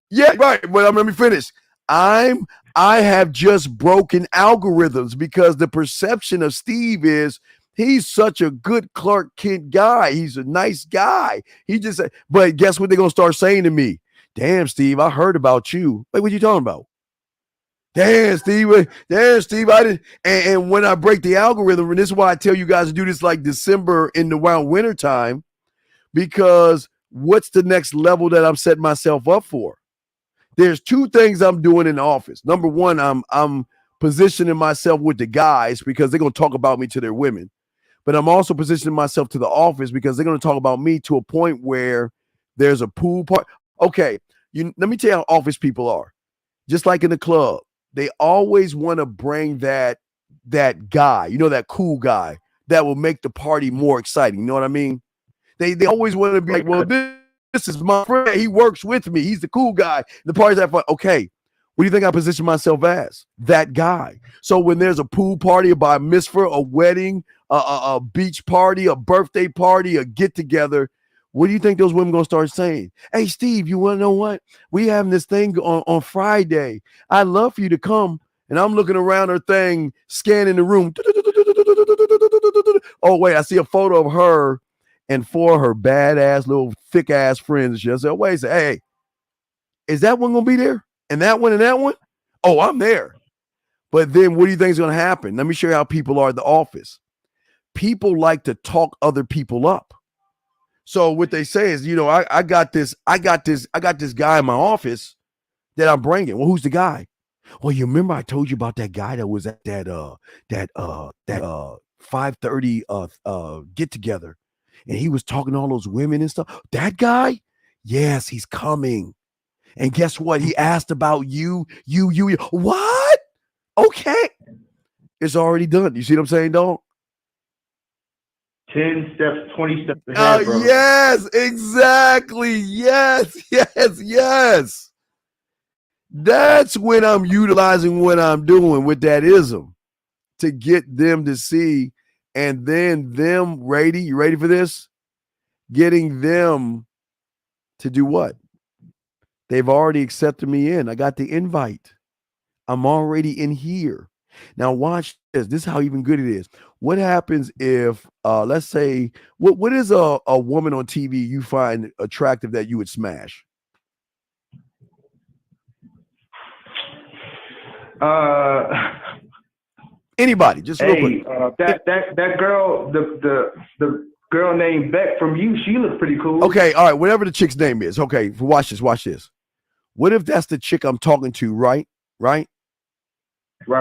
Yeah, right. But let me finish. I have just broken algorithms because the perception of Steve is he's such a good Clark Kent guy. He's a nice guy. But guess what they're going to start saying to me? Damn, Steve, I heard about you. Wait, what you talking about? Damn, Steve, I didn't. And when I break the algorithm, and this is why I tell you guys to do this like December in the wild winter time, because what's the next level that I'm setting myself up for? There's two things I'm doing in the office. Number one, I'm positioning myself with the guys because they're going to talk about me to their women. But I'm also positioning myself to the office because they're going to talk about me to a point where there's a pool part. Okay, let me tell you how office people are. Just like in the club, they always want to bring that guy, that cool guy that will make the party more exciting. You know what I mean? They always want to be like, well, this is my friend. He works with me. He's the cool guy. The party's that fun. Okay, what do you think I position myself as? That guy. So when there's a pool party, a bar mitzvah, a wedding, a beach party, a birthday party, a get-together, what do you think those women going to start saying? Hey, Steve, you want to know what? We having this thing on Friday. I'd love for you to come. And I'm looking around her thing, scanning the room. Oh, wait, I see a photo of her and four of her badass little thick-ass friends. She'll say, wait, hey, is that one going to be there? And that one and that one? Oh, I'm there. But then what do you think is going to happen? Let me show you how people are at the office. People like to talk other people up. So what they say is, I got this guy in my office that I'm bringing. Well, who's the guy? Well, you remember I told you about that guy that was at that 5:30 get together, and he was talking to all those women and stuff. That guy? Yes, he's coming. And guess what? He asked about you. What? Okay. It's already done. You see what I'm saying, dog? 10 steps, 20 steps ahead, bro. Yes, exactly. Yes. That's when I'm utilizing what I'm doing with that ism to get them to see, and then them ready. You ready for this? Getting them to do what? They've already accepted me in. I got the invite. I'm already in here. Now watch this. This is how even good it is. What happens if, let's say, what is a woman on TV you find attractive that you would smash? Anybody? Just real quick. That girl, the girl named Beck from You, she looks pretty cool. Okay, all right. Whatever the chick's name is. Okay, watch this. What if that's the chick I'm talking to? Right. Right. All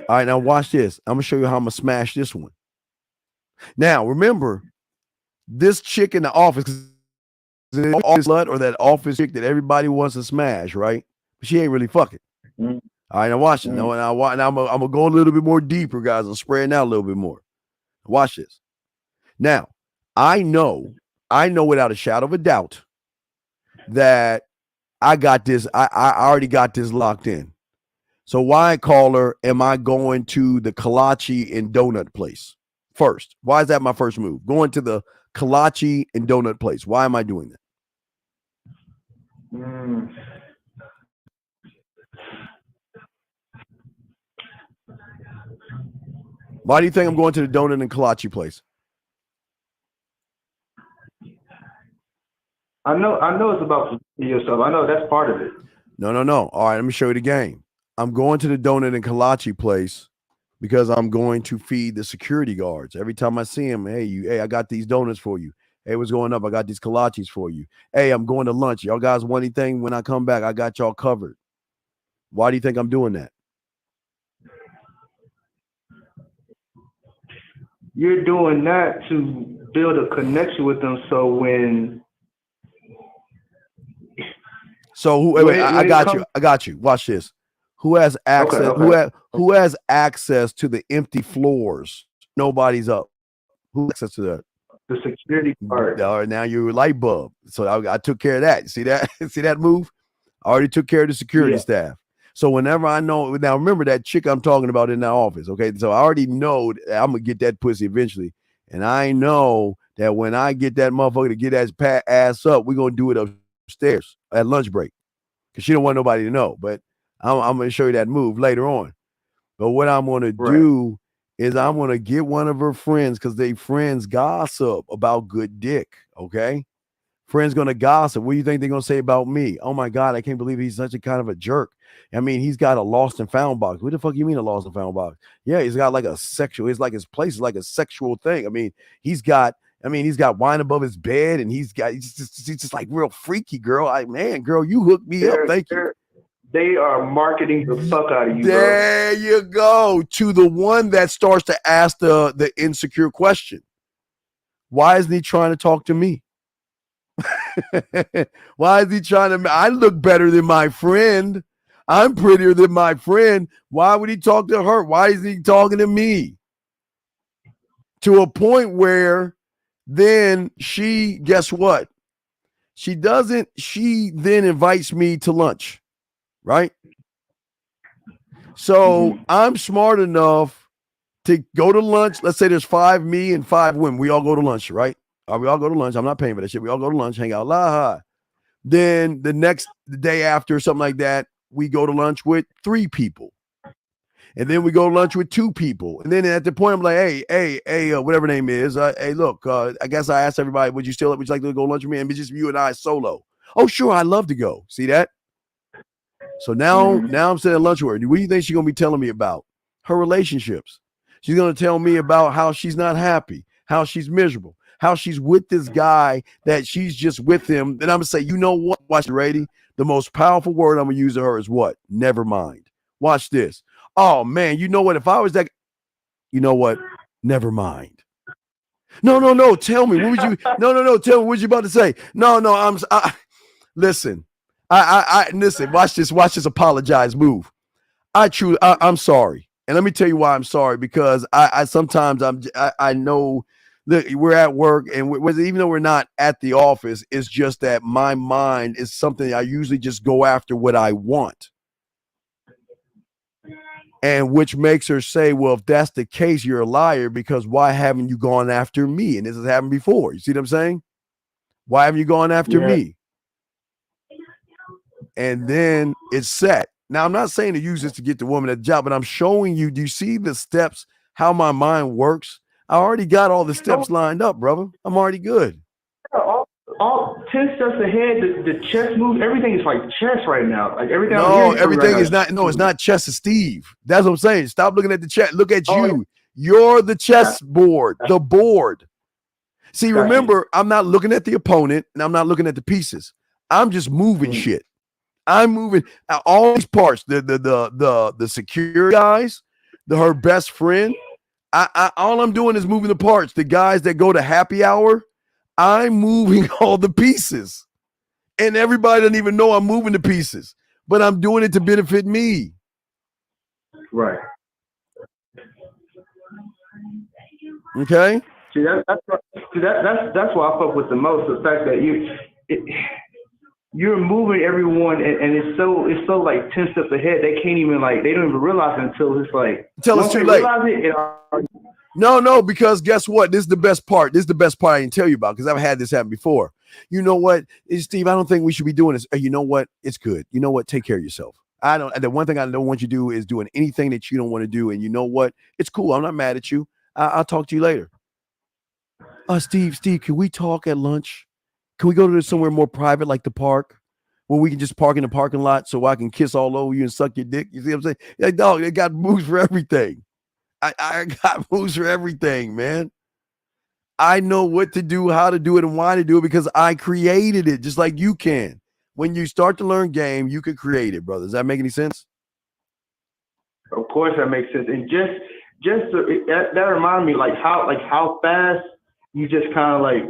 right, now watch this. I'm gonna show you how I'm gonna smash this one. Now, remember, this chick in the office, slut or that office chick that everybody wants to smash, right? But she ain't really fucking. All right, now watch it. Now I'm gonna go a little bit more deeper, guys. I'm spreading out a little bit more. Watch this. Now, I know without a shadow of a doubt that I got this. I already got this locked in. So why, caller, am I going to the kolache and donut place first? Why is that my first move? Going to the kolache and donut place. Why am I doing that? Why do you think I'm going to the donut and kolache place? I know it's about yourself. I know that's part of it. No. All right, let me show you the game. I'm going to the donut and kolache place because I'm going to feed the security guards. Every time I see them, hey, I got these donuts for you. Hey, what's going up? I got these kolaches for you. Hey, I'm going to lunch. Y'all guys want anything? When I come back, I got y'all covered. Why do you think I'm doing that? you're doing that to build a connection with them. So when Wait, I got you. Watch this. Who has access? Okay. Who has access to the empty floors? Nobody's up. Who has access to that? The security part. All right, now you're a light bulb. So I took care of that. See that? See that move? I already took care of the security staff. So whenever I know, now remember that chick I'm talking about in that office. Okay, so I already know that I'm gonna get that pussy eventually, and I know that when I get that motherfucker to get his ass up, we're gonna do it upstairs at lunch break, because she don't want nobody to know. But I'm gonna show you that move later on. But what I'm gonna do is I'm gonna get one of her friends, because they friends gossip about good dick. Okay, friends gonna gossip. What do you think they're gonna say about me? Oh my God, I can't believe he's such a kind of a jerk. I mean, he's got a lost and found box. What the fuck you mean a lost and found box? Yeah, he's got like a sexual. It's like his place is like a sexual thing. I mean, he's got wine above his bed, and he's just like real freaky, girl. Girl, you hooked me up. Thank you. They are marketing the fuck out of you. There you go. To the one that starts to ask the insecure question. Why isn't he trying to talk to me? Why is he trying to? I look better than my friend. I'm prettier than my friend. Why would he talk to her? Why isn't he talking to me? To a point where then she, guess what? She then invites me to lunch, right? So I'm smart enough to go to lunch. Let's say there's 5 me and 5 women. We all go to lunch, right? We all go to lunch. I'm not paying for that shit. We all go to lunch, hang out, Then the day after, something like that, we go to lunch with 3 people. And then we go to lunch with 2 people. And then at the point, I'm like, hey, whatever name is, hey, look, I guess I asked everybody, would you like to go lunch with me? And it's just you and I solo. Oh, sure, I'd love to go. See that? So now I'm sitting at lunch with her. What do you think she's going to be telling me about? Her relationships. She's going to tell me about how she's not happy, how she's miserable, how she's with this guy that she's just with him. And I'm going to say, you know what? Watch it, Brady. The most powerful word I'm going to use to her is what? Never mind. Watch this. Oh, man, you know what? If I was that, you know what? Never mind. No. Tell me. What would you? No. Tell me what you about to say. No. Listen. Listen. Watch this apologize move. I'm sorry. And let me tell you why I'm sorry, because I sometimes I know that we're at work, and even though we're not at the office, it's just that my mind is something I usually just go after what I want. And which makes her say, well, if that's the case, you're a liar, because why haven't you gone after me? And this has happened before. You see what I'm saying? Why haven't you gone after me? And then it's set. Now, I'm not saying to use this to get the woman at the job, but I'm showing you, do you see the steps, how my mind works? I already got all the steps lined up, brother. I'm already good. All 10 steps ahead, the chess move, everything is like chess right now. Like everything. No, everything is not. No, it's not chess. It's Steve. That's what I'm saying. Stop looking at the chess. Look at you. You're the chess board, the board. See, remember, I'm not looking at the opponent, and I'm not looking at the pieces. I'm just moving shit. I'm moving all these parts. The security guys, her best friend. All I'm doing is moving the parts. The guys that go to happy hour, I'm moving all the pieces. And everybody doesn't even know I'm moving the pieces, but I'm doing it to benefit me. Right. Okay. See, that's why I fuck with the most. The fact that you're moving everyone, and it's so like 10 steps ahead. They can't even they don't even realize it until it's too late. No, because guess what? This is the best part. This is the best part I can tell you about, because I've had this happen before. You know what, Steve? I don't think we should be doing this. You know what? It's good. You know what? Take care of yourself. The one thing I don't want you to do is doing anything that you don't want to do. And you know what? It's cool. I'm not mad at you. I'll talk to you later. Steve, can we talk at lunch? Can we go to somewhere more private, like the park, where we can just park in the parking lot so I can kiss all over you and suck your dick? You see what I'm saying? Like, dog, they got moves for everything. I got moves for everything, man. I know what to do, how to do it, and why to do it, because I created it, just like you can. When you start to learn game, you can create it, brother. Does that make any sense? Of course that makes sense. And that reminded me how fast you just kind of like.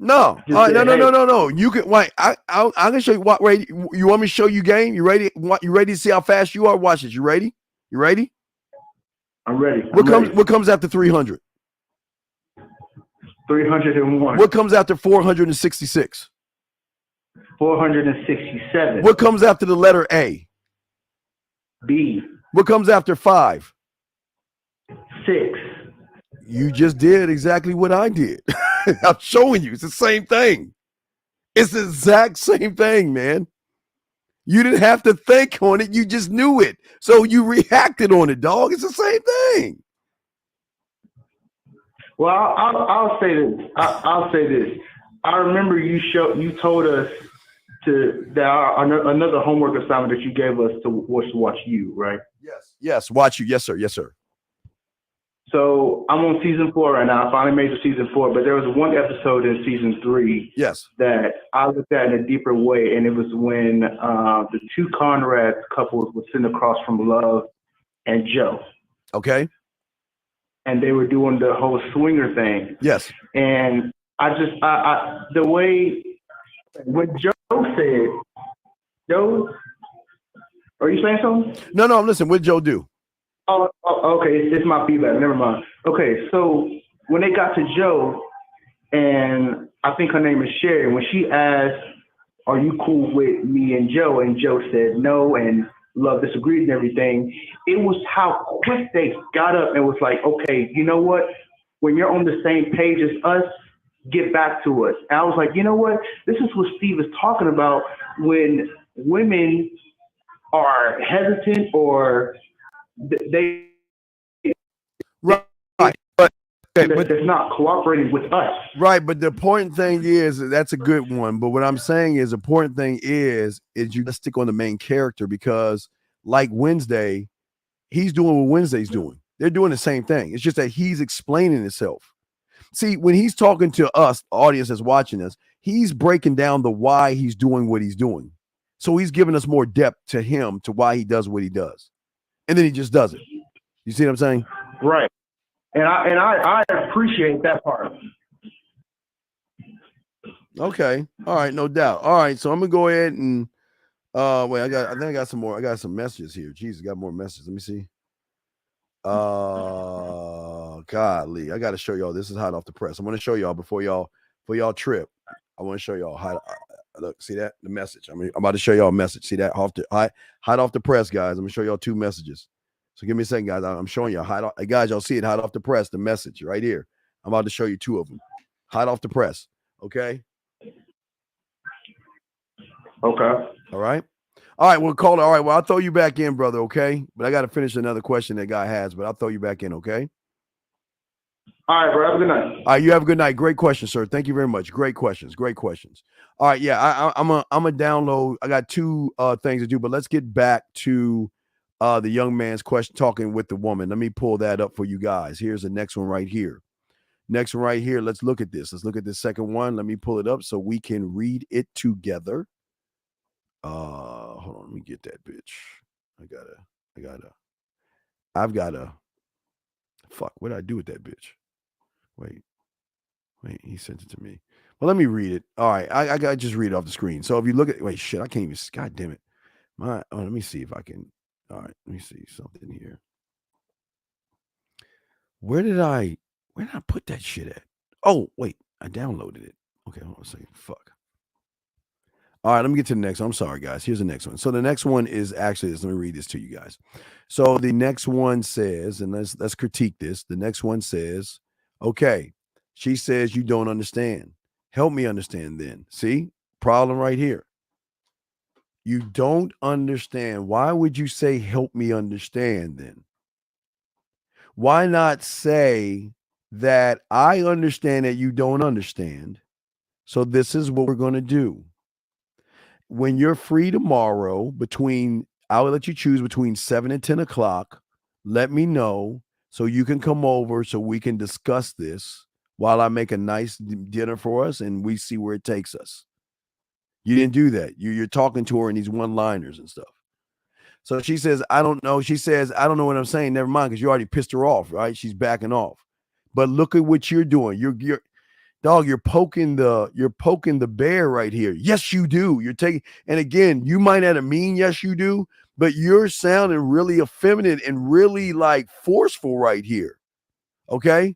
No, Just said, no. You can wait. I can show you what. Ready? You want me to show you game? You ready? You ready to see how fast you are? Watch this. You ready? You ready? I'm ready. What comes after 300? 301. What comes after 466? 467. What comes after the letter A? B. What comes after 5? 6. You just did exactly what I did. I'm showing you. It's the same thing. It's the exact same thing, man. You didn't have to think on it. You just knew it. So you reacted on it, dog. It's the same thing. Well, I'll say this. I'll say this. I remember you told us another homework assignment that you gave us was to watch You, right? Yes. Watch You. Yes, sir. Yes, sir. So I'm on season 4 right now. I finally made it to season 4, but there was one episode in season 3 that I looked at in a deeper way, and it was when the two Conrad couples were sitting across from Love and Joe. Okay. And they were doing the whole swinger thing. Yes. And the way what Joe said, Joe, are you saying something? No. Listen, what did Joe do? Oh, okay. It's my feedback. Never mind. Okay, so when they got to Joe, and I think her name is Sherry, when she asked, "Are you cool with me and Joe?" and Joe said no, and Love disagreed and everything, it was how quick they got up and was like, "Okay, you know what? When you're on the same page as us, get back to us." And I was like, you know what? This is what Steve is talking about when women are hesitant or they right, but it's not cooperating with us. Right, but the important thing is that's a good one. But what I'm saying is, the important thing is you gotta stick on the main character, because like Wednesday, he's doing what Wednesday's doing. They're doing the same thing. It's just that he's explaining himself. See, when he's talking to us, the audience that's watching us, he's breaking down the why he's doing what he's doing. So he's giving us more depth to him, to why he does what he does. And then he just does it. You see what I'm saying? Right. And I appreciate that part. Okay. All right, no doubt. All right, so I'm gonna go ahead and wait, I think I got some more. I got some messages here. Jesus, got more messages. Let me see. Golly, I gotta show y'all. This is hot off the press. I'm gonna show y'all before y'all trip. I want to show y'all how. Look, see that? The message. I'm about to show y'all a message. See that? Hot off the press, guys. I'm gonna show y'all 2 messages. So give me a second, guys. I'm showing you guys. Y'all see it? Hot off the press. The message right here. I'm about to show you 2 of them. Hot off the press. Okay. Okay. All right. All right. We'll call it. All right. Well, I'll throw you back in, brother. Okay. But I got to finish another question that guy has. But I'll throw you back in. Okay. All right, bro. Have a good night. All right, you have a good night. Great question, sir. Thank you very much. Great questions. All right, yeah, I'm a download. I got 2 things to do, but let's get back to the young man's question, talking with the woman. Let me pull that up for you guys. Here's the next one right here. Let's look at this. Let's look at the second one. Let me pull it up so we can read it together. Hold on. Let me get that bitch. Fuck. What did I do with that bitch? Wait, he sent it to me. Well, let me read it. All right, I got to just read it off the screen. So if you look at, I can't even, God damn it. Let me see if I can. All right, let me see something here. Where did I put that shit at? Oh, wait, I downloaded it. Okay, hold on a second. Fuck. All right, let me get to the next one. I'm sorry, guys. Here's the next one. So the next one is actually this. Let me read this to you guys. So the next one says, and let's critique this. The next one says, okay, she says you don't understand. Help me understand then. See? Problem right here. You don't understand. Why would you say help me understand then? Why not say that I understand that you don't understand? So this is what we're going to do. When you're free tomorrow, I will let you choose between 7 and 10 o'clock. Let me know so you can come over so we can discuss this while I make a nice dinner for us and we see where it takes us. You didn't do that. You're talking to her in these one-liners and stuff. So she says, I don't know. She says, I don't know what I'm saying. Never mind, because you already pissed her off, right? She's backing off. But look at what you're doing. You're dog, you're poking the bear right here. Yes, you do. You're taking, and again, you might not mean yes, you do, but you're sounding really effeminate and really like forceful right here. Okay.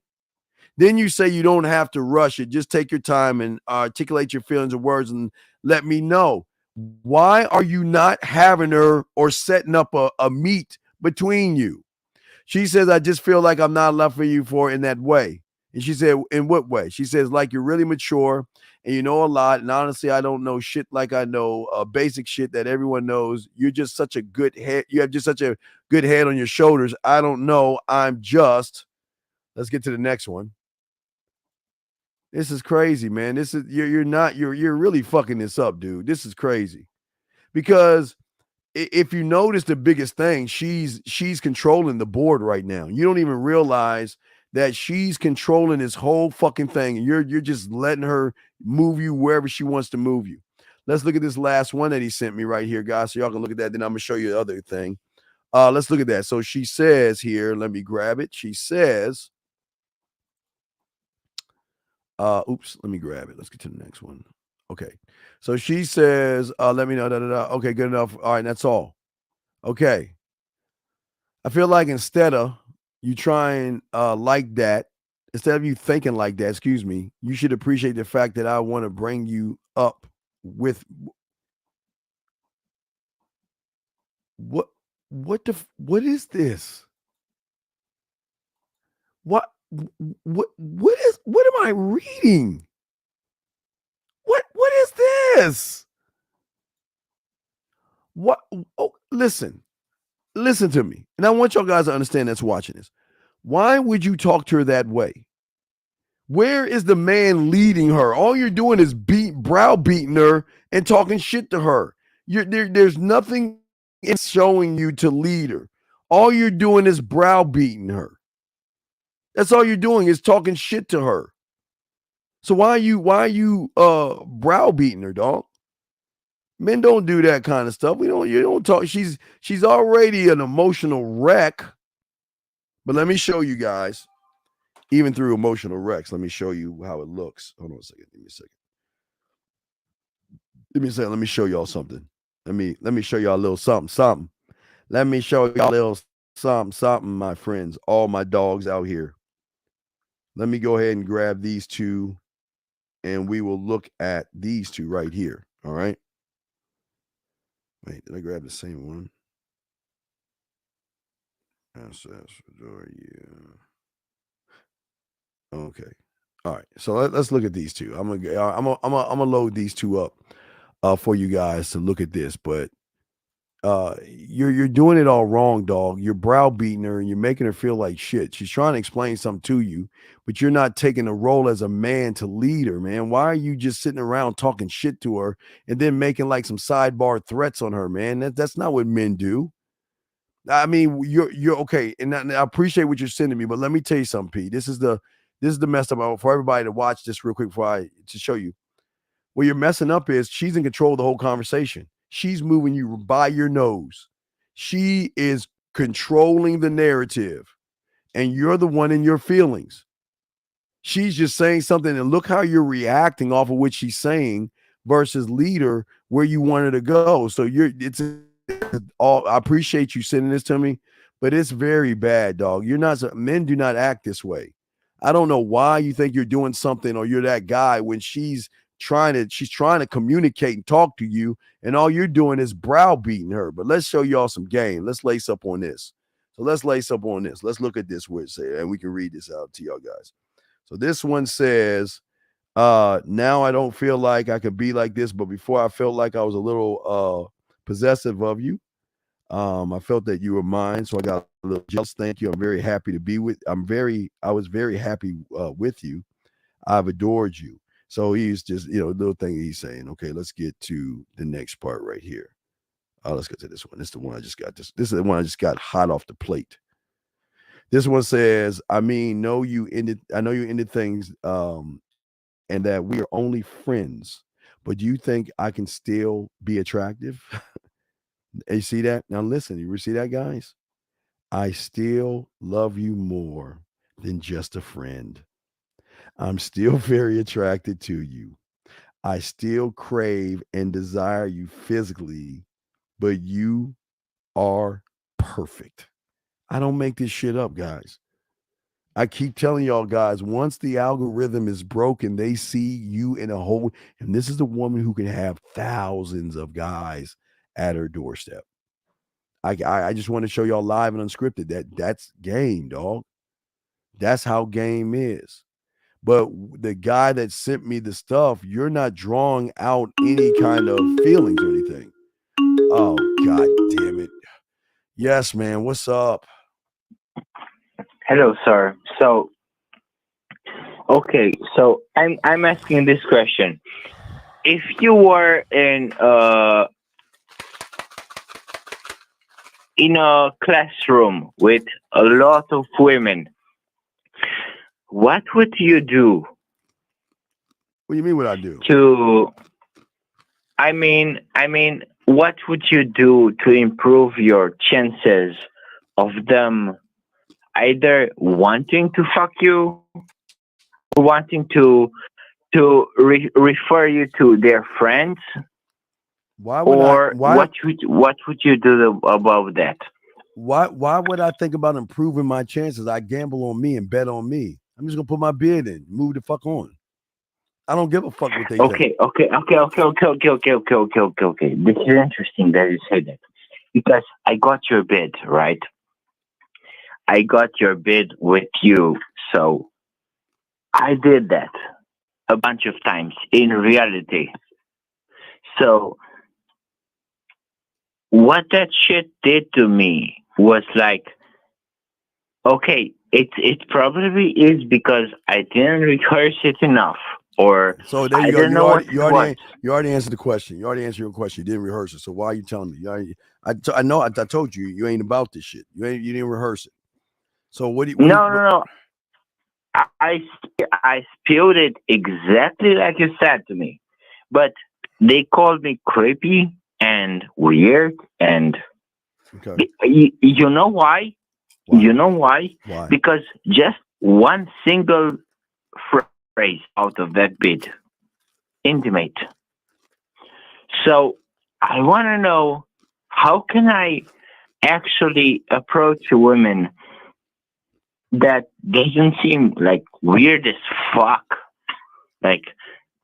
Then you say you don't have to rush it. Just take your time and articulate your feelings and words and let me know. Why are you not having her or setting up a meet between you? She says, I just feel like I'm not enough for you for in that way. And she said, in what way? She says, like you're really mature and you know a lot. And honestly, I don't know shit like I know basic shit that everyone knows. You're just such a good head. You have just such a good head on your shoulders. I don't know. I'm just, let's get to the next one. This is crazy, man. This is you're really fucking this up, dude. This is crazy. Because if you notice the biggest thing, she's controlling the board right now. You don't even realize that she's controlling this whole fucking thing. And you're just letting her move you wherever she wants to move you. Let's look at this last one that he sent me right here, guys. So y'all can look at that. Then I'm gonna show you the other thing. Let's look at that. So she says here, let me grab it. She says, oops, let me grab it. Let's get to the next one. Okay. So she says, let me know. Okay, good enough. All right, that's all. Okay. I feel like instead of you trying like that, instead of you thinking like that, excuse me, you should appreciate the fact that I want to bring you up with what is this? What am I reading? What is this? What? Oh, listen to me. And I want y'all guys to understand that's watching this. Why would you talk to her that way? Where is the man leading her? All you're doing is browbeating her and talking shit to her. There's nothing in showing you to lead her. All you're doing is browbeating her. That's all you're doing is talking shit to her. So why are you browbeating her, dog? Men don't do that kind of stuff. You don't talk. She's already an emotional wreck. But let me show you guys, even through emotional wrecks, let me show you how it looks. Hold on a second. Give me a second. Let me show y'all something. Let me show y'all a little something. Let me show y'all a little something, my friends, all my dogs out here. Let me go ahead and grab these two, and we will look at these two right here. All right. Wait, did I grab the same one? Okay. All right. So let's look at these two. I'm gonna load these two up for you guys to look at this. But you're doing it all wrong, dog. You're browbeating her and you're making her feel like shit. She's trying to explain something to you, but you're not taking a role as a man to lead her, man. Why are you just sitting around talking shit to her and then making like some sidebar threats on her, man? That's not what men do. I mean, you're okay, and I appreciate what you're sending me, but let me tell you something, Pete. This is the messed up for everybody to watch this real quick to show you. What you're messing up is she's in control of the whole conversation. She's moving you by your nose. She is controlling the narrative, and you're the one in your feelings. She's just saying something, and look how you're reacting off of what she's saying versus leader where you want her to go. So I appreciate you sending this to me, but it's very bad, dog. Men do not act this way. I don't know why you think you're doing something or you're that guy when she's trying to communicate and talk to you, and all you're doing is browbeating her. But let's show y'all some game. Let's lace up on this. So let's lace up on this. Let's look at this word say, and we can read this out to y'all guys. So this one says, now I don't feel like I could be like this, but before I felt like I was a little possessive of you. I felt that you were mine, so I got a little jealous. Thank you. I'm very happy to be with. I was very happy with you. I've adored you. So he's just, little thing he's saying. Okay, let's get to the next part right here. Let's get to this one. This is the one I just got. This is the one I just got hot off the plate. This one says, I know you ended things, and that we are only friends, but do you think I can still be attractive? You see that? Now listen, you see that, guys? I still love you more than just a friend. I'm still very attracted to you. I still crave and desire you physically, but you are perfect. I don't make this shit up, guys. I keep telling y'all guys, once the algorithm is broken, they see you in a whole, and this is the woman who can have thousands of guys at her doorstep. I just want to show y'all live and unscripted that's game, dog. That's how game is. But the guy that sent me the stuff, you're not drawing out any kind of feelings or anything. Oh, God damn it. Yes, man. What's up? Hello, sir. So, okay. So I'm asking this question. If you were in a classroom with a lot of women, what would you do? What do you mean what I do? I mean, what would you do to improve your chances of them either wanting to fuck you or wanting to refer you to their friends? What would you do about that? Why would I think about improving my chances? I gamble on me and bet on me. I'm just gonna put my bid in, move the fuck on. I don't give a fuck what they think. Okay. This is interesting that you say that because I got your bid, right? I got your bid with you, so I did that a bunch of times in reality. So what that shit did to me was like, okay, it probably is because I didn't rehearse it enough, or so there I you go. didn't know what it was. You already answered the question. You already answered your question. You didn't rehearse it. So why are you telling me? I told you you ain't about this shit. You didn't rehearse it. So what do you? No. I spilled it exactly like you said to me, but they called me creepy and weird, and you know why? You know why? Why? Because just one single phrase out of that bid, intimate. So I want to know, how can I actually approach a woman that doesn't seem like weird as fuck? Like,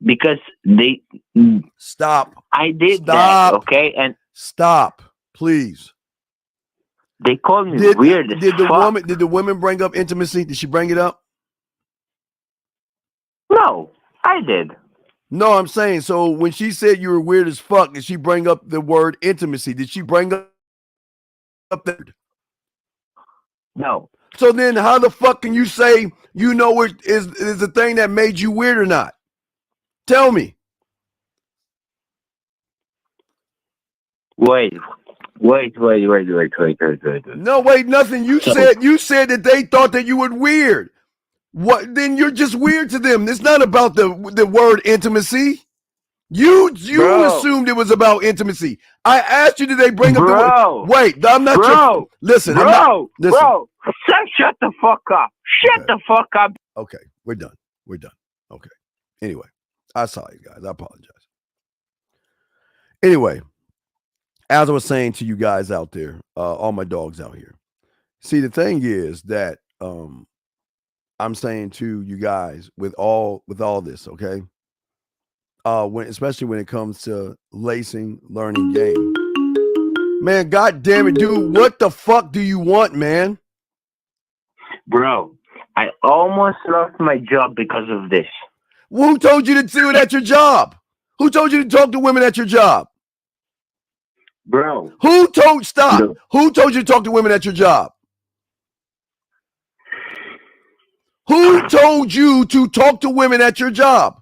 because they stop. I did Stop. that, okay? And stop, please. They called me weird as fuck. Did the woman bring up intimacy? Did she bring it up? No, I did. No, I'm saying, so when she said you were weird as fuck, did she bring up the word intimacy? Did she bring up that? No. So then how the fuck can you say you know it is the thing that made you weird or not? Tell me. Wait. No, wait, nothing. You said that they thought that you were weird. What? Then you're just weird to them. It's not about the word intimacy. You assumed it was about intimacy. I asked you, did they bring up the word? Wait, I'm not your. Listen, bro, I'm not. Listen. Bro, shut the fuck up. Shut the fuck up. Okay, we're done. Okay. Anyway, I saw you guys. I apologize. Anyway, as I was saying to you guys out there, all my dogs out here. See, the thing is that I'm saying to you guys with all this, okay? Especially when it comes to lacing, learning game. Man, god damn it, dude, what the fuck do you want, man? Bro, I almost lost my job because of this. Well, who told you to do it at your job? Who told you to talk to women at your job? Bro. Who told you to talk to women at your job? Who told you to talk to women at your job?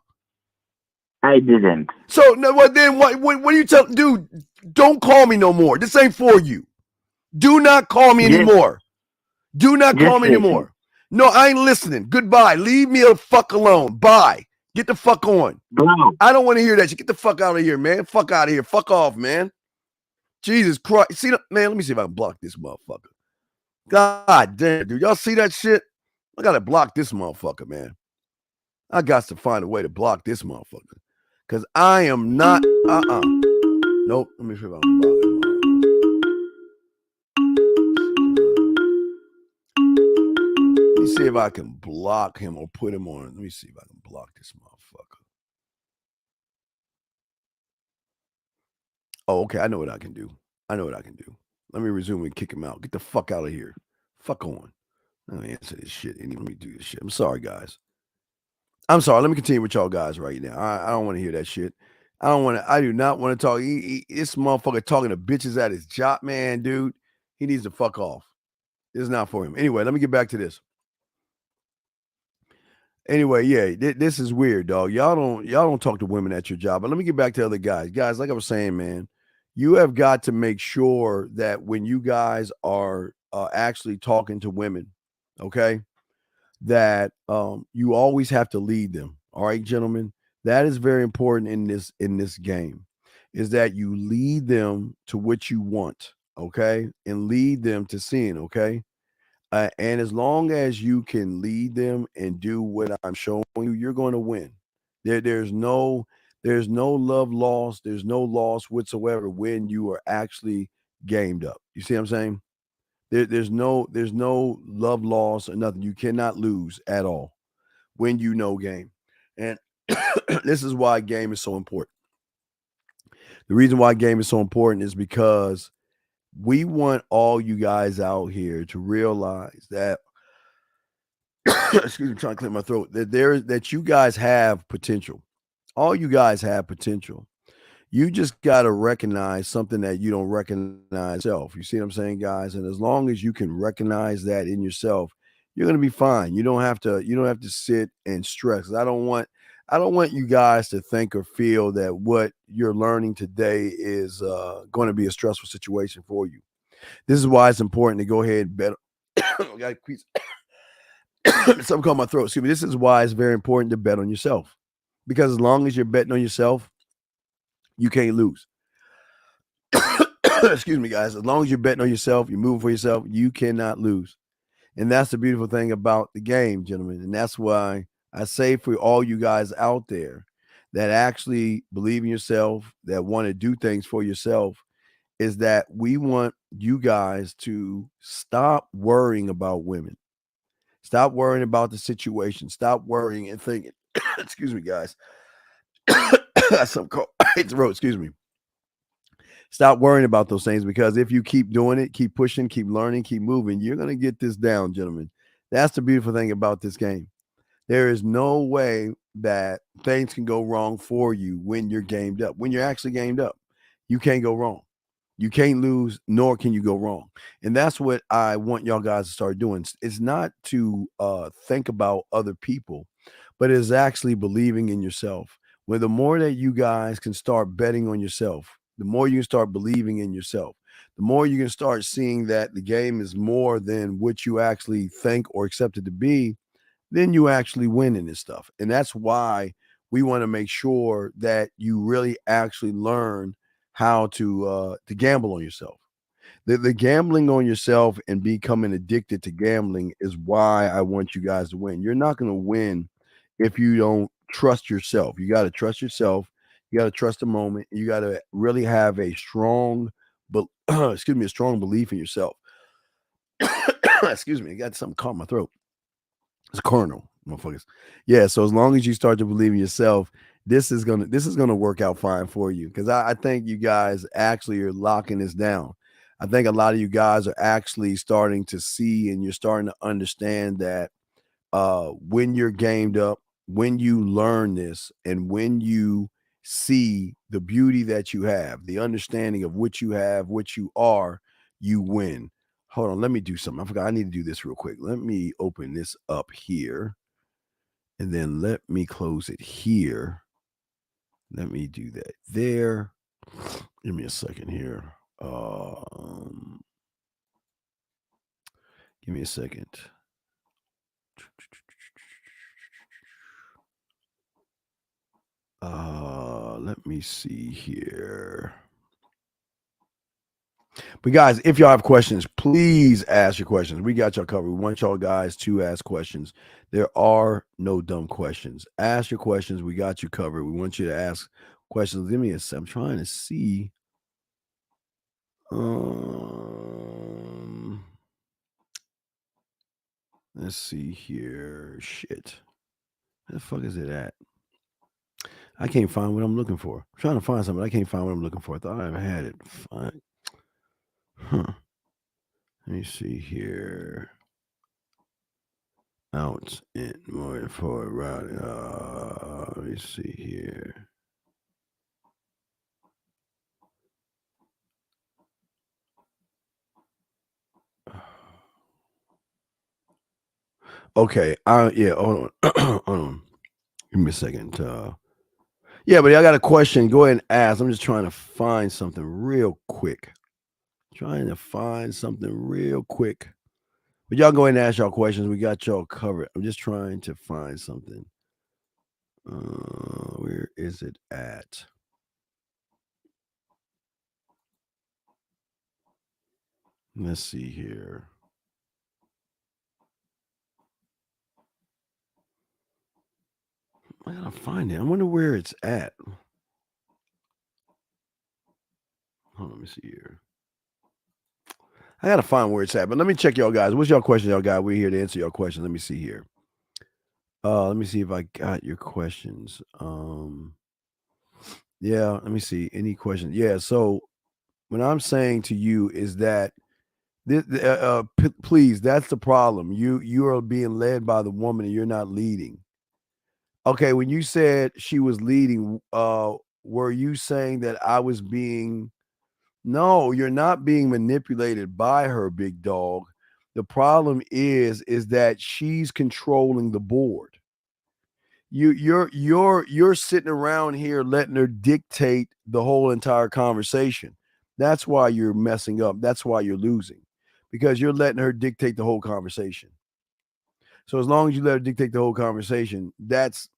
I didn't. So no, what do you tell, dude? Don't call me no more. This ain't for you. Do not call me anymore. Do not call me anymore. No, I ain't listening. Goodbye. Leave me the fuck alone. Bye. Get the fuck on. Bro. I don't want to hear that shit. Get the fuck out of here, man. Fuck out of here. Fuck off, man. Jesus Christ. See, man, let me see if I can block this motherfucker. God damn, dude. Y'all see that shit? I got to block this motherfucker, man. I got to find a way to block this motherfucker. Because I am not, Nope. Let me see if I can block him. Let me see if I can block him or put him on. Let me see if I can block this motherfucker. Oh, okay. I know what I can do. Let me resume and kick him out. Get the fuck out of here. Fuck on. I don't answer this shit. Let me do this shit. I'm sorry, guys. I'm sorry. Let me continue with y'all guys right now. I don't want to hear that shit. I do not want to talk. This motherfucker talking to bitches at his job, man, dude. He needs to fuck off. This is not for him. Anyway, let me get back to this. Anyway, yeah, this is weird, dog. Y'all don't talk to women at your job. But let me get back to other guys. Guys, like I was saying, man, you have got to make sure that when you guys are actually talking to women, okay, that you always have to lead them. All right, gentlemen, that is very important in this game, is that you lead them to what you want, okay, and lead them to sin, okay. And as long as you can lead them and do what I'm showing you, you're going to win. There's no love lost. There's no loss whatsoever when you are actually gamed up. You see what I'm saying? There's no love loss or nothing. You cannot lose at all when you know game. And this is why game is so important. The reason why game is so important is because we want all you guys out here to realize that excuse me, I'm trying to clear my throat, that you guys have potential. All you guys have potential. You just got to recognize something that you don't recognize yourself. You see what I'm saying, guys? And as long as you can recognize that in yourself, you're going to be fine. You don't have to sit and stress. I don't want you guys to think or feel that what you're learning today is going to be a stressful situation for you. This is why it's important to go ahead and bet. Something caught my throat. Excuse me. This is why it's very important to bet on yourself, because as long as you're betting on yourself, you can't lose. Excuse me, guys. As long as you're betting on yourself, you're moving for yourself, you cannot lose. And that's the beautiful thing about the game, gentlemen. And that's why I say for all you guys out there that actually believe in yourself, that want to do things for yourself, is that we want you guys to stop worrying about women. Stop worrying about the situation. Stop worrying and thinking. Excuse me, guys. Some cold throat. Excuse me. Stop worrying about those things, because if you keep doing it, keep pushing, keep learning, keep moving, you're going to get this down, gentlemen. That's the beautiful thing about this game. There is no way that things can go wrong for you when you're gamed up. When you're actually gamed up, you can't go wrong. You can't lose, nor can you go wrong. And that's what I want y'all guys to start doing. It's not to think about other people, but it's actually believing in yourself. Where the more that you guys can start betting on yourself, the more you can start believing in yourself, the more you can start seeing that the game is more than what you actually think or accept it to be, then you actually win in this stuff. And that's why we want to make sure that you really actually learn how to gamble on yourself. The gambling on yourself and becoming addicted to gambling is why I want you guys to win. You're not going to win if you don't trust yourself. You got to trust yourself. You got to trust the moment. You got to really have a strong, a strong belief in yourself. Excuse me, I got something caught in my throat. It's a coronal, motherfuckers. Yeah, so as long as you start to believe in yourself, this is gonna work out fine for you, because I think you guys actually are locking this down. I think a lot of you guys are actually starting to see, and you're starting to understand that when you're gamed up, when you learn this, and when you see the beauty that you have, the understanding of what you have, what you are, you win. Hold on, let me do something. I forgot. I need to do this real quick. Let me open this up here, and then let me close it here. Let me do that there. Give me a second here. Give me a second. Let me see here. But guys, if y'all have questions, please ask your questions. We got y'all covered. We want y'all guys to ask questions. There are no dumb questions. Ask your questions. We got you covered. We want you to ask questions. Give me a sec. I'm trying to see. Let's see here. Shit. Where the fuck is it at? I can't find what I'm looking for. I'm trying to find something. I can't find what I'm looking for. I thought I had it. Fine. Huh. Let me see here. Ounce in more for routing. Let me see here. Okay. Yeah. Hold on. Hold on. Give me a second. Yeah, but I got a question. Go ahead and ask. I'm just trying to find something real quick. But y'all go ahead and ask y'all questions. We got y'all covered. I'm just trying to find something. Where is it at? Let's see here. I gotta find it. I wonder where it's at. Hold on, let me see here. I gotta find where it's at, but let me check y'all guys. What's y'all question, y'all got? We're here to answer your questions. Let me see here. Let me see if I got your questions. Yeah, let me see. Any questions? Yeah, so what I'm saying to you is that this, please, that's the problem. You are being led by the woman and you're not leading. Okay, when you said she was leading, were you saying that I was being? No, you're not being manipulated by her, big dog. The problem is that she's controlling the board. You're sitting around here letting her dictate the whole entire conversation. That's why you're messing up. That's why you're losing, because you're letting her dictate the whole conversation. So as long as you let her dictate the whole conversation, that's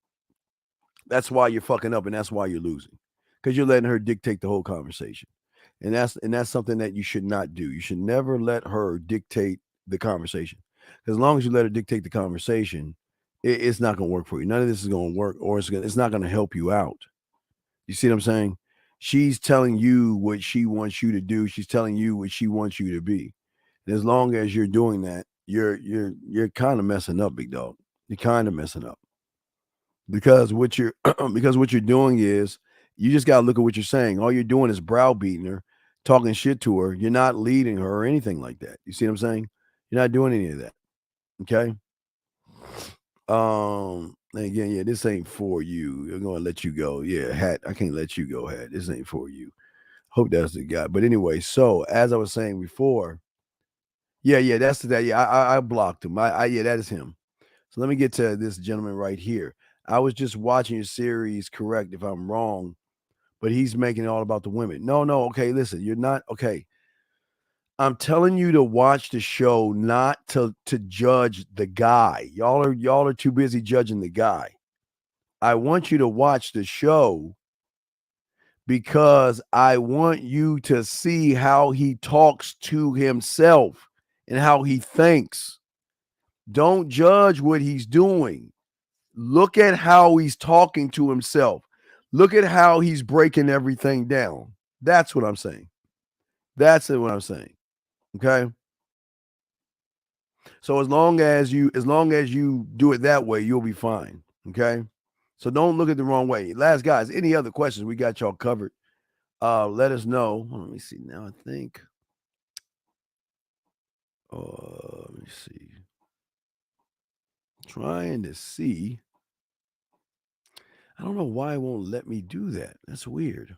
why you're fucking up, and that's why you're losing, because you're letting her dictate the whole conversation. And that's something that you should not do. You should never let her dictate the conversation. As long as you let her dictate the conversation, it's not going to work for you. None of this is going to work, or it's not going to help you out. You see what I'm saying? She's telling you what she wants you to do. She's telling you what she wants you to be. And as long as you're doing that, you're kind of messing up, big dog. You're kind of messing up. Because what you're doing is you just got to look at what you're saying. All you're doing is browbeating her, talking shit to her. You're not leading her or anything like that. You see what I'm saying? You're not doing any of that. Okay. Again, yeah, this ain't for you. I'm gonna let you go. Yeah, Hat. I can't let you go, Hat. This ain't for you. Hope that's the guy. But anyway, so as I was saying before, yeah, that's that. Yeah, I blocked him. Yeah, that is him. So let me get to this gentleman right here. I was just watching your series, correct if I'm wrong, but he's making it all about the women. No, okay, listen, you're not okay. I'm telling you to watch the show, not to judge the guy. Y'all are too busy judging the guy. I want you to watch the show because I want you to see how he talks to himself and how he thinks. Don't judge what he's doing. Look at how he's talking to himself. Look at how he's breaking everything down. That's what I'm saying. That's what I'm saying. Okay. So as long as you do it that way, you'll be fine. Okay. So don't look at the wrong way. Last guys, any other questions? We got y'all covered. Let us know. Let me see now. I think. Let me see. Trying to see. I don't know why it won't let me do that. That's weird.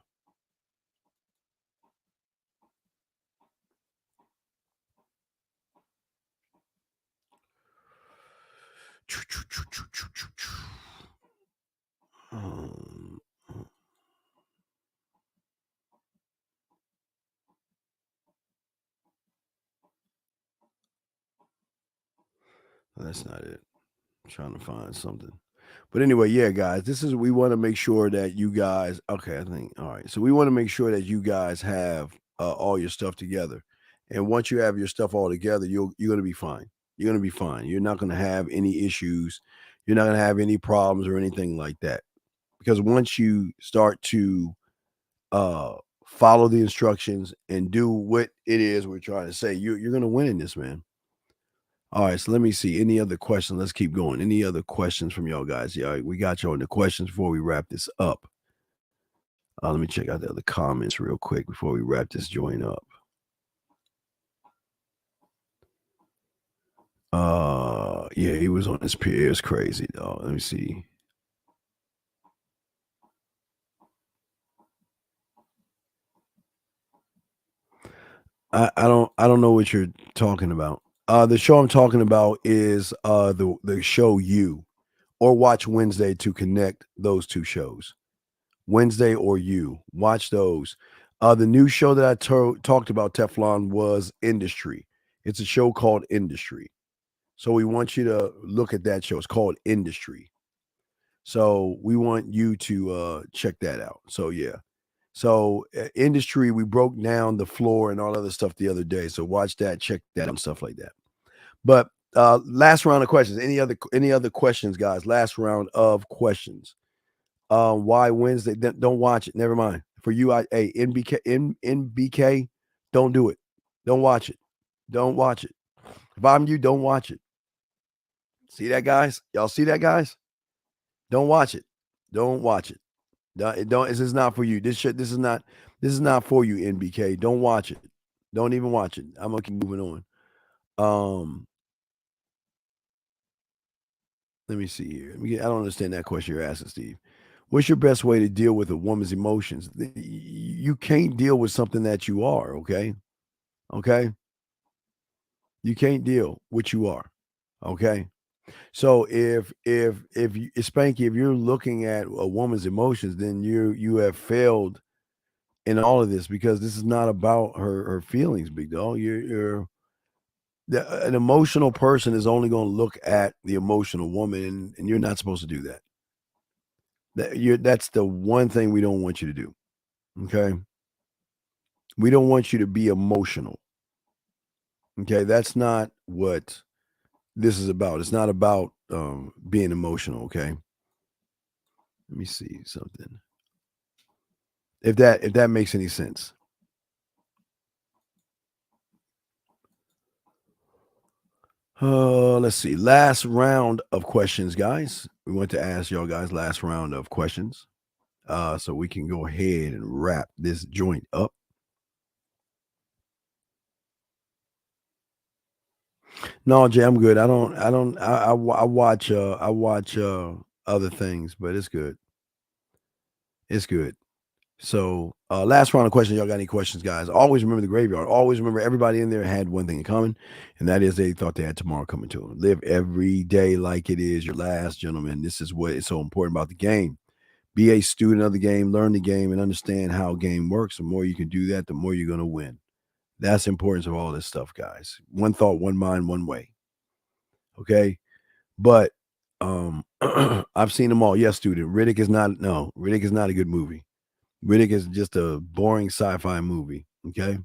That's not it. I'm trying to find something. But anyway, yeah, guys, we want to make sure that you guys, okay, I think, all right. So we want to make sure that you guys have all your stuff together. And once you have your stuff all together, you're going to be fine. You're going to be fine. You're not going to have any issues. You're not going to have any problems or anything like that. Because once you start to follow the instructions and do what it is we're trying to say, you're going to win in this, man. All right, so let me see. Any other questions? Let's keep going. Any other questions from y'all guys? Yeah, we got you on the questions before we wrap this up. Let me check out the other comments real quick before we wrap this joint up. Yeah, he was on his peer. It's crazy, though. Let me see. I don't know what you're talking about. The show I'm talking about is the show You, or watch Wednesday to connect those two shows. Wednesday or You, watch those. The new show that I talked about, Teflon, was Industry. It's a show called Industry. So we want you to look at that show. It's called Industry. So we want you to check that out. So yeah. So Industry, we broke down the floor and all other stuff the other day. So watch that, check that out and stuff like that. But last round of questions. Any other questions, guys? Last round of questions. Why Wednesday? Don't watch it. Never mind. For you, NBK, don't do it. Don't watch it. Don't watch it. If I'm you, don't watch it. See that, guys? Y'all see that, guys? Don't watch it. Don't watch it. Don't. This is not for you. This is not for you, NBK. Don't watch it. Don't even watch it. I'm gonna keep moving on. Let me see here. I don't understand that question you're asking, Steve. What's your best way to deal with a woman's emotions? You can't deal with something that you are. Okay. You can't deal what you are. Okay. So if Spanky, if you're looking at a woman's emotions, then you have failed in all of this, because this is not about her feelings, big dog. An emotional person is only going to look at the emotional woman, and you're not supposed to do that. That's the one thing we don't want you to do. Okay. We don't want you to be emotional. Okay. That's not what this is about. It's not about being emotional. Okay. Let me see something. If that makes any sense. Let's see. Last round of questions, guys. We want to ask y'all guys last round of questions. So we can go ahead and wrap this joint up. No, Jay, I'm good. I watch other things, but it's good. It's good. So last round of questions. Y'all got any questions, guys? Always remember the graveyard. Always remember everybody in there had one thing in common, and that is they thought they had tomorrow coming to them. Live every day like it is your last, gentlemen. This is what is so important about the game. Be a student of the game, learn the game, and understand how a game works. The more you can do that, the more you're going to win. That's the importance of all this stuff, guys. One thought, one mind, one way. Okay? But I've seen them all. Yes, student. Riddick is not a good movie. Riddick is just a boring sci-fi movie. Okay?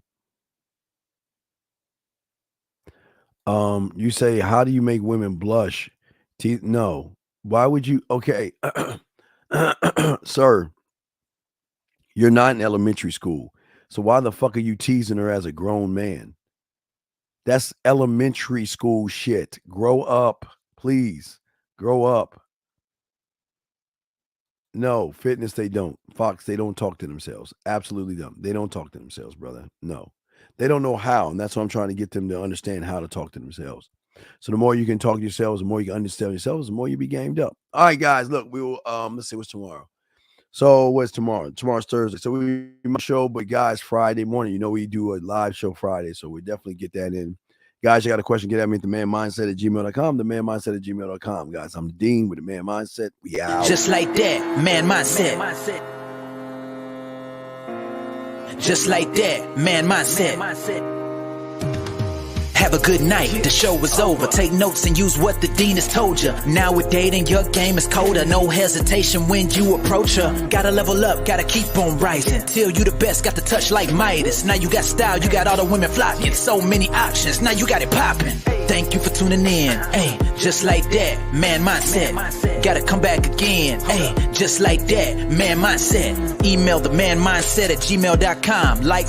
You say, how do you make women blush? No. Why would you? Okay. Sir, you're not in elementary school. So why the fuck are you teasing her as a grown man? That's elementary school shit. Grow up, please. Grow up. No, fitness, they don't. Fox, they don't talk to themselves. Absolutely don't. They don't talk to themselves, brother. No. They don't know how, and that's what I'm trying to get them to understand, how to talk to themselves. So the more you can talk to yourselves, the more you can understand yourselves, the more you be gamed up. All right, guys, look, we will let's see what's tomorrow. So what's tomorrow? Tomorrow's Thursday. So we might show, but guys, Friday morning, we do a live show Friday. So we definitely get that in. Guys, you got a question, get at me at themanmindset@gmail.com. Themanmindset@gmail.com. Guys, I'm the Dean with the Man Mindset. We out. Just like that, Man Mindset. Just like that, Man Mindset. Have a good night, the show is over. Take notes and use what the dean has told you. Now with dating, your game is colder. No hesitation when you approach her. Gotta level up, gotta keep on rising. Till you the best, got the touch like Midas. Now you got style, you got all the women flocking. So many options, now you got it popping. Thank you for tuning in, ayy, just like that, man mindset. Gotta come back again, ayy, just like that, man mindset. Email the manmindset@gmail.com. Like,